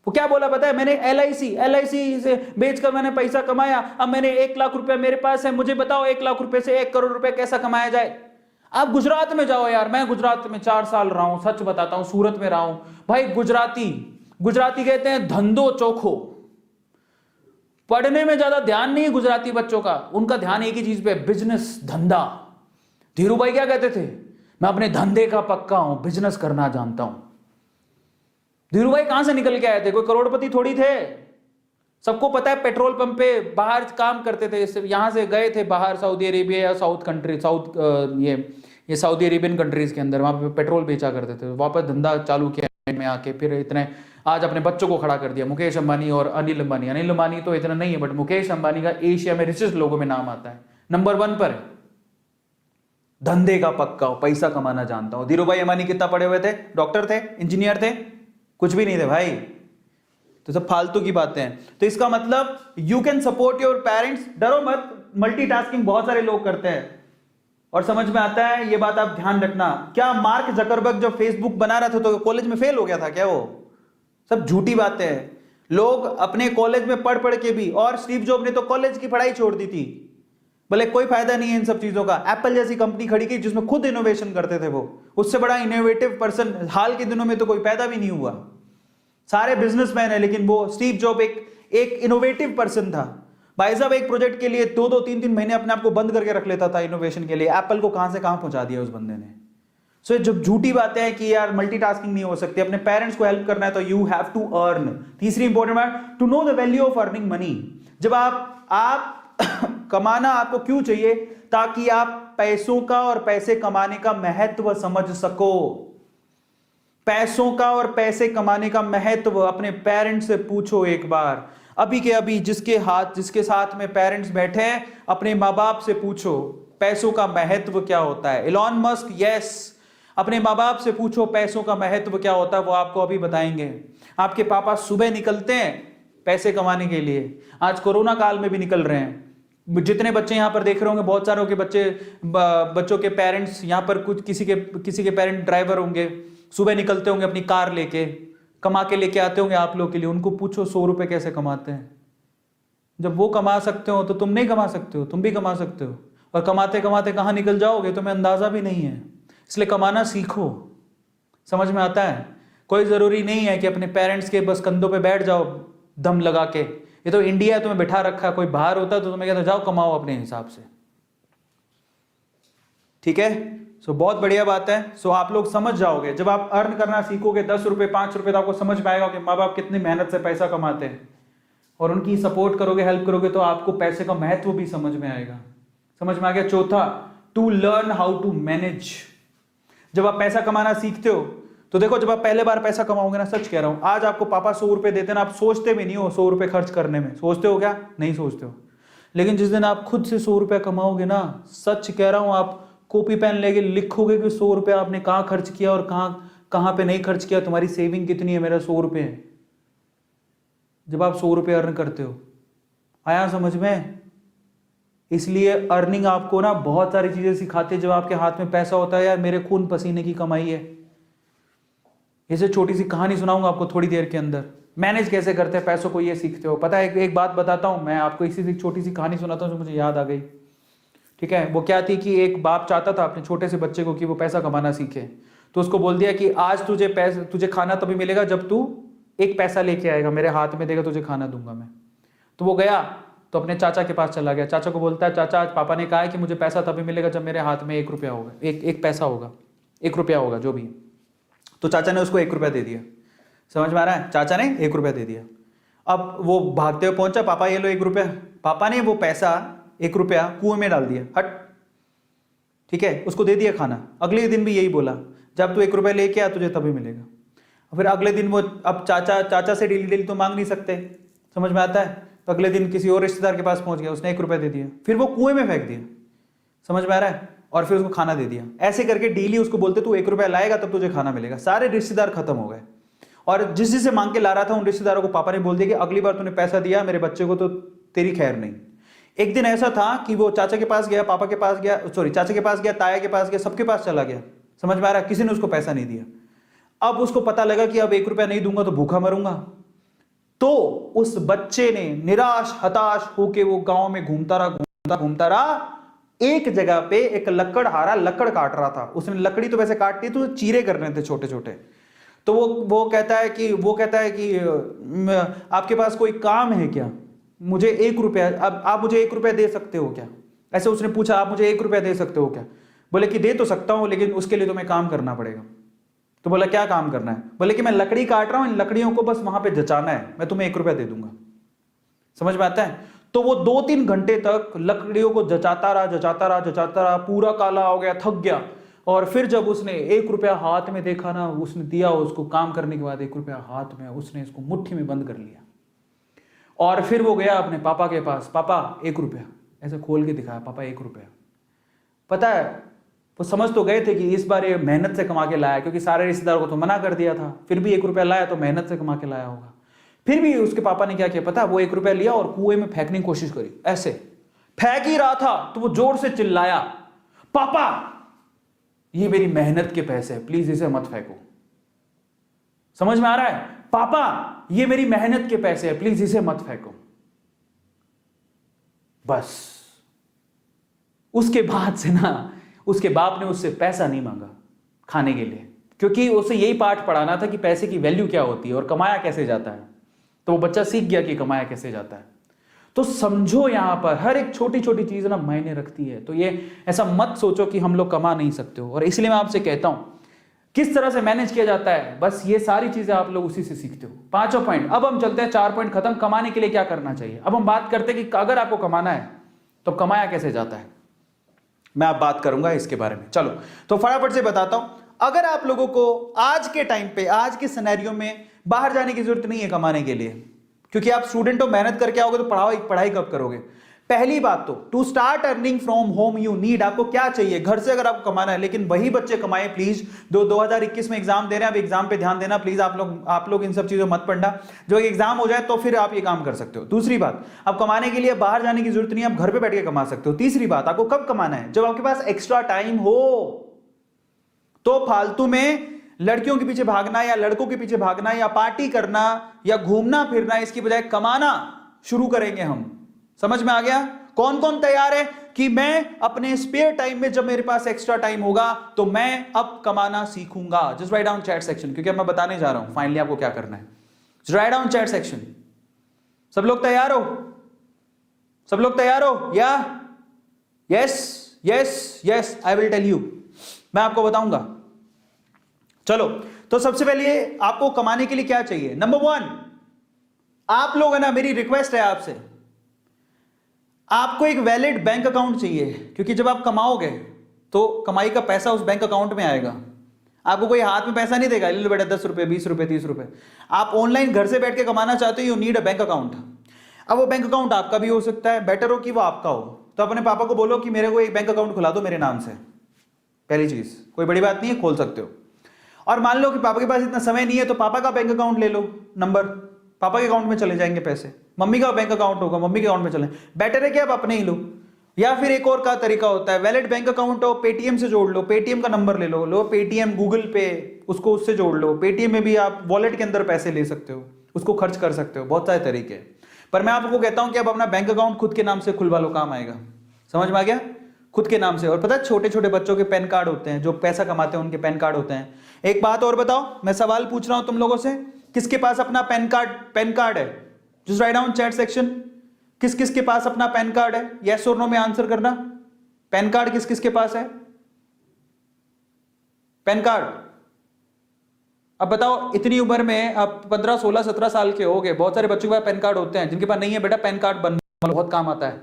वो क्या बोला पता है? मैंने LIC से बेचकर मैंने पैसा कमाया, अब मैंने 1 लाख रुपया मेरे पास है, मुझे बताओ 1 लाख रुपए से 1 करोड़ रुपए कैसा कमाया जाए? आप गुजरात में जाओ यार, मैं गुजरात में 4 साल रहा हूं, सच बताता हूं, सूरत में रहा हूं भाई। गुजराती कहते हैं धंधो चोखो। पढ़ने में ज्यादा ध्यान नहीं है गुजराती बच्चों का, उनका ध्यान एक ही चीज पे, बिजनेस, धंधा। धीरू भाई क्या कहते थे? मैं अपने धंधे का पक्का हूं, बिजनेस करना जानता हूं। धीरू भाई कहां से निकल के आए थे, कोई करोड़पति थोड़ी थे। सबको पता है पेट्रोल पंप पे बाहर काम करते थे, यहां से गए थे बाहर सऊदी अरेबिया या साउथ कंट्री, ये सऊदी अरेबियन कंट्रीज के अंदर, वहां पे पेट्रोल बेचा करते थे, वापस धंधा चालू किया में आके, फिर इतने आज अपने बच्चों को खड़ा कर दिया। मुकेश अंबानी और अनिल अंबानी, अनिल अंबानी तो इतना नहीं है, बट मुकेश अंबानी का एशिया में रिचेस्ट लोगों में नाम आता है, नंबर 1 पर है। धंधे का पक्का हो, पैसा कमाना जानता हूं। धीरू भाई अंबानी कितना पढ़े हुए थे, डॉक्टर थे, इंजीनियर थे, कुछ भी नहीं थे भाई, तो सब फालतू की बातें हैं। तो इसका मतलब you can support your parents, डरो मत, मल्टीटास्किंग बहुत सारे लोग करते हैं और समझ में आता है, ये बात आप ध्यान रखना। क्या मार्क जकरबर्ग जब फेसबुक बना रहा था तो कॉलेज में फेल हो गया था क्या? वो सब झूठी बातें हैं। लोग अपने कॉलेज में पढ़ पढ़ के भी, और स्टीव जॉब ने तो कॉलेज की पढ़ाई छोड़ दी थी, भले कोई फायदा नहीं है इन सब चीजों का। एप्पल जैसी कंपनी खड़ी की जिसमें खुद इनोवेशन करते थे वो, उससे बड़ा इनोवेटिव पर्सन हाल के दिनों में तो कोई पैदा भी नहीं हुआ। सारे बिजनेसमैन है, लेकिन वो स्टीव जॉब एक इनोवेटिव पर्सन था भाई साहब। एक प्रोजेक्ट के लिए 2-2 3-3 महीने अपने आप को बंद करके रख लेता था इनोवेशन के लिए। एप्पल को कहां से कहां पहुंचा दिया उस बंदे ने। सो जब झूठी बातें हैं कि यार मल्टीटास्किंग नहीं हो सकती, अपने पेरेंट्स को हेल्प करना है तो यू हैव टू अर्न। तीसरी इंपॉर्टेंट बात, to know the value of earning money. जब आप कमाना आपको क्यों चाहिए? ताकि आप पैसों का और पैसे कमाने का महत्व समझ सको। पैसों का और पैसे कमाने का महत्व अपने पेरेंट्स से पूछो एक बार। अभी के अभी जिसके साथ में पेरेंट्स बैठे हैं, अपने माँ बाप से पूछो पैसों का महत्व क्या होता है। इलॉन मस्क, यस, अपने माँ बाप से पूछो पैसों का महत्व क्या होता है, वो आपको अभी बताएंगे। आपके पापा सुबह निकलते हैं पैसे कमाने के लिए, आज कोरोना काल में भी निकल रहे हैं। जितने बच्चे यहाँ पर देख रहे होंगे, बहुत सारों के बच्चों के पेरेंट्स यहाँ पर, कुछ किसी के पेरेंट ड्राइवर होंगे, सुबह निकलते होंगे अपनी कार लेके, कमा के लेके आते होंगे आप लोग के लिए। उनको पूछो 100 रुपए कैसे कमाते हैं। जब वो कमा सकते हो तो तुम नहीं कमा सकते हो? तुम भी कमा सकते हो, और कमाते कमाते कहाँ निकल जाओगे तुम्हें अंदाजा भी नहीं है। इसलिए कमाना सीखो। समझ में आता है? कोई जरूरी नहीं है कि अपने पेरेंट्स के बस कंधों पे बैठ जाओ दम लगा के। ये तो इंडिया है, तुम्हें बिठा रखा है। कोई बाहर होता तो तुम्हें कहता जाओ कमाओ अपने हिसाब से। ठीक है, सो बहुत बढ़िया बात है। सो आप लोग समझ जाओगे, जब आप अर्न करना सीखोगे 10 रुपए 5 रुपए, तो आपको समझ में आएगा कि माँ बाप कितनी मेहनत से पैसा कमाते हैं, और उनकी सपोर्ट करोगे, हेल्प करोगे, तो आपको पैसे का महत्व भी समझ में आएगा। समझ में आ गया? चौथा, to learn how to manage. जब आप पैसा कमाना सीखते हो तो देखो, जब आप पहले बार पैसा कमाओगे ना, सच कह रहा हूं, आज आपको पापा 100 रुपए देते ना, आप सोचते भी नहीं हो 100 रुपए खर्च करने में। सोचते हो क्या? नहीं सोचते हो। लेकिन जिस दिन आप खुद से 100 रुपया कमाओगे ना, सच कह रहा हूं, आप कॉपी पेन लेके लिखोगे कि 100 रुपया आपने कहाँ खर्च किया और कहाँ पे नहीं खर्च किया, तुम्हारी सेविंग कितनी है। मेरा 100 रुपये है। जब आप 100 रुपये अर्न करते हो, आया समझ में? इसलिए अर्निंग आपको ना बहुत सारी चीजें सिखाती है। जब आपके हाथ में पैसा होता है, यार मेरे खून पसीने की कमाई है। इसे छोटी सी कहानी सुनाऊंगा आपको थोड़ी देर के अंदर। मैनेज कैसे करते हैं पैसों को, ये सीखते हो। पता है, एक बात बताता हूं मैं आपको, इसी से छोटी सी कहानी सुनाता हूं जो मुझे याद आ गई। ठीक है, वो क्या थी कि एक बाप चाहता था अपने छोटे से बच्चे को कि वो पैसा कमाना सीखे। तो उसको बोल दिया कि आज तुझे खाना तभी मिलेगा जब तू 1 पैसा लेके आएगा, मेरे हाथ में देगा, तुझे खाना दूंगा मैं। तो वो गया तो अपने चाचा के पास चला गया। चाचा को बोलता है, चाचा आज पापा ने कहा है कि मुझे पैसा तभी मिलेगा जब मेरे हाथ में 1 रुपया होगा, एक पैसा होगा, 1 रुपया होगा, जो भी। तो चाचा ने उसको 1 रुपया दे दिया। समझ में आ रहा है? चाचा ने 1 रुपया दे दिया। अब वो भागते हुए पहुंचा, पापा ये लो 1 रुपया। पापा ने वो पैसा 1 रुपया कुएं में डाल दिया, हट। ठीक है, उसको दे दिया खाना। अगले दिन भी यही बोला, जब तू 1 रुपया लेके आ तुझे तभी मिलेगा। फिर अगले दिन वो, अब चाचा से डेली डेली तो मांग नहीं सकते, समझ में आता है? तो अगले दिन किसी और रिश्तेदार के पास पहुंच गया, उसने 1 रुपया दे दिया, फिर वो कुएं में फेंक दिया। समझ में आ रहा है? और फिर उसको खाना दे दिया। ऐसे करके डेली उसको बोलते तू 1 रुपया लाएगा तब तुझे खाना मिलेगा। सारे रिश्तेदार खत्म हो गए, और जिससे मांग के ला रहा था उन रिश्तेदारों को पापा ने बोल दिया कि अगली बार तूने पैसा दिया मेरे बच्चे को तो तेरी खैर नहीं। एक दिन ऐसा था कि वो चाचा के पास गया, पापा के पास गया, सॉरी चाचा के पास गया, ताया के पास गया, सबके पास चला गया। समझ में आ रहा है? किसी ने उसको पैसा नहीं दिया। अब उसको पता लगा कि अब 1 रुपया नहीं दूंगा तो भूखा मरूंगा। तो उस बच्चे ने निराश हताश होके वो गांव में घूमता रहा। एक जगह पे एक लकड़हारा लकड़ काट रहा था। उसने लकड़ी तो वैसे काटती तो चीरे करने थे छोटे छोटे। तो वो कहता है कि आपके पास कोई काम है क्या? मुझे 1 रुपया, अब आप मुझे 1 रुपया दे सकते हो क्या? ऐसे उसने पूछा, आप मुझे 1 रुपया दे सकते हो क्या? बोले कि दे तो सकता हूं, लेकिन उसके लिए तुम्हें काम करना पड़ेगा। तो बोला क्या काम करना है? बोले कि मैं लकड़ी काट रहा हूं, इन लकड़ियों को बस वहां पे जचाना है, मैं तुम्हें 1 रुपया दे दूंगा। समझ में आता है? तो वो 2-3 घंटे तक लकड़ियों को जचाता रहा, पूरा काला हो गया, थक गया। और फिर जब उसने 1 रुपया हाथ में देखा ना, उसने दिया उसको, काम करने के बाद 1 रुपया हाथ में, उसने इसको मुट्ठी में बंद कर लिया। और फिर वो गया अपने पापा के पास, पापा 1 रुपया, ऐसे खोल के दिखाया, पापा 1 रुपया। पता है वो समझ तो गए थे कि इस बार ये मेहनत से कमा के लाया, क्योंकि सारे रिश्तेदारों को तो मना कर दिया था, फिर भी 1 रुपया लाया तो मेहनत से कमा के लाया होगा। फिर भी उसके पापा ने क्या किया पता, वो 1 रुपया लिया और कुएं में फेंकने की कोशिश करी। ऐसे फेंक ही रहा था तो वो जोर से चिल्लाया, पापा ये मेरी मेहनत के पैसे हैं, प्लीज इसे मत फेंको। समझ में आ रहा है? पापा ये मेरी मेहनत के पैसे हैं, प्लीज इसे मत फेंको। बस उसके बाद से ना उसके बाप ने उससे पैसा नहीं मांगा खाने के लिए, क्योंकि उसे यही पाठ पढ़ाना था कि पैसे की वैल्यू क्या होती है और कमाया कैसे जाता है। तो वो बच्चा सीख गया कि कमाया कैसे जाता है। तो समझो यहां पर हर एक छोटी छोटी चीज ना मायने रखती है। तो ये ऐसा मत सोचो कि हम लोग कमा नहीं सकते हो। और इसलिए मैं आपसे कहता हूं किस तरह से मैनेज किया जाता है, बस ये सारी चीजें आप लोग उसी से सीखते हो। 5 पॉइंट। अब हम चलते हैं 4 पॉइंट खत्म, कमाने के लिए क्या करना चाहिए। अब हम बात करते हैं कि अगर आपको कमाना है तो कमाया कैसे जाता है, मैं आप बात करूंगा इसके बारे में। चलो तो फटाफट से बताता हूं। अगर आप लोगों को आज के टाइम पे, आज के सिनेरियो में बाहर जाने की जरूरत नहीं है कमाने के लिए, क्योंकि आप स्टूडेंट हो, मेहनत करके आओगे तो पढ़ाई कब करोगे। पहली बात तो to start earning from home you need, आपको क्या चाहिए घर से अगर आपको कमाना है। लेकिन वही बच्चे कमाए प्लीज 2021 में एग्जाम दे रहे हैं, अब एग्जाम पे ध्यान देना प्लीज। आप लोग इन सब चीजों मत पढ़ना, जो एग्जाम हो जाए तो फिर आप ये काम कर सकते हो। दूसरी बात, अब कमाने के लिए बाहर जाने की जरूरत नहीं है, आप घर पे बैठ के कमा सकते हो। तीसरी बात, आपको कब कमाना है, जब आपके पास एक्स्ट्रा टाइम हो। तो फालतू में लड़कियों के पीछे भागना या लड़कों के पीछे भागना या पार्टी करना या घूमना फिरना, इसकी बजाय कमाना शुरू करेंगे हम। समझ में आ गया? कौन कौन तैयार है कि मैं अपने स्पेयर टाइम में, जब मेरे पास एक्स्ट्रा टाइम होगा तो मैं अब कमाना सीखूंगा। Just write down chat section, क्योंकि अब मैं बताने जा रहा हूं फाइनली आपको क्या करना है। Write down chat section. सब लोग तैयार हो? सब लोग तैयार हो? या yes yes yes, I will tell you, मैं आपको बताऊंगा। चलो तो सबसे पहले आपको कमाने के लिए क्या चाहिए। नंबर 1, आप लोग है ना, मेरी रिक्वेस्ट है आपसे, आपको एक वैलिड बैंक अकाउंट चाहिए। क्योंकि जब आप कमाओगे तो कमाई का पैसा उस बैंक अकाउंट में आएगा। आपको कोई हाथ में पैसा नहीं देगा, ले लो बेटा 10 रुपए 20 रुपए 30 रुपए। आप ऑनलाइन घर से बैठ के कमाना चाहते हो, you need a bank account. अब वो बैंक अकाउंट आपका भी हो सकता है, बेटर हो कि वो आपका हो। तो अपने पापा को बोलो कि मेरे को एक बैंक अकाउंट खुला दो मेरे नाम से। पहली चीज, कोई बड़ी बात नहीं है, खोल सकते हो। और मान लो कि पापा के पास इतना समय नहीं है, तो पापा का बैंक अकाउंट ले लो, नंबर पापा के अकाउंट में चले जाएंगे पैसे। मम्मी का बैंक अकाउंट होगा, मम्मी के अकाउंट में चले। बेटर है कि आप अपने ही लो। या फिर एक और का तरीका होता है, वैलिड बैंक अकाउंट हो, पेटीएम से जोड़ लो, पेटीएम का नंबर ले लो, पेटीएम गूगल पे, उसको उससे जोड़ लो। पेटीएम में भी आप वॉलेट के अंदर पैसे ले सकते हो, उसको खर्च कर सकते हो, बहुत सारे तरीके हैं। पर मैं आपको कहता हूं कि आप अपना बैंक अकाउंट खुद के नाम से खुलवा लो, काम आएगा। समझ में आ गया? खुद के नाम से। और पता है छोटे छोटे बच्चों के पैन कार्ड होते हैं, जो पैसा कमाते हैं उनके पैन कार्ड होते हैं। एक बात और बताओ, मैं सवाल पूछ रहा हूं तुम लोगों से, किसके पास अपना पैन कार्ड है? Just write down chat section, किस किस के पास अपना पैन कार्ड है? यस और नो में आंसर करना। पैन कार्ड किस किस के पास है? Pan card. अब बताओ, इतनी उम्र में आप 15 16 17 साल के हो गए, बहुत सारे बच्चों के पास पैन कार्ड होते हैं। जिनके पास नहीं है बेटा, पैन कार्ड बनवा लो, बहुत काम आता है।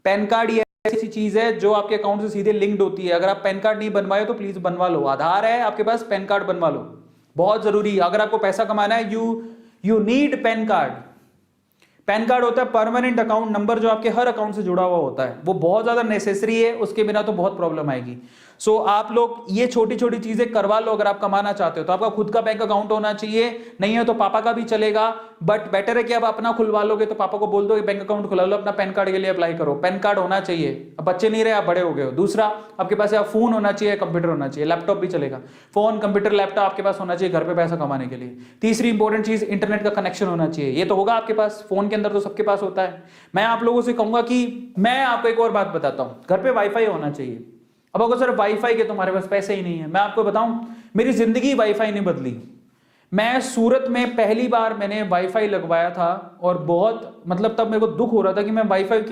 पैन कार्ड ये ऐसी चीज है जो आपके अकाउंट से सीधे लिंक्ड होती है। अगर आप पैन कार्ड नहीं बनवाए तो प्लीज बनवा लो। आधार है आपके पास, पैन कार्ड बनवा लो, बहुत जरूरी। अगर आपको पैसा कमाना है, you need pan card. Pan card होता है परमानेंट अकाउंट नंबर, जो आपके हर अकाउंट से जुड़ा हुआ होता है। वो बहुत ज्यादा नेसेसरी है, उसके बिना तो बहुत प्रॉब्लम आएगी। सो आप लोग ये छोटी छोटी चीजें करवा लो अगर आप कमाना चाहते हो। तो आपका खुद का बैंक अकाउंट होना चाहिए, नहीं है तो पापा का भी चलेगा, बट बेटर है कि आप अपना खुलवा लोगे तो पापा को बोल दो बैंक अकाउंट खुला लो, अपना पैन कार्ड के लिए अप्लाई करो। पैन कार्ड होना चाहिए। अब बच्चे नहीं रहे, आप बड़े हो गए हो। दूसरा, आपके पास या फोन होना चाहिए, कंप्यूटर होना चाहिए, लैपटॉप भी चलेगा। फोन, कंप्यूटर, लैपटॉप आपके पास होना चाहिए घर पे पैसा कमाने के लिए। तीसरी इंपॉर्टेंट चीज, इंटरनेट का कनेक्शन होना चाहिए। ये तो होगा आपके पास, फोन के अंदर तो सबके पास होता है। मैं आप लोगों से कहूंगा कि मैं आपको एक और बात बताता हूं, घर पे वाईफाई होना चाहिए। अब अगर सर वाईफाई के तुम्हारे पास पैसे ही नहीं है, मैं आपको बताऊं, मेरी जिंदगी वाईफाई नहीं बदली। मैं सूरत में पहली बार मैंने वाईफाई लगवाया था और बहुत मतलब तब मेरे को दुख हो रहा था कि मैं वाईफाई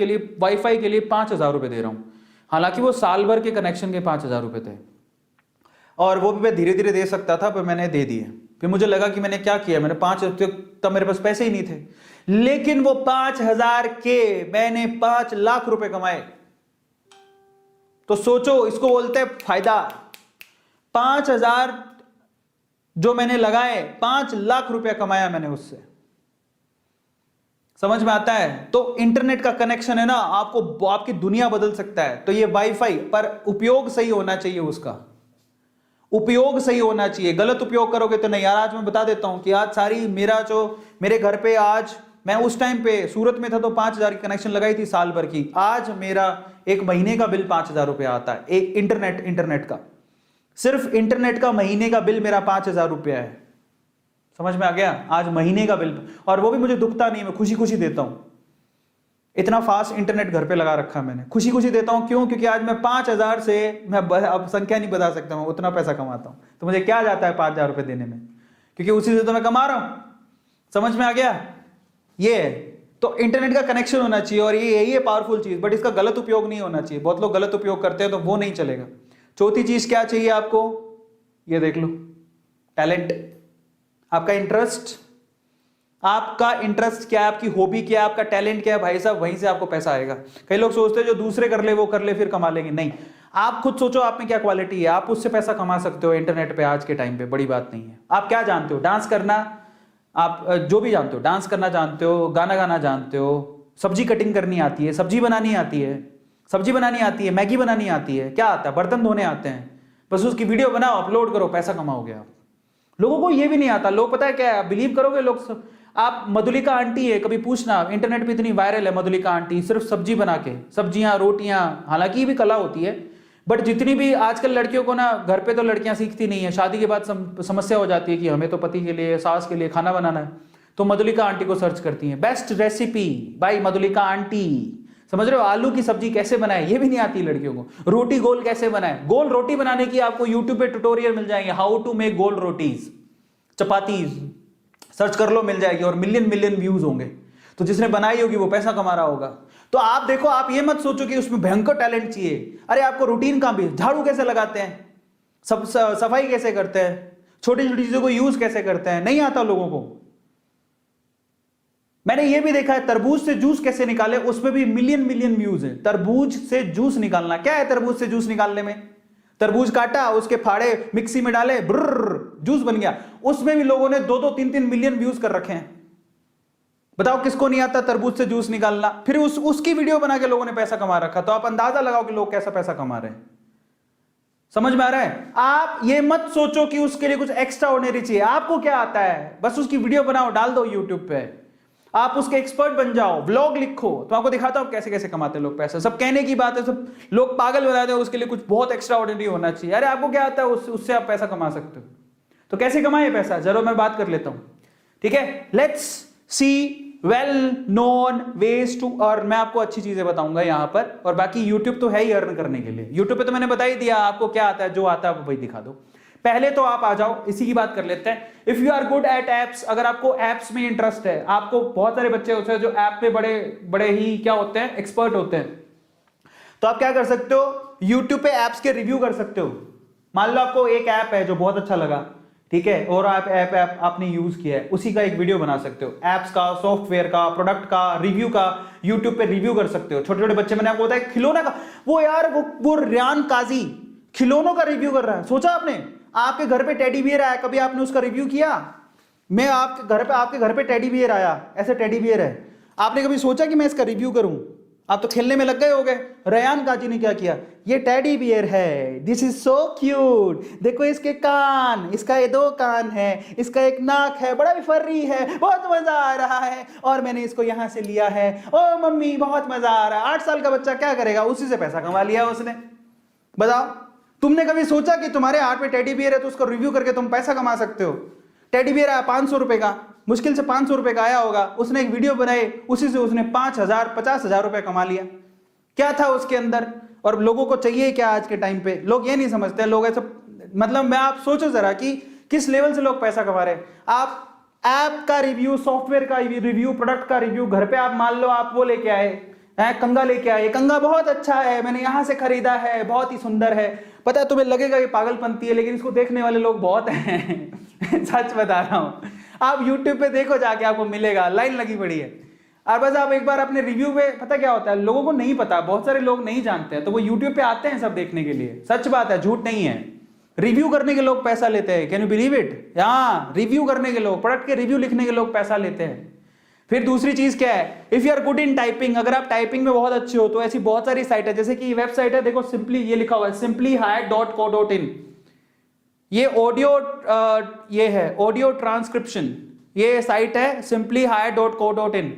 के लिए 5,000 रुपए दे रहा हूं। हालांकि वो साल भर के कनेक्शन के 5,000 रुपए थे। और वो भी मैं धीरे धीरे दे सकता था, पर मैंने दे दिए। फिर मुझे लगा कि मैंने क्या किया, मैंने 5 तब मेरे पास पैसे ही नहीं थे, लेकिन वो 5,000 के मैंने 5 लाख रुपए कमाए। तो सोचो, इसको बोलते हैं फायदा। 5,000 जो मैंने लगाए, 5 लाख रुपया कमाया मैंने उससे। समझ में आता है? तो इंटरनेट का कनेक्शन है ना, आपको आपकी दुनिया बदल सकता है। तो ये वाईफाई, पर उपयोग सही होना चाहिए, उसका उपयोग सही होना चाहिए। गलत उपयोग करोगे तो नहीं। यार आज मैं बता देता हूं कि आज सारी मेरे घर पे, आज मैं उस टाइम पे सूरत में था तो 5,000 की कनेक्शन लगाई थी साल भर की। आज मेरा एक महीने का बिल 5,000 रुपया आता है। एक इंटरनेट का, सिर्फ इंटरनेट का महीने का बिल मेरा 5,000 रुपया है। समझ में आ गया? आज महीने का बिल, और वो भी मुझे दुखता नहीं, मैं खुशी खुशी देता हूं। इतना फास्ट इंटरनेट घर पे लगा रखा मैंने, खुशी खुशी देता हूं। क्यों? क्योंकि आज मैं 5,000 से, मैं अब संख्या नहीं बता सकता, मैं उतना पैसा कमाता हूं। तो मुझे क्या जाता है 5,000 रुपए देने में, क्योंकि उसी से तो मैं कमा रहा हूं। समझ में आ गया? ये है। तो इंटरनेट का कनेक्शन होना चाहिए, और यही है पावरफुल चीज, बट इसका गलत उपयोग नहीं होना चाहिए। बहुत लोग गलत उपयोग करते हैं, तो वो नहीं चलेगा। चौथी चीज क्या चाहिए आपको? ये देख लो, टैलेंट। आपका इंटरेस्ट, आपका इंटरेस्ट क्या है, आपकी हॉबी क्या है, आपका टैलेंट क्या है, भाई साहब, वहीं से आपको पैसा आएगा। कई लोग सोचते हैं जो दूसरे कर ले वो कर ले फिर कमा लेंगे। नहीं, आप खुद सोचो आप में क्या क्वालिटी है, आप उससे पैसा कमा सकते हो इंटरनेट पे आज के टाइम पे। बड़ी बात नहीं है। आप क्या जानते हो? डांस करना, आप जो भी जानते हो, डांस करना जानते हो, गाना गाना जानते हो, सब्जी कटिंग करनी आती है, सब्जी बनानी आती है, सब्जी बनानी आती है, मैगी बनानी आती है, क्या आता है, बर्तन धोने आते हैं, बस उसकी वीडियो बनाओ, अपलोड करो, पैसा कमाओगे आप। लोगों को ये भी नहीं आता। लोग पता है क्या है, बिलीव करोगे लोग, आप मधुलिका आंटी है, कभी पूछना, इंटरनेट पे इतनी वायरल है मधुलिका आंटी, सिर्फ सब्जी बना के, सब्जियां, रोटियां, हालांकि ये भी कला होती है, बट जितनी भी आजकल लड़कियों को ना, घर पे तो लड़कियां सीखती नहीं है, शादी के बाद समस्या हो जाती है कि हमें तो पति के लिए, सास के लिए खाना बनाना है, तो मधुलिका आंटी को सर्च करती है, best recipe by Madhulika aunty. समझ रहे हो? आलू की सब्जी कैसे बनाए, ये भी नहीं आती लड़कियों को। रोटी गोल कैसे बनाए, गोल रोटी बनाने की आपको यूट्यूब पे ट्यूटोरियल मिल जाएंगे, हाउ टू मेक गोल रोटीज, चपाती, सर्च कर लो, मिल जाएगी, और मिलियन मिलियन व्यूज होंगे। तो जिसने बनाई होगी वो पैसा कमा रहा होगा। तो आप देखो, आप ये मत सोचो कि उसमें भयंकर टैलेंट चाहिए। अरे आपको रूटीन का भी, झाड़ू कैसे लगाते हैं, सफाई कैसे करते हैं, छोटी छोटी चीजों को यूज कैसे करते हैं, नहीं आता लोगों को। मैंने ये भी देखा है, तरबूज से जूस कैसे निकाले, उसमें भी मिलियन मिलियन व्यूज है। तरबूज से जूस निकालना क्या है, तरबूज से जूस निकालने में, तरबूज काटा, उसके फाड़े मिक्सी में डाले, ब्रर, जूस बन गया। उसमें भी लोगों ने 2-2, 3-3 मिलियन व्यूज कर रखे हैं। बताओ किसको नहीं आता तरबूज से जूस निकालना? फिर उसकी वीडियो बना के लोगों ने पैसा कमा रखा। तो आप अंदाजा लगाओ कि लोग कैसा पैसा कमा रहे हैं। समझ में आ रहा है? आप ये मत सोचो कि उसके लिए कुछ एक्स्ट्रा ऑर्डिनरी चाहिए। आपको क्या आता है, बस उसकी वीडियो बनाओ, डाल दो यूट्यूब पे, आप उसके एक्सपर्ट बन जाओ, व्लॉग लिखो, तो आपको दिखाता हूं कैसे कैसे कमाते हैं लोग पैसा। सब कहने की बात है, सब लोग पागल बनाते हैं, उसके लिए कुछ बहुत एक्स्ट्रा ऑर्डिनरी होना चाहिए। अरे आपको क्या आता है, उससे आप पैसा कमा सकते हो। तो कैसे कमाए पैसा, जरूर मैं बात कर लेता हूं, ठीक है? Let's see well known ways to earn. मैं आपको अच्छी चीजें बताऊंगा यहां पर, और बाकी यूट्यूब तो है ही अर्न करने के लिए। यूट्यूब पे तो मैंने बता ही दिया आपको क्या आता है, जो आता है वही दिखा दो। पहले तो आप आ जाओ, इसी की बात कर लेते हैं। If you are good at apps, अगर आपको एप्स में इंटरेस्ट है, आपको बहुत सारे बच्चे होते हैं जो ऐप पे बड़े बड़े ही क्या होते हैं, एक्सपर्ट होते हैं, तो आप क्या कर सकते हो, यूट्यूब पे एप्स के रिव्यू कर सकते हो। मान लो आपको एक ऐप है जो बहुत अच्छा लगा, ठीक है, और आप ऐप आपने यूज किया है, उसी का एक वीडियो बना सकते हो। एप्स का, सॉफ्टवेयर का, प्रोडक्ट का रिव्यू का यूट्यूब पे रिव्यू कर सकते हो। छोटे छोटे बच्चे, मैंने आपको बताया खिलौना का, वो यार वो रियान काजी खिलौनों का रिव्यू कर रहा है। सोचा आपने, आपके घर पे टेडी बियर आया, कभी आपने उसका रिव्यू किया? मैं आपके घर पे टेडी बियर आया, ऐसे टेडी बियर है, आपने कभी सोचा कि मैं इसका रिव्यू करूं? आप तो खेलने में लग गए होगे। रेयान काजी ने क्या किया, ये टेडी बियर है, दिस इज सो क्यूट, देखो इसके कान, इसका ये 2 कान है, इसका एक नाक है, बड़ा भी फर्री है, बहुत मजा आ रहा है, और मैंने इसको यहां से लिया है, ओ मम्मी बहुत मजा आ रहा है। 8 साल का बच्चा क्या करेगा, उसी से पैसा कमा लिया उसने। बताओ, तुमने कभी सोचा कि तुम्हारे हाथ में टेडी बियर है तो उसको रिव्यू करके तुम पैसा कमा सकते हो? टेडी बियर आया 500 रुपए का, मुश्किल से 500 रुपए का आया होगा, उसने एक वीडियो बनाई, उसी से उसने 5,000 50,000 रुपए कमा लिया। क्या था उसके अंदर? और लोगों को चाहिए क्या आज के टाइम पे? लोग ये नहीं समझते। लोग ऐसा, मतलब मैं, आप सोचो जरा कि किस लेवल से लोग पैसा कमा रहे हैं। आप ऐप का रिव्यू, सॉफ्टवेयर का रिव्यू, प्रोडक्ट का रिव्यू, घर पे आप मान लो आप वो लेके आए, कंगा लेके आए, कंगा बहुत अच्छा है, मैंने यहाँ से खरीदा है, बहुत ही सुंदर है। पता है तुम्हें लगेगा ये पागलपंती है, लेकिन इसको देखने वाले लोग बहुत हैं। सच बता रहा हूँ, आप YouTube पे देखो जाके, आपको मिलेगा, लाइन लगी पड़ी है। और बस आप एक बार अपने रिव्यू पे, पता क्या होता है, लोगों को नहीं पता, बहुत सारे लोग नहीं जानते हैं, तो वो YouTube पे आते हैं सब देखने के लिए। सच बात है, झूठ नहीं है। रिव्यू करने के लोग पैसा लेते हैं, कैन यू बिलीव इट? हाँ, रिव्यू करने के लोग, प्रोडक्ट के रिव्यू लिखने के लोग पैसा लेते हैं। फिर दूसरी चीज क्या है, if you are good in typing, अगर आप टाइपिंग में बहुत अच्छे हो तो ऐसी बहुत सारी साइट है, जैसे कि वेबसाइट है, देखो सिंपली, ये लिखा हुआ है simplyhire.co.in। ये ऑडियो, ये है ऑडियो ट्रांसक्रिप्शन, ये साइट है simplyhire.co.in।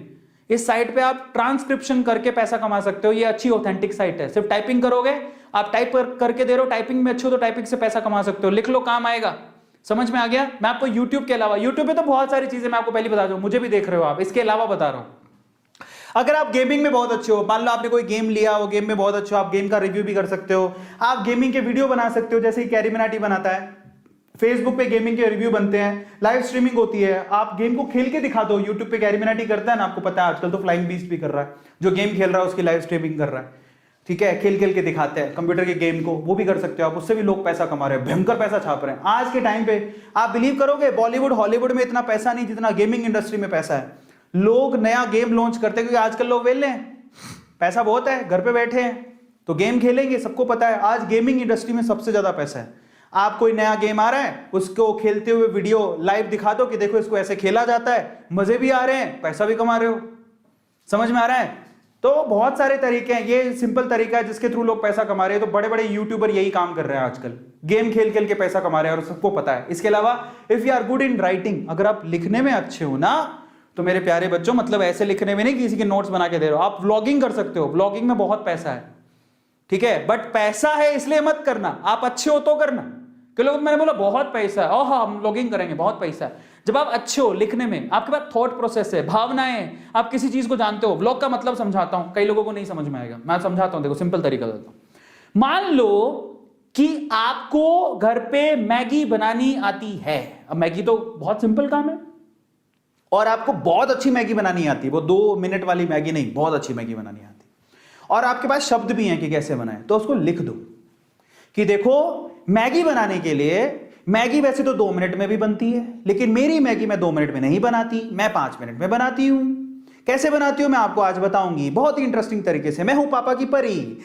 इस साइट पे आप ट्रांसक्रिप्शन करके पैसा कमा सकते हो। ये अच्छी ऑथेंटिक साइट है, सिर्फ टाइपिंग करोगे, आप टाइप करके दे रहे हो, टाइपिंग में अच्छे हो तो टाइपिंग से पैसा कमा सकते हो। लिख लो, काम आएगा। समझ में आ गया? मैं आपको YouTube के अलावा, YouTube पे तो बहुत सारी चीजें मैं आपको पहले बता दूं, मुझे भी देख रहे हो आप, इसके अलावा बता रहा हूं। अगर आप गेमिंग में बहुत अच्छे हो, मान लो आपने कोई गेम लिया, वो गेम में बहुत अच्छे हो, आप गेम का रिव्यू भी कर सकते हो, आप गेमिंग के वीडियो बना सकते हो, जैसे कि कैरी मिनाटी बनाता है, फेसबुक पे गेमिंग के रिव्यू बनते हैं, लाइव स्ट्रीमिंग होती है, आप गेम को खेल के दिखा दो। यूट्यूब पे कैरी मिनाटी करता है ना, आपको पता है आजकल तो फ्लाइंग बीस्ट भी कर रहा है, जो गेम खेल रहा है उसकी लाइव स्ट्रीमिंग कर रहा है, ठीक है, खेल खेल के दिखाते हैं कंप्यूटर के गेम को, वो भी कर सकते हो आप, उससे भी लोग पैसा कमा रहे हैं, भयंकर पैसा छाप रहे हैं आज के टाइम पे। आप बिलीव करोगे, बॉलीवुड हॉलीवुड में इतना पैसा नहीं जितना गेमिंग इंडस्ट्री में पैसा है। लोग नया गेम लॉन्च करते हैं, क्योंकि आजकल लोग वेले हैं, पैसा बहुत है, घर पे बैठे हैं तो गेम खेलेंगे। सबको पता है आज गेमिंग इंडस्ट्री में सबसे ज्यादा पैसा है। आप कोई नया गेम आ रहा है, उसको खेलते हुए वीडियो लाइव दिखा दो कि देखो इसको ऐसे खेला जाता है, मजे भी आ रहे हैं, पैसा भी कमा रहे हो। समझ में आ रहा है? तो बहुत सारे तरीके हैं, ये सिंपल तरीका है जिसके थ्रू लोग पैसा कमा रहे हैं। तो बड़े बड़े यूट्यूबर यही काम कर रहे हैं आजकल, गेम खेल खेल के पैसा कमा रहे हैं, और सबको पता है। इसके अलावा if you are good in writing, अगर आप लिखने में अच्छे हो ना, तो मेरे प्यारे बच्चों, मतलब ऐसे लिखने में नहीं किसी के नोट्स बना के दे रहे हो, आप व्लॉगिंग कर सकते हो, व्लॉगिंग में बहुत पैसा है, ठीक है, बट पैसा है इसलिए मत करना, आप अच्छे हो तो करना। कि लोग, मैंने बोला बहुत पैसा है, ओह हम व्लॉगिंग करेंगे, बहुत पैसा है। जब आप अच्छे हो लिखने में, आपके पास थॉट प्रोसेस है, भावनाएं, आप किसी चीज को जानते हो। व्लॉग का मतलब समझाता हूं, कई लोगों को नहीं समझ में आएगा, मैं समझाता हूं, देखो सिंपल तरीका देता हूं। मान लो कि आपको घर पे मैगी बनानी आती है, अब मैगी तो बहुत सिंपल काम है, और आपको बहुत अच्छी मैगी बनानी आती है, वो 2 मिनट वाली मैगी नहीं, बहुत अच्छी मैगी बनानी आती है, और आपके पास शब्द भी हैं कि कैसे बनाए, तो उसको लिख दो कि देखो मैगी बनाने के लिए, मैगी वैसे तो 2 मिनट में भी बनती है, लेकिन मेरी मैगी मैं 2 मिनट में नहीं बनाती, मैं 5 मिनट में बनाती हूं। कैसे बनाती हूं मैं आपको आज बताऊंगी, बहुत ही इंटरेस्टिंग तरीके से। मैं हूं पापा की परी।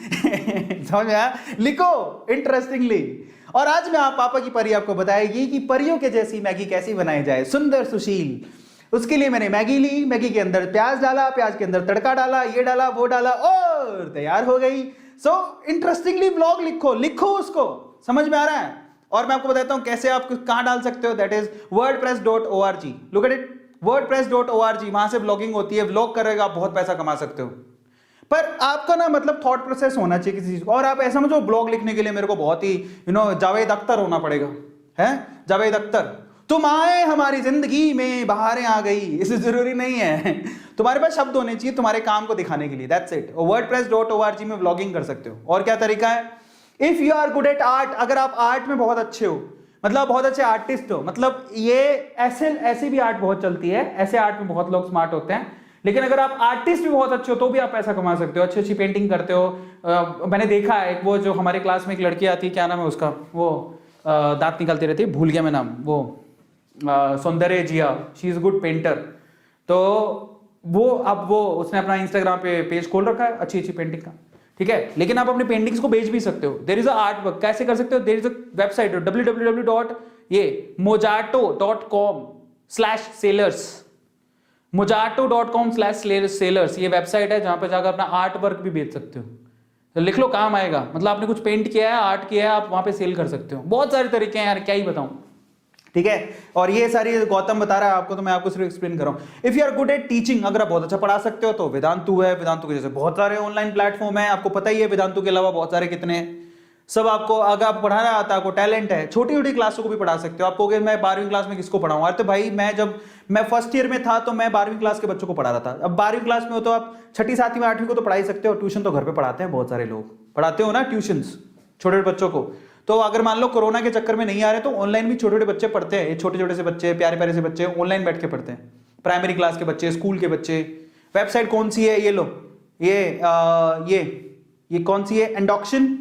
समझ में आया? लिखो इंटरेस्टिंगली। और आज मैं आप पापा की परी आपको बताएगी कि परियों के जैसी मैगी कैसी बनाई जाए, सुंदर सुशील। उसके लिए मैंने मैगी ली, मैगी के अंदर प्याज डाला, प्याज के अंदर तड़का डाला, ये डाला वो डाला, और तैयार हो गई। सो इंटरेस्टिंगली ब्लॉग लिखो, लिखो उसको। समझ में आ रहा है? और मैं आपको बताता हूं कैसे आप कहां डाल सकते हो, that is wordpress.org। Look at it, wordpress.org, वहां से ब्लॉगिंग होती है, ब्लॉग करेगा, आप बहुत पैसा कमा सकते हो। पर आपका ना मतलब थॉट प्रोसेस होना चाहिए किसी चीज को। और आप ऐसा समझो ब्लॉग लिखने के लिए मेरे को बहुत ही जावेद अख्तर होना पड़ेगा, है जावेद अख्तर, तुम आए हमारी जिंदगी में, बहारें आ गई, इसे जरूरी नहीं है। तुम्हारे पास शब्द होने चाहिए तुम्हारे काम को दिखाने के लिए, दैट्स इट। wordpress.org में ब्लॉगिंग कर सकते हो। और क्या तरीका है, if you are good at art, अगर आप आर्ट में बहुत अच्छे हो, मतलब बहुत अच्छे आर्टिस्ट हो, मतलब ये ऐसे भी आर्ट बहुत चलती है, ऐसे आर्ट में बहुत लोग स्मार्ट होते हैं, लेकिन अगर आप आर्टिस्ट भी बहुत अच्छे हो तो भी आप पैसा कमा सकते हो। अच्छी अच्छी पेंटिंग करते हो। मैंने देखा है, वो जो हमारे क्लास में एक लड़की आती है, क्या नाम है उसका, वो दांत निकालती रहती है, भूल गया मैं नाम, वो सौंदर्य जिया, शी इज गुड पेंटर। तो वो अब वो उसने अपना इंस्टाग्राम पे पेज खोल रखा है अच्छी अच्छी पेंटिंग का, ठीक है, लेकिन आप अपनी पेंटिंग्स को बेच भी सकते हो। There is a art work, कैसे कर सकते हो, there is a website www.mojato.com/sellers, mojato.com/sellers, ये वेबसाइट है जहां पे जाकर अपना आर्ट वर्क भी बेच सकते हो। तो लिख लो, काम आएगा। मतलब आपने कुछ पेंट किया है, आर्ट किया है, आप वहां पे सेल कर सकते हो। बहुत सारे तरीके हैं यार, क्या ही बताऊं, ठीक है। और ये सारी गौतम बता रहा है आपको, तो मैं आपको सिर्फ एक्सप्लेन कर रहा हूं। If you are good at teaching, अगर आप बहुत अच्छा पढ़ा सकते हो तो वेदांतु है। वेदांतु के जैसे बहुत सारे ऑनलाइन प्लेटफॉर्म है, आपको पता ही है वेदांतु के अलावा बहुत सारे कितने हैं। सब आपको, अगर आप पढ़ाना आता है, आपको टैलेंट है, छोटी छोटी क्लासों को भी पढ़ा सकते हो। आप कहोगे मैं 12वीं क्लास में किसको पढ़ाऊं, अरे तो भाई जब मैं फर्स्ट ईयर में था तो मैं 12वीं क्लास के बच्चों को पढ़ा रहा था। अब 12वीं क्लास में हो तो आप 6ठी 7वीं 8वीं को तो पढ़ा ही सकते हो। ट्यूशन तो घर पे पढ़ाते हैं, बहुत सारे लोग पढ़ाते हो ना ट्यूशन छोटे बच्चों को। तो अगर मान लो कोरोना के चक्कर में नहीं आ रहे तो ऑनलाइन भी छोटे छोटे बच्चे पढ़ते हैं। ये छोटे छोटे से बच्चे, प्यारे प्यारे से बच्चे ऑनलाइन बैठ के पढ़ते हैं, प्राइमरी क्लास के बच्चे, स्कूल के बच्चे। वेबसाइट कौन सी है, ये लो, ये कौन सी है, एंडोक्शन,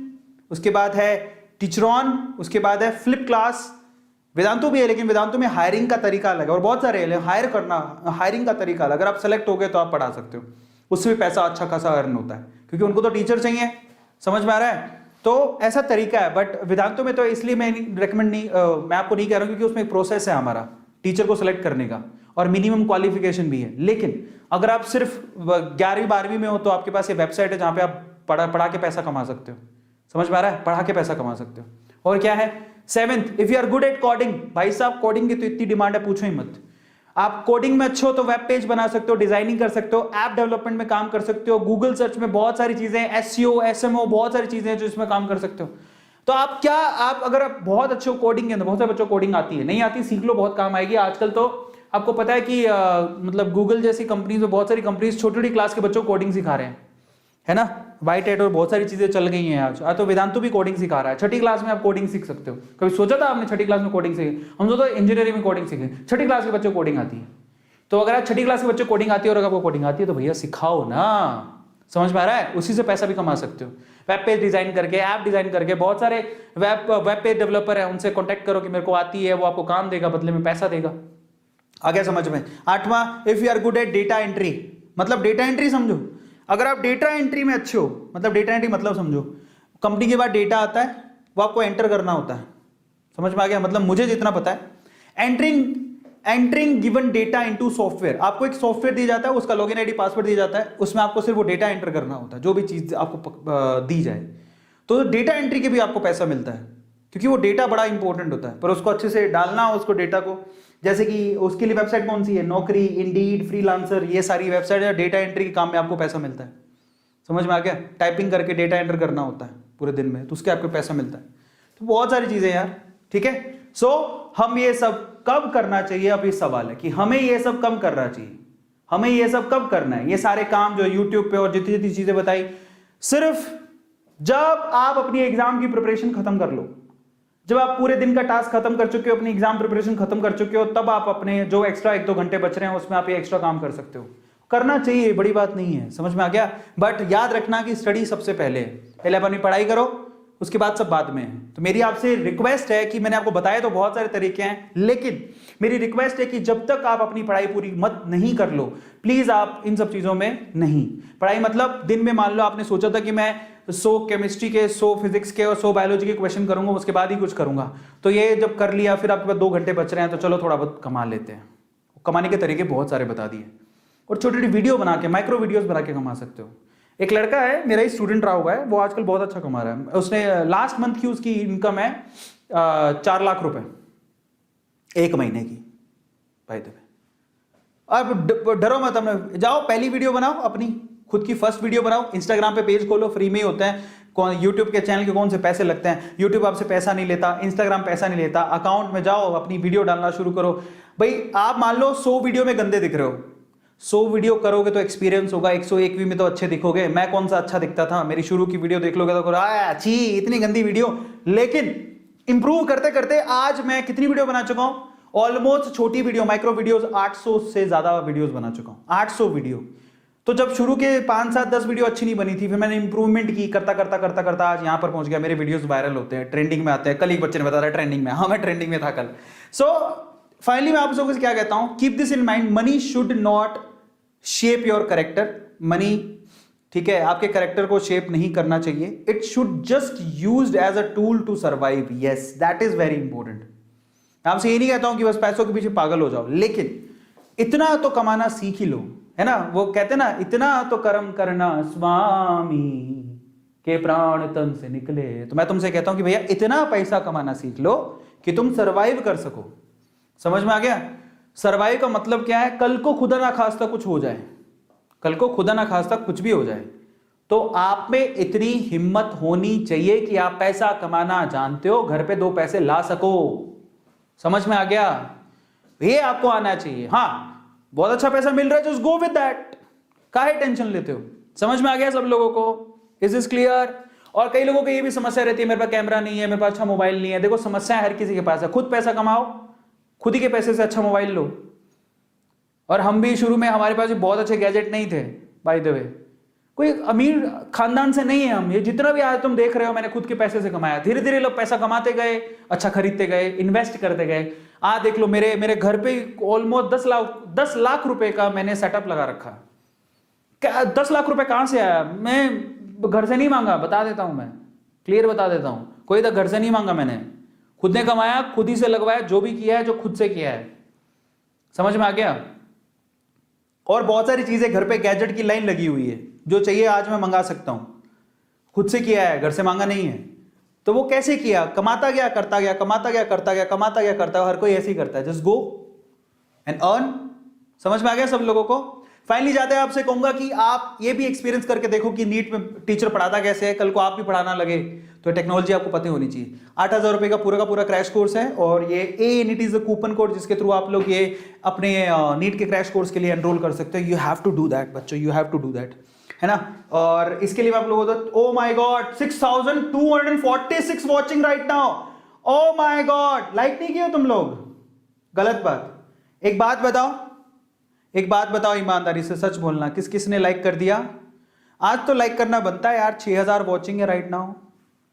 उसके बाद है टीचरॉन, उसके बाद है फ्लिप क्लास। वेदांतु भी है, लेकिन वेदांतु में हायरिंग का तरीका अलग है और बहुत सारे हायरिंग का तरीका अलग। अगर आप सेलेक्ट हो गए तो आप पढ़ा सकते हो, उससे भी पैसा अच्छा खासा अर्न होता है, क्योंकि उनको तो टीचर चाहिए। समझ में आ रहा है? तो ऐसा तरीका है। बट वेदांतु में तो इसलिए मैं रेकमेंड नहीं, मैं आपको नहीं कह रहा हूं, क्योंकि उसमें एक प्रोसेस है हमारा टीचर को सिलेक्ट करने का और मिनिमम क्वालिफिकेशन भी है। लेकिन अगर आप सिर्फ 11वीं 12वीं में हो तो आपके पास ये वेबसाइट है जहां पे आप पढ़ा के पैसा कमा सकते हो। समझ में आ रहा है? पढ़ा के पैसा कमा सकते हो। और क्या है 7th, if you are good at coding. भाई साहब कोडिंग की तो इतनी डिमांड है, पूछो ही मत। आप कोडिंग में अच्छे हो तो वेब पेज बना सकते हो, डिजाइनिंग कर सकते हो, ऐप डेवलपमेंट में काम कर सकते हो, गूगल सर्च में बहुत सारी चीजें, एसईओ, एसएमओ, बहुत सारी चीजें हैं जो इसमें काम कर सकते हो। तो आप अगर आप बहुत अच्छे हो कोडिंग के अंदर, बहुत सारे बच्चों को कोडिंग आती है, नहीं आती सीख लो, बहुत काम आएगी। आजकल तो आपको पता है कि मतलब गूगल जैसी कंपनीज में बहुत सारी कंपनीज छोटी छोटी क्लास के बच्चों को कोडिंग सिखा रहे हैं, है ना। व्हाइट हैट और बहुत सारी चीजें चल गई हैं आज तो वेदांतु भी कोडिंग सिखा रहा है। छठी क्लास में आप कोडिंग सीख सकते हो। कभी सोचा था आपने छठी क्लास में कोडिंग सीखे? हम तो इंजीनियरिंग में कोडिंग सीखे, छठी क्लास के बच्चे को कोडिंग आती है। तो अगर आप छठी क्लास के बच्चे कोडिंग आती है और अगर आपको कोडिंग आती है तो भैया सिखाओ ना। समझ में आ रहा है? उसी से पैसा भी कमा सकते हो, वेब पेज डिजाइन करके, ऐप डिजाइन करके। बहुत सारे वेब पेज डेवलपर है, उनसे कॉन्टेक्ट करो कि मेरे को आती है, वो आपको काम देगा, बदले में पैसा देगा। आ गया समझ में? 8वां, if you are good at data entry. मतलब डेटा एंट्री समझो, अगर आप डेटा एंट्री में अच्छे हो, मतलब डेटा एंट्री मतलब समझो, कंपनी के बाद डेटा आता है, वो आपको एंटर करना होता है। समझ में आ गया? मतलब मुझे जितना पता है, entering given data into software. आपको एक सॉफ्टवेयर दिया जाता है, उसका लॉगिन आईडी पासवर्ड दिया जाता है, उसमें आपको सिर्फ वो डेटा एंटर करना होता है, जो भी चीज आपको दी जाए। तो डेटा एंट्री के भी आपको पैसा मिलता है, क्योंकि वो डेटा बड़ा इंपॉर्टेंट होता है, पर उसको अच्छे से डालना हो उसको डेटा को। जैसे कि उसके लिए वेबसाइट कौन सी है, नौकरी, इंडीड, फ्रीलांसर, ये सारी वेबसाइट है। डेटा एंट्री के काम में आपको पैसा मिलता है। समझ में आ गया? टाइपिंग करके डेटा एंटर करना होता है पूरे दिन में, तो उसके आपको पैसा मिलता है। तो बहुत सारी चीजें यार, ठीक है। सो हम ये सब कब करना चाहिए, अब ये सवाल है कि हमें ये सब कब करना चाहिए, हमें ये सब कब करना है। ये सारे काम जो यूट्यूब पे और जितनी जितनी चीजें बताई, सिर्फ जब आप अपनी एग्जाम की प्रिपरेशन खत्म कर लो, जब आप पूरे दिन का टास्क खत्म कर चुके हो, अपनी एग्जाम प्रिपरेशन खत्म कर चुके हो, तब आप अपने जो एक्स्ट्रा 1-2 घंटे बच रहे हैं उसमें आप ये एक्स्ट्रा काम कर सकते हो। करना चाहिए, बड़ी बात नहीं है। समझ में आ गया? बट याद रखना कि स्टडी सबसे पहले है। पहले अपनी पढ़ाई करो, उसके बाद सब बाद में है। तो मेरी आपसे रिक्वेस्ट है कि मैंने आपको बताया तो बहुत सारे तरीके हैं, लेकिन मेरी रिक्वेस्ट है कि जब तक आप अपनी पढ़ाई पूरी मत नहीं कर लो, प्लीज आप इन सब चीजों में नहीं। पढ़ाई मतलब दिन में मान लो आपने सोचा था कि मैं 100 केमिस्ट्री के, 100 फिजिक्स के और 100 बायोलॉजी के क्वेश्चन करूंगा, उसके बाद ही कुछ करूंगा। तो ये जब कर लिया, फिर आपके पास 2 घंटे बच रहे हैं, तो चलो थोड़ा बहुत कमा लेते हैं। कमाने के तरीके बहुत सारे बता दिए, और छोटी छोटी वीडियो बना के, माइक्रो वीडियोस बना के कमा सकते हो। एक लड़का है, मेरा ही स्टूडेंट रहा हुआ है, वो आजकल बहुत अच्छा कमा रहा है। उसने लास्ट मंथ की उसकी इनकम है 4 लाख रुपए 1 महीने की। भाई तो अब डरो मत, हमने जाओ पहली वीडियो बनाओ, अपनी खुद की फर्स्ट वीडियो बनाओ, इंस्टाग्राम पे पेज खोलो, फ्री में ही होता है। कौन यूट्यूब के चैनल के कौन से पैसे लगते हैं? यूट्यूब आपसे पैसा नहीं लेता, इंस्टाग्राम पैसा नहीं लेता। अकाउंट में जाओ, अपनी वीडियो डालना शुरू करो। भाई आप मान लो 100 वीडियो में गंदे दिख रहे हो, 100 वीडियो करोगे तो एक्सपीरियंस होगा, 101वीं में तो अच्छे दिखोगे। मैं कौन सा अच्छा दिखता था? मेरी शुरू की वीडियो देख लोगे तो अच्छी, इतनी गंदी वीडियो। लेकिन इंप्रूव करते करते आज मैं कितनी वीडियो बना चुका हूं? ऑलमोस्ट छोटी वीडियो, माइक्रो वीडियोस 800 से ज्यादा वीडियोस बना चुका हूं, 800 वीडियो। तो जब शुरू के 5, 7, 10 वीडियो अच्छी नहीं बनी थी, फिर मैंने इंप्रूवमेंट की, करता करता करता करता आज यहां पर पहुंच गया। मेरे वीडियोस वायरल होते हैं, ट्रेंडिंग में आते हैं। कल एक बच्चे ने बताया था ट्रेंडिंग में, हाँ मैं ट्रेंडिंग में था कल। सो फाइनली मैं आप लोगों से क्या कहता हूं, keep this in mind, money should not shape your character. Money, ठीक है, आपके कैरेक्टर को शेप नहीं करना चाहिए। It should just used as a tool to survive. Yes, that is very important. आपसे ये नहीं कहता हूं कि बस पैसों के पीछे पागल हो जाओ, लेकिन इतना तो कमाना सीख ही लो, है ना। वो कहते ना, इतना तो कर्म करना स्वामी के प्राण तन से निकले। तो मैं तुमसे कहता हूं कि भैया इतना पैसा कमाना सीख लो कि तुम सर्वाइव कर सको। समझ में आ गया? सर्वाइव का मतलब क्या है? कल को खुदा ना खास्ता कुछ हो जाए, कल को खुदा ना खास्ता कुछ भी हो जाए, तो आप में इतनी हिम्मत होनी चाहिए कि आप पैसा कमाना जानते हो, घर पे 2 पैसे ला सको। समझ में आ गया? ये आपको आना चाहिए। हाँ, बहुत अच्छा पैसा मिल रहा है, जस्ट गो विद दैट, काहे टेंशन लेते हो? समझ में आ गया सब लोगों को? Is this clear? और कई लोगों की ये भी समस्या रहती है, मेरे पास कैमरा नहीं है, मेरे पास अच्छा मोबाइल नहीं है। देखो, समस्या हर किसी के पास है। खुद पैसा कमाओ, खुद ही के पैसे से अच्छा मोबाइल लो। और हम भी शुरू में, हमारे पास भी बहुत अच्छे गैजेट नहीं थे बाय द वे, कोई अमीर खानदान से नहीं है हम। ये जितना भी आज तुम देख रहे हो मैंने खुद के पैसे से कमाया। धीरे धीरे लोग पैसा कमाते गए, अच्छा खरीदते गए, इन्वेस्ट करते गए। आज देख लो मेरे घर पे ऑलमोस्ट 10 लाख रुपए का मैंने सेटअप लगा रखा। क्या 10 लाख रुपए कहां से आया? मैं घर से नहीं मांगा, बता देता हूं, मैं क्लियर बता देता हूं। कोई तो घर से नहीं मांगा मैंने, खुद ने कमाया, खुद ही से लगवाया, जो भी किया है जो खुद से किया है। समझ में आ गया? और बहुत सारी चीजें घर पे गैजेट की लाइन लगी हुई है, जो चाहिए आज मैं मंगा सकता हूं, खुद से किया है, घर से मांगा नहीं है। तो वो कैसे किया? कमाता गया, करता गया, कमाता गया, करता गया, कमाता गया, करता गया। हर कोई ऐसे ही करता है, जस्ट गो एंड अर्न। समझ में आ गया सब लोगों को? फाइनली जाते हैं आपसे कहूंगा कि आप ये भी एक्सपीरियंस करके देखो कि नीट में टीचर पढ़ाता कैसे है, कल को आप भी पढ़ाना लगे तो टेक्नोलॉजी आपको पता होनी चाहिए। 8,000 रुपए का पूरा पूरा क्रैश कोर्स है, और ये ANET is a coupon code जिसके थ्रू आप लोग ये अपने नीट के क्रैश कोर्स के लिए एनरोल कर सकते हो। You have to do that बच्चों, you have to do that, है ना। और इसके लिए मैं आप लोगों को, oh my god 6,246 watching right now. Oh my god, like नहीं किया तुम लोग? गलत बात। एक बात बताओ ईमानदारी से, सच बोलना, किस किस ने लाइक कर दिया? आज तो लाइक करना बनता है यार। 6,000 वॉचिंग है राइट नाउ,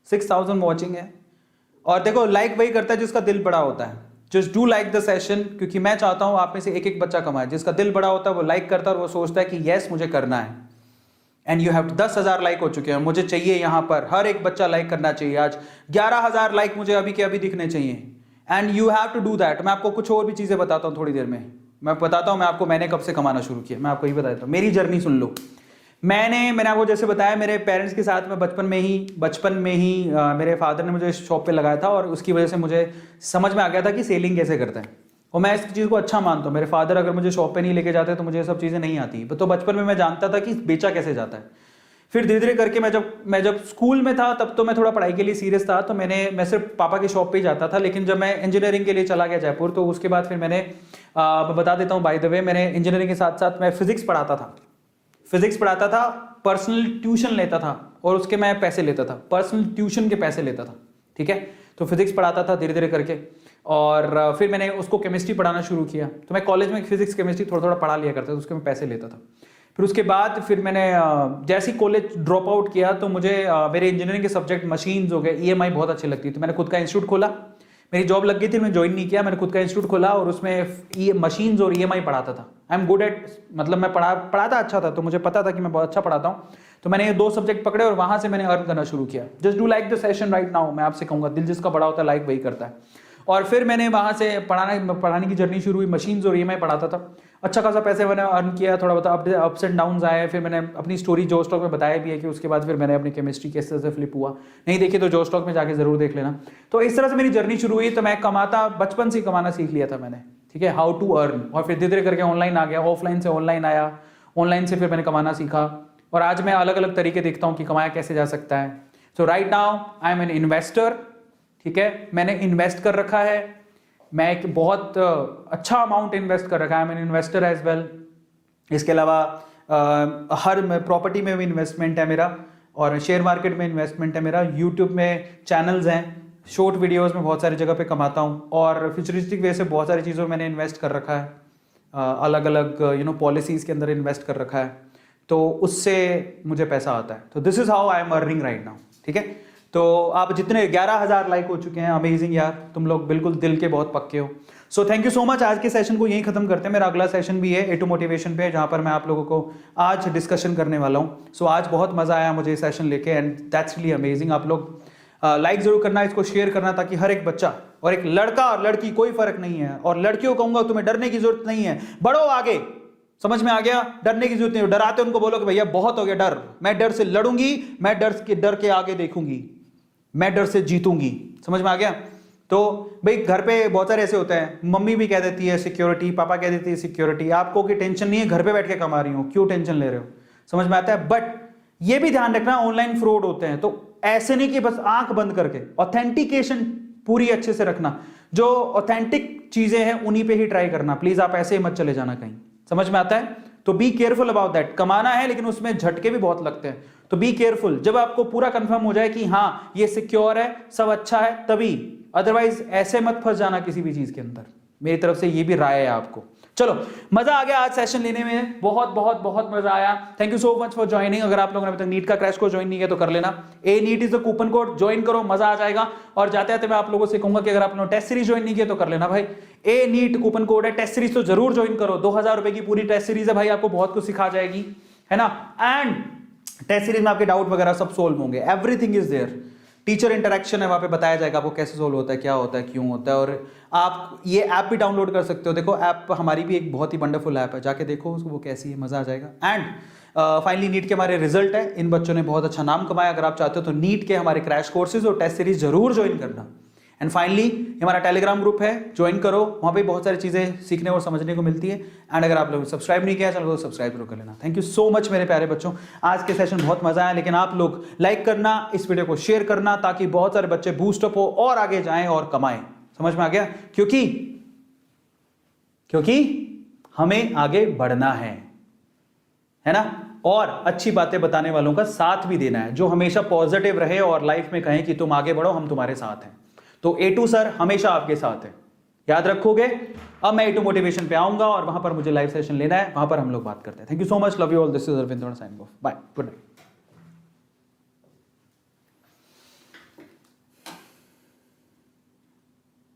6,000 वॉचिंग है। और देखो लाइक वही करता है जिसका दिल बड़ा होता है। Just do like the session, क्योंकि मैं चाहता हूं आप में से एक एक बच्चा कमाए। जिसका दिल बड़ा होता है वो लाइक करता है और वो सोचता है कि यस मुझे करना है। एंड यू हैव 10,000 लाइक हो चुके हैं, मुझे चाहिए यहां पर हर एक बच्चा लाइक करना चाहिए। आज 11,000 लाइक मुझे अभी के अभी दिखने चाहिए। And you have to do that. मैं आपको कुछ और भी चीजें बताता हूं थोड़ी देर में। मैं बताता हूं मैं आपको मैंने कब से कमाना शुरू किया, मैं आपको ये बता देता हूं। मेरी जर्नी सुन लो। मैंने आपको जैसे बताया, मेरे पेरेंट्स के साथ में बचपन में ही मेरे फादर ने मुझे शॉप पे लगाया था, और उसकी वजह से मुझे समझ में आ गया था कि सेलिंग कैसे करता है। और मैं इस चीज़ को अच्छा मानता हूँ। मेरे फादर अगर मुझे शॉप पे नहीं लेके जाते तो मुझे ये सब चीज़ें नहीं आती। तो बचपन में मैं जानता था कि बेचा कैसे जाता है। फिर धीरे धीरे करके मैं जब स्कूल में था तब तो मैं थोड़ा पढ़ाई के लिए सीरियस था, तो मैं सिर्फ पापा की शॉप पे ही जाता था। लेकिन जब मैं इंजीनियरिंग के लिए चला गया जयपुर, तो उसके बाद फिर मैंने बता देता हूँ बाय द वे, मैंने इंजीनियरिंग के साथ साथ मैं फिजिक्स पढ़ाता था, पर्सनल ट्यूशन लेता था, और उसके मैं पैसे लेता था, पर्सनल ट्यूशन के पैसे लेता था। ठीक है, तो फिजिक्स पढ़ाता था धीरे धीरे करके। और फिर मैंने उसको केमिस्ट्री पढ़ाना शुरू किया। तो मैं कॉलेज में फिजिक्स केमिस्ट्री थोड़ा थोड़ा पढ़ा लिया करता था, उसके मैं पैसे लेता था। फिर उसके बाद फिर मैंने जैसे ही कॉलेज ड्रॉप आउट किया, तो मुझे मेरे इंजीनियरिंग के सब्जेक्ट मशीन्स हो गए, EMI बहुत अच्छी लगती, तो मैंने खुद का इंस्टीट्यूट खोला। मेरी जॉब लग गई थी, मैं ज्वाइन नहीं किया, मैंने खुद का इंस्टीट्यूट खोला और उसमें मशीन्स और EMI पढ़ाता था। आई एम गुड एट, मतलब मैं पढ़ाता अच्छा था, तो मुझे पता था कि मैं बहुत अच्छा पढ़ाता हूँ। तो मैंने ये 2 सब्जेक्ट पकड़े और वहां से मैंने अर्न करना शुरू किया। Just do like the session right now. मैं आपसे कहूंगा, दिल जिसका बड़ा होता है लाइक वही करता है। और फिर मैंने वहां से पढ़ाने की जर्नी शुरू हुई। मशीन्स और EMI पढ़ाता था, अच्छा खासा पैसे मैंने अर्न किया, थोड़ा बहुत अप्स एंड डाउन्स आए। फिर मैंने अपनी स्टोरी जो स्टॉक में बताया भी है कि उसके बाद फिर मैंने अपनी केमिस्ट्री किस तरह से फ्लिप हुआ। नहीं देखी तो जो स्टॉक में जाके जरूर देख लेना। तो इस तरह से मेरी जर्नी शुरू हुई। तो मैं बचपन से कमाना सीख लिया था मैंने, ठीक है, हाउ टू अर्न। और फिर धीरे धीरे करके ऑनलाइन आ गया, ऑफलाइन से ऑनलाइन आया, ऑनलाइन से फिर मैंने कमाना सीखा। और आज मैं अलग अलग तरीके देखता हूँ कि कमाया कैसे जा सकता है। So right now I am an investor, ठीक है, मैंने इन्वेस्ट कर रखा है। मैं एक बहुत अच्छा अमाउंट इन्वेस्ट कर रखा है, I am an investor as well. इसके अलावा हर प्रॉपर्टी में भी इन्वेस्टमेंट है मेरा, और शेयर मार्केट में इन्वेस्टमेंट है मेरा। यूट्यूब में चैनल्स हैं, शॉर्ट वीडियोस में बहुत सारी जगह पे कमाता हूँ, और फ्यूचरिस्टिक वे से बहुत सारी चीज़ों में मैंने इन्वेस्ट कर रखा है। अलग अलग पॉलिसीज़ के अंदर इन्वेस्ट कर रखा है, तो उससे मुझे पैसा आता है। तो this is how I am earning right now, ठीक है। तो आप जितने 11,000 लाइक हो चुके हैं, अमेजिंग यार, तुम लोग बिल्कुल दिल के बहुत पक्के हो। So thank you so much. आज के सेशन को यहीं खत्म करते हैं। मेरा अगला सेशन भी है A2 मोटिवेशन पे, जहां पर मैं आप लोगों को आज डिस्कशन करने वाला हूं। सो आज बहुत मजा आया मुझे सेशन लेके, एंड दैट्स रियली अमेजिंग। आप लोग लाइक जरूर करना, इसको शेयर करना, ताकि हर एक बच्चा, और एक लड़का और लड़की कोई फर्क नहीं है। और लड़कियों को कहूंगा तुम्हें डरने की जरूरत नहीं है, बढ़ो आगे। समझ में आ गया? डरने की जरूरत नहीं है। डराते उनको बोलो कि भैया बहुत हो गया डर, मैं डर से लड़ूंगी, मैं डर के आगे देखूंगी, मैं डर से जीतूंगी। समझ में आ गया? तो भाई घर पे बहुत सारे ऐसे होते हैं, मम्मी भी कह देती है सिक्योरिटी, पापा कह देती है सिक्योरिटी। आपको की टेंशन नहीं है, घर पे बैठ के कमा रही हो, क्यों टेंशन ले रहे हो? समझ में आता है? बट ये भी ध्यान रखना, ऑनलाइन फ्रॉड होते हैं, तो ऐसे नहीं कि बस आंख बंद करके, ऑथेंटिकेशन पूरी अच्छे से रखना। जो ऑथेंटिक चीजें हैं उन्हीं पे ही ट्राई करना, प्लीज। आप ऐसे ही मत चले जाना कहीं। समझ में आता है? तो बी केयरफुल अबाउट दैट। कमाना है लेकिन उसमें झटके भी बहुत लगते हैं, तो बी केयरफुल। जब आपको पूरा कंफर्म हो जाए कि हाँ ये सिक्योर है, सब अच्छा है, तभी। अदरवाइज ऐसे मत फंस जाना किसी भी चीज के अंदर, मेरी तरफ से ये भी राय है आपको। चलो, मजा आ गया आज सेशन लेने में, बहुत बहुत बहुत मजा आया। Thank you so much for joining. अगर आप लोगों ने अभी तक नीट का क्रैश कोर्स ज्वाइन नहीं किया तो कर लेना। A NEET is the coupon code, join करो, मजा आ जाएगा। और जाते जाते मैं आप लोगों से कहूंगा कि अगर आप लोगों ने टेस्ट सीरीज ज्वाइन नहीं किया तो कर लेना भाई। ए नीट कूपन कोड है, टेस्ट सीरीज तो जरूर ज्वाइन करो। 2000 रुपए की पूरी टेस्ट सीरीज है भाई, आपको बहुत कुछ सिखा जाएगी, है ना। एंड टेस्ट सीरीज में आपके डाउट वगैरह सब सोल्व होंगे, everything is there. Teacher interaction है, वहां पे बताया जाएगा आपको कैसे सोल्व होता है, क्या होता है, क्यों होता है। और आप ये ऐप भी डाउनलोड कर सकते हो। देखो ऐप हमारी भी एक बहुत ही वंडरफुल ऐप है, जाके देखो उसको, वो कैसी है, मजा आ जाएगा। एंड फाइनली नीट के हमारे रिजल्ट है, इन बच्चों ने बहुत अच्छा नाम कमाया। अगर आप चाहते हो तो नीट के हमारे क्रैश कोर्सेज और टेस्ट सीरीज जरूर ज्वाइन करना। एंड फाइनली हमारा टेलीग्राम ग्रुप है, ज्वाइन करो, वहां पे बहुत सारी चीजें सीखने और समझने को मिलती है। एंड अगर आप लोग सब्सक्राइब नहीं किया चैनल को, सब्सक्राइब जरूर कर लेना। थैंक यू सो मच मेरे प्यारे बच्चों, आज के सेशन बहुत मजा आया। लेकिन आप लोग लाइक करना, इस वीडियो को शेयर करना, ताकि बहुत सारे बच्चे बूस्टअप हो और आगे जाएं और कमाएं। समझ में आ गया? क्योंकि हमें आगे बढ़ना है ना। और अच्छी बातें बताने वालों का साथ भी देना है, जो हमेशा पॉजिटिव रहे और लाइफ में कहें कि तुम आगे बढ़ो, हम तुम्हारे साथ हैं। तो A2 सर हमेशा आपके साथ है, याद रखोगे। अब मैं A2 मोटिवेशन पे आऊंगा और वहां पर मुझे लाइव सेशन लेना है, वहां पर हम लोग बात करते हैं। Thank you so much, love you all, this is Arvind signing off, bye, good night.